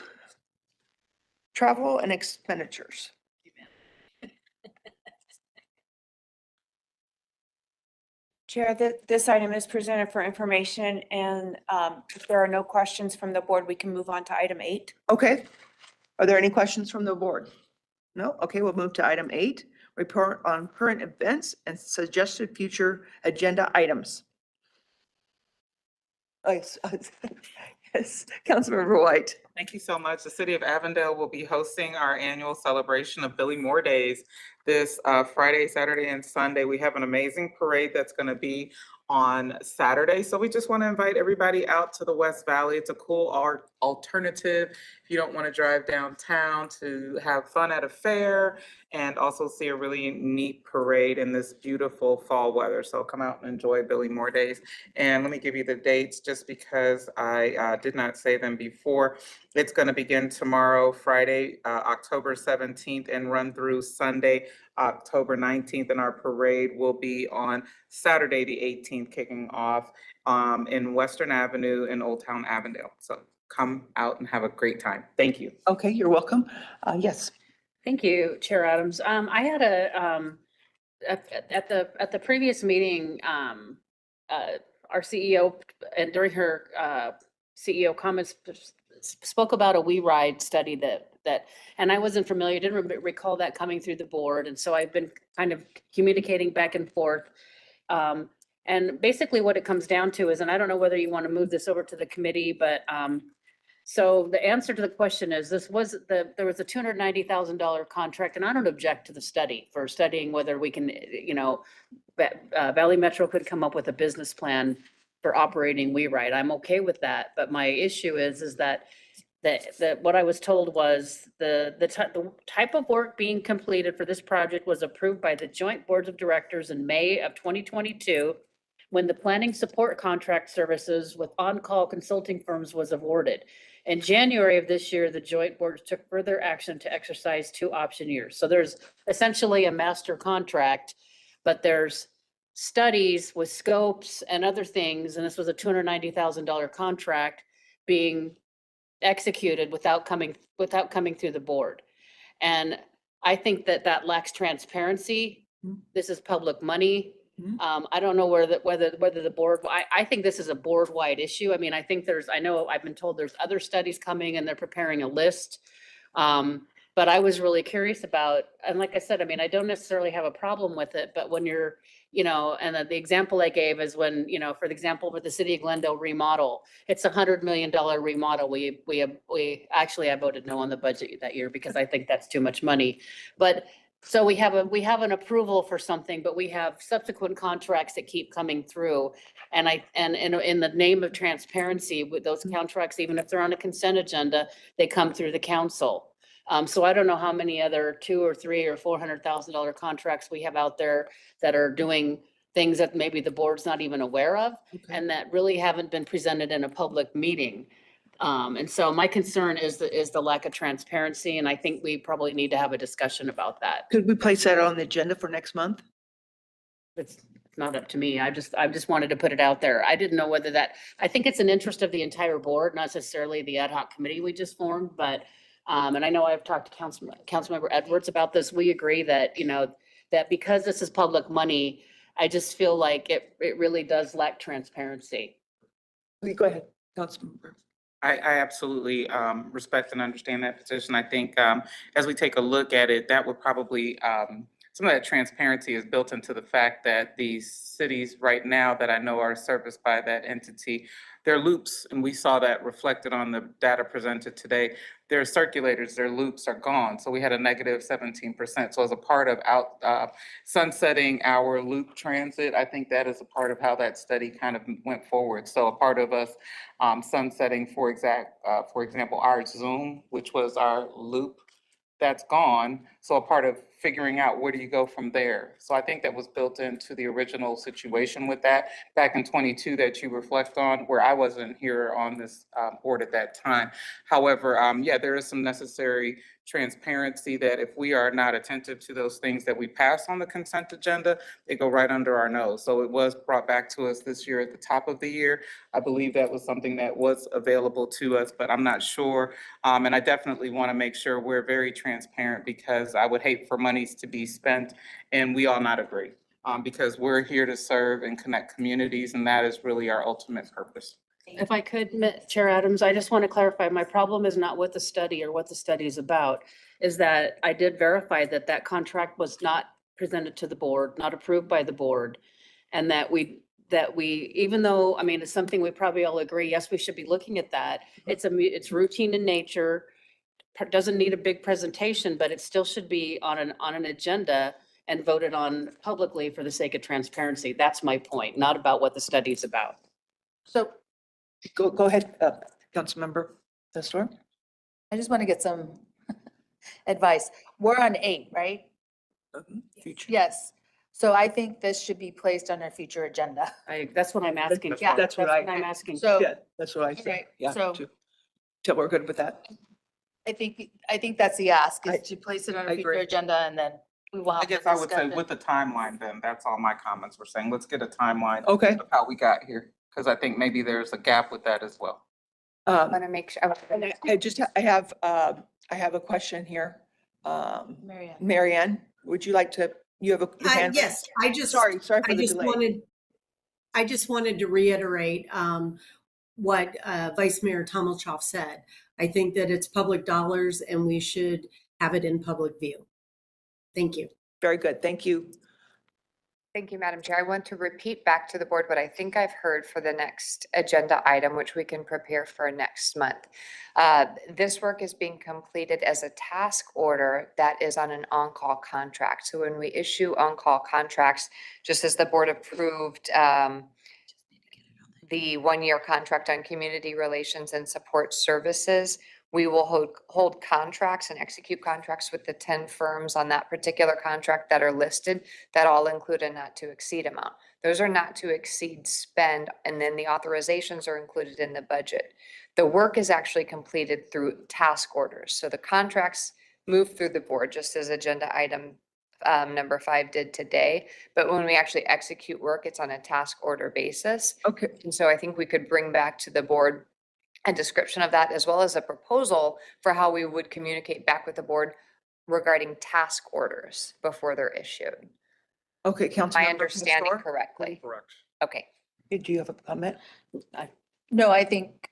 travel and expenditures. Chair, this item is presented for information, and if there are no questions from the board, we can move on to item 8. Okay. Are there any questions from the board? No? Okay, we'll move to item 8, report on current events and suggested future agenda items. Yes, Councilmember White. Thank you so much. The city of Avondale will be hosting our annual celebration of Billy Moore Days this Friday, Saturday, and Sunday. We have an amazing parade that's going to be on Saturday. So we just want to invite everybody out to the West Valley. It's a cool alternative if you don't want to drive downtown to have fun at a fair and also see a really neat parade in this beautiful fall weather. So come out and enjoy Billy Moore Days. And let me give you the dates just because I did not say them before. It's going to begin tomorrow, Friday, October 17th, and run through Sunday, October 19th. And our parade will be on Saturday, the 18th, kicking off in Western Avenue in Old Town Avondale. So come out and have a great time. Thank you. Okay, you're welcome. Yes. Thank you, Chair Adams. I had at the previous meeting, our CEO, and during her CEO comments, spoke about a We Ride study that, and I wasn't familiar, didn't recall that coming through the board. And so I've been kind of communicating back and forth. And basically what it comes down to is, and I don't know whether you want to move this over to the committee, but so the answer to the question is there was a $290,000 contract, and I don't object to the study for studying whether we can, Valley Metro could come up with a business plan for operating We Ride. I'm okay with that, but my issue is that what I was told was the type of work being completed for this project was approved by the joint boards of directors in May of 2022, when the planning support contract services with on-call consulting firms was awarded. In January of this year, the joint boards took further action to exercise 2 option years. So there's essentially a master contract, but there's studies with scopes and other things, and this was a $290,000 contract being executed without coming through the board. And I think that lacks transparency. This is public money. I don't know whether the board, I think this is a board-wide issue. I mean, I know I've been told there's other studies coming and they're preparing a list. But I was really curious about, and like I said, I mean, I don't necessarily have a problem with it, but when you're, and the example I gave is when, for the example, with the city of Glendale remodel, it's $100 million remodel. I voted no on the budget that year because I think that's too much money. But so we have an approval for something, but we have subsequent contracts that keep coming through. And in the name of transparency with those contracts, even if they're on a consent agenda, they come through the council. So I don't know how many other $200,000 or $300,000 or $400,000 contracts we have out there that are doing things that maybe the board's not even aware of and that really haven't been presented in a public meeting. And so my concern is the lack of transparency, and I think we probably need to have a discussion about that. Could we place that on the agenda for next month? It's not up to me. I just wanted to put it out there. I didn't know whether that, I think it's an interest of the entire board, not necessarily the ad hoc committee we just formed, but, and I know I've talked to Councilmember Edwards about this. We agree that, you know, that because this is public money, I just feel like it really does lack transparency. Go ahead, Councilmember. I absolutely respect and understand that position. I think as we take a look at it, that would probably, some of that transparency is built into the fact that these cities right now that I know are serviced by that entity, their loops, and we saw that reflected on the data presented today, their circulators, their loops are gone. So we had a negative 17%. So as a part of sunsetting our loop transit, I think that is a part of how that study kind of went forward. So a part of us sunsetting, for example, our Zoom, which was our loop, that's gone. So a part of figuring out where do you go from there. So I think that was built into the original situation with that back in 22 that you reflect on, where I wasn't here on this board at that time. However, yeah, there is some necessary transparency that if we are not attentive to those things that we pass on the consent agenda, they go right under our nose. So it was brought back to us this year at the top of the year. I believe that was something that was available to us, but I'm not sure. And I definitely want to make sure we're very transparent, because I would hate for monies to be spent and we all not agree. Because we're here to serve and connect communities, and that is really our ultimate purpose. If I could, Chair Adams, I just want to clarify, my problem is not with the study or what the study is about, is that I did verify that that contract was not presented to the board, not approved by the board. And that we, even though, I mean, it's something we probably all agree, yes, we should be looking at that. It's routine in nature, doesn't need a big presentation, but it still should be on an agenda and voted on publicly for the sake of transparency. That's my point, not about what the study is about. So go ahead, Councilmember Testor. I just want to get some advice. We're on 8, right? Future. Yes. So I think this should be placed on our future agenda. That's what I'm asking. Yeah, That's what I'm asking. So, Yeah, that's what I think. right, Yeah, so- too. Till we're good with that. I think that's the ask, I- is to place it on I our future agree. agenda, and then we will I have the guess I would say discussion. with the timeline, then that's all my comments were saying. Let's get a timeline Okay. of how we got here, because I think maybe there's a gap with that as well. I want to make sure. And I have a question here. Mary Ann. Mary Ann, would you like to, you have your hand? Yes, Sorry for I the just delay. wanted to reiterate what Vice Mayor Tommelchoff said. I think that it's public dollars and we should have it in public view. Thank you. Very good. Thank you. Thank you, Madam Chair. I want to repeat back to the board what I think I've heard for the next agenda item, which we can prepare for next month. This work is being completed as a task order that is on an on-call contract. So when we issue on-call contracts, just as the board approved the 1-year contract on community relations and support services, we will hold contracts and execute contracts with the 10 firms on that particular contract that are listed that all include a not to exceed amount. Those are not to exceed spend, and then the authorizations are included in the budget. The work is actually completed through task orders. So the contracts move through the board, just as agenda item number 5 did today. But when we actually execute work, it's on a task order basis. Okay. And so I think we could bring back to the board a description of that, as well as a proposal for how we would communicate back with the board regarding task orders before they're issued. Okay, Councilmember. My understanding Pastor? correctly? Correct. Okay. Do you have a comment? No, I think,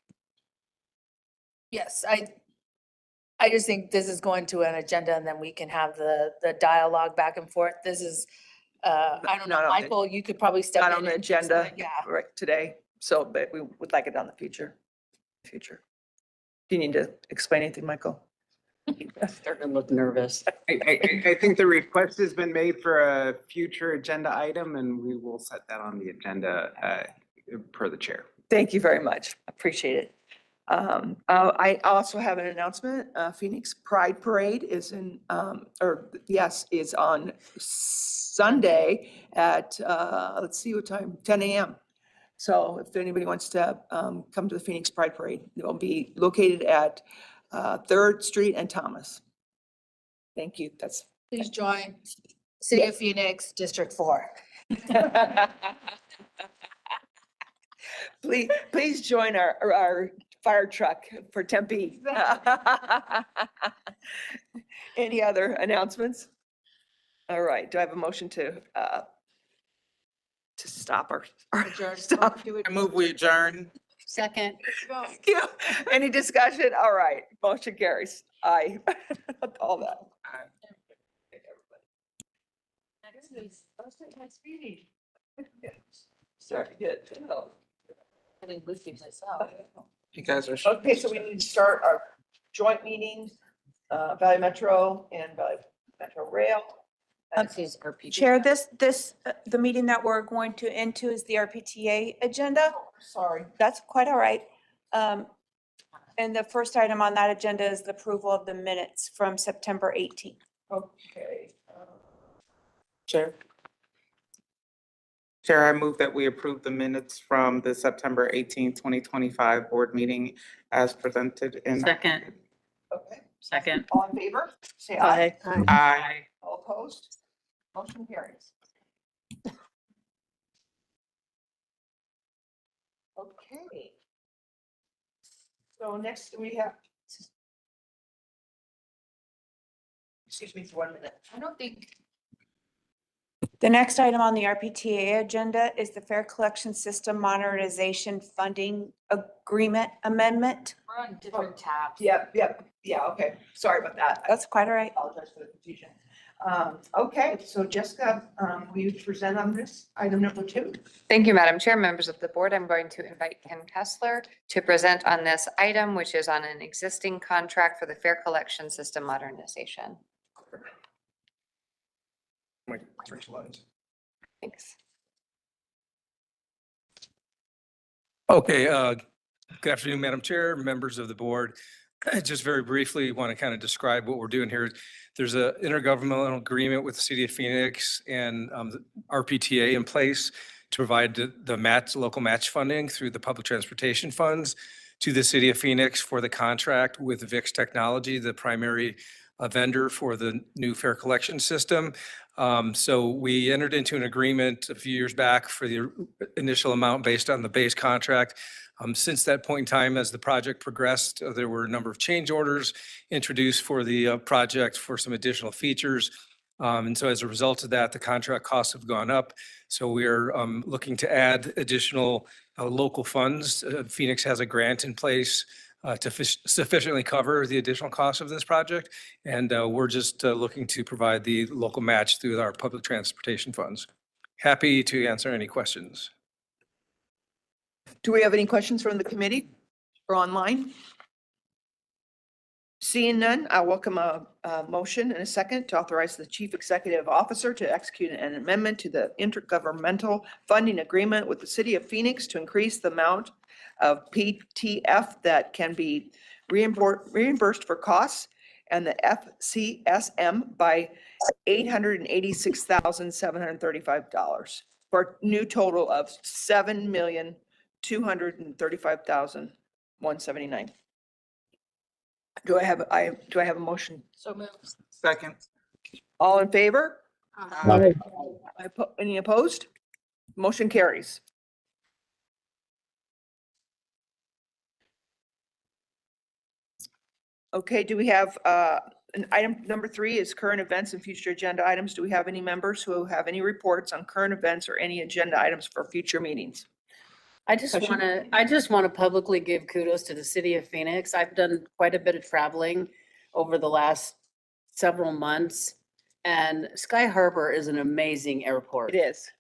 yes, I just think this is going to an agenda, and then we can have the dialogue back and forth. This is, I don't know, Not on the- Michael, you could probably step in. Not on the and- agenda Yeah. right today, so, but we would like it on the future. Do you need to explain anything, Michael? Starting to look nervous. I think the request has been made for a future agenda item, and we will set that on the agenda per the chair. Thank you very much. Appreciate it. I also have an announcement. Phoenix Pride Parade is is on Sunday at, let's see what time, 10 a.m. So if anybody wants to come to the Phoenix Pride Parade, it will be located at 3rd Street and Thomas. Thank you. That's. Please join City of Phoenix, District 4. Please join our fire truck for Tempe. Any other announcements? All right, do I have a motion to stop our stop? I move we adjourn. Second. Thank you. Any discussion? All right, motion carries. Aye. All that. Next meeting. Sorry, good. I didn't listen myself. You guys are. Okay, so we need to start our joint meetings, Valley Metro and Valley Metro Rail. Chair, the meeting that we're going to into is the RPTA agenda. Sorry. That's quite all right. And the first item on that agenda is the approval of the minutes from September 18th. Okay. Chair, I move that we approve the minutes from the September 18th, 2025 board meeting as presented in. Second. Okay. Second. All in favor? Say aye. Aye. All opposed? Motion carries. Okay. So next we have. Excuse me for 1 minute. I don't think. The next item on the RPTA agenda is the Fair Collection System Modernization Funding Agreement Amendment. We're on different tabs. Yep, yeah, okay. Sorry about that. That's quite all right. Apologize for the confusion. Okay, so Jessica, will you present on this item number 2? Thank you, Madam Chair, members of the board. I'm going to invite Ken Kessler to present on this item, which is on an existing contract for the Fair Collection System modernization. Thanks. Okay, good afternoon, Madam Chair, members of the board. Just very briefly, want to kind of describe what we're doing here. There's an intergovernmental agreement with the City of Phoenix and the RPTA in place to provide the local match funding through the public transportation funds to the City of Phoenix for the contract with VIX Technology, the primary vendor for the new fare collection system. So we entered into an agreement a few years back for the initial amount based on the base contract. Since that point in time, as the project progressed, there were a number of change orders introduced for the project for some additional features. And so as a result of that, the contract costs have gone up. So we are looking to add additional local funds. Phoenix has a grant in place to sufficiently cover the additional costs of this project. And we're just looking to provide the local match through our public transportation funds. Happy to answer any questions. Do we have any questions from the committee or online? Seeing none, I welcome a motion and a second to authorize the Chief Executive Officer to execute an amendment to the intergovernmental funding agreement with the City of Phoenix to increase the amount of PTF that can be reimbursed for costs and the FCSM by $886,735 for a new total of $7,235,179. Do I have a motion? So moved. Second. All in favor? Aye. Any opposed? Motion carries. Okay, do we have, an item number 3 is current events and future agenda items. Do we have any members who have any reports on current events or any agenda items for future meetings? I just want to publicly give kudos to the City of Phoenix. I've done quite a bit of traveling over the last several months, and Sky Harbor is an amazing airport. It is.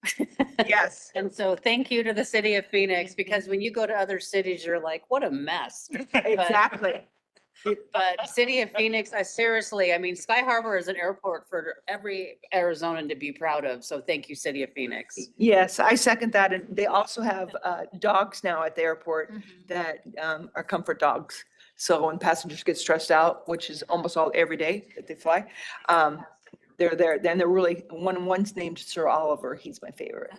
Yes. And so thank you to the City of Phoenix, because when you go to other cities, you're like, what a mess. Exactly. But City of Phoenix, I seriously, I mean, Sky Harbor is an airport for every Arizonan to be proud of. So thank you, City of Phoenix. Yes, I second that. And they also have dogs now at the airport that are comfort dogs. So when passengers get stressed out, which is almost every day that they fly, they're there. Then they're really, one's named Sir Oliver. He's my favorite.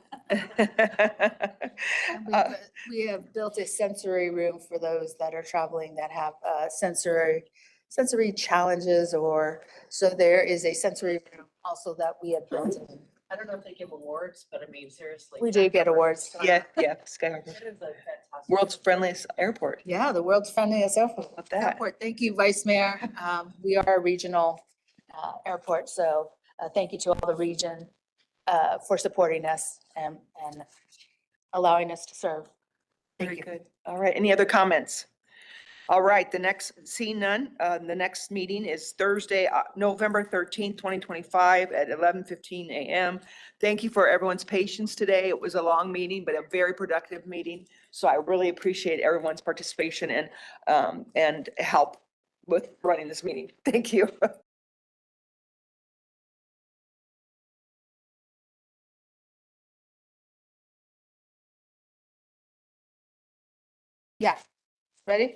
We have built a sensory room for those that are traveling that have sensory challenges so there is a sensory room also that we have built in. I don't know if they give awards, but I mean, seriously. We do get awards. Yeah, Sky Harbor. It is a fantastic. World's friendliest airport. Yeah, the world's friendliest airport. Love that. Thank you, Vice Mayor. We are a regional airport, so thank you to all the region for supporting us and allowing us to serve. Very good. All right, any other comments? All right, seeing none, the next meeting is Thursday, November 13th, 2025 at 11:15 a.m. Thank you for everyone's patience today. It was a long meeting, but a very productive meeting. So I really appreciate everyone's participation and help with running this meeting. Thank you. Yeah, ready?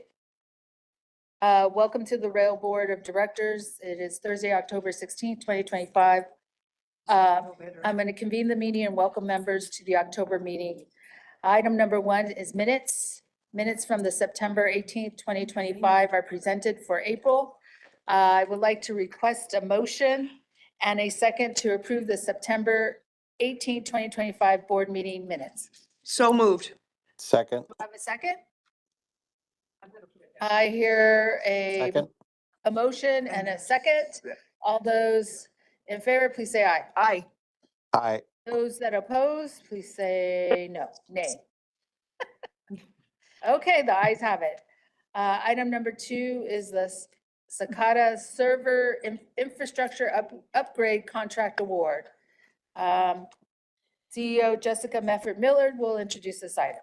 Welcome to the Rail Board of Directors. It is Thursday, October 16th, 2025. I'm going to convene the meeting and welcome members to the October meeting. Item number 1 is minutes. Minutes from the September 18th, 2025 are presented for April. I would like to request a motion and a second to approve the September 18th, 2025 board meeting minutes. So moved. Second. Have a second? I hear Second. a motion and a second. All those in favor, please say aye. Aye. Aye. Those that oppose, please say no, nay. Okay, the ayes have it. Item number 2 is the Cicada Server Infrastructure Upgrade Contract Award. CEO Jessica Mefford Millard will introduce this item.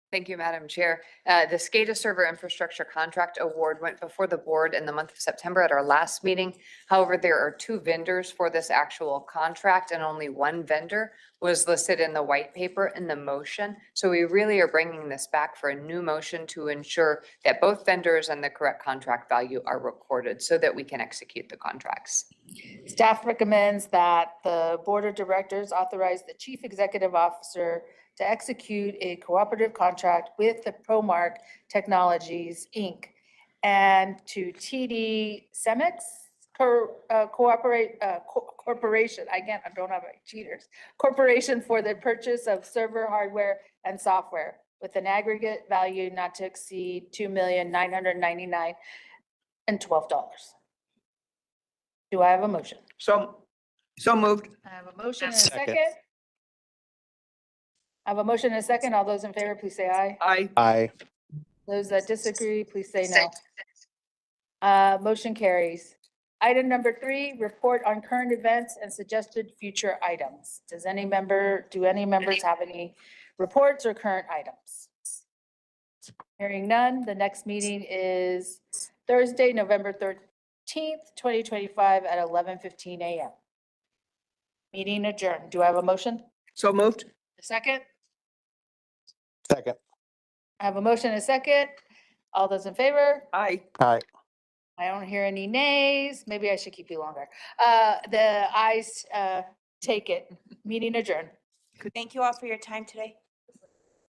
Thank you, Madam Chair. The SCADA Server Infrastructure Contract Award went before the board in the month of September at our last meeting. However, there are 2 vendors for this actual contract and only 1 vendor was listed in the white paper in the motion. So we really are bringing this back for a new motion to ensure that both vendors and the correct contract value are recorded so that we can execute the contracts. Staff recommends that the Board of Directors authorize the Chief Executive Officer to execute a cooperative contract with the Promark Technologies, Inc. and to TD Cemex Corporation, I don't have any cheaters, Corporation for the purchase of server hardware and software with an aggregate value not to exceed $2,999,012. Do I have a motion? So moved. I have a motion and a Second. second. I have a motion and a second. All those in favor, please say aye. Aye. Aye. Those that disagree, please say no. Motion carries. Item number 3, report on current events and suggested future items. Do any members have any reports or current items? Hearing none, the next meeting is Thursday, November 13th, 2025 at 11:15 a.m. Meeting adjourned. Do I have a motion? So moved. A second? Second. I have a motion and a second. All those in favor? Aye. Aye. I don't hear any nays. Maybe I should keep you longer. The ayes take it. Meeting adjourned. Thank you all for your time today.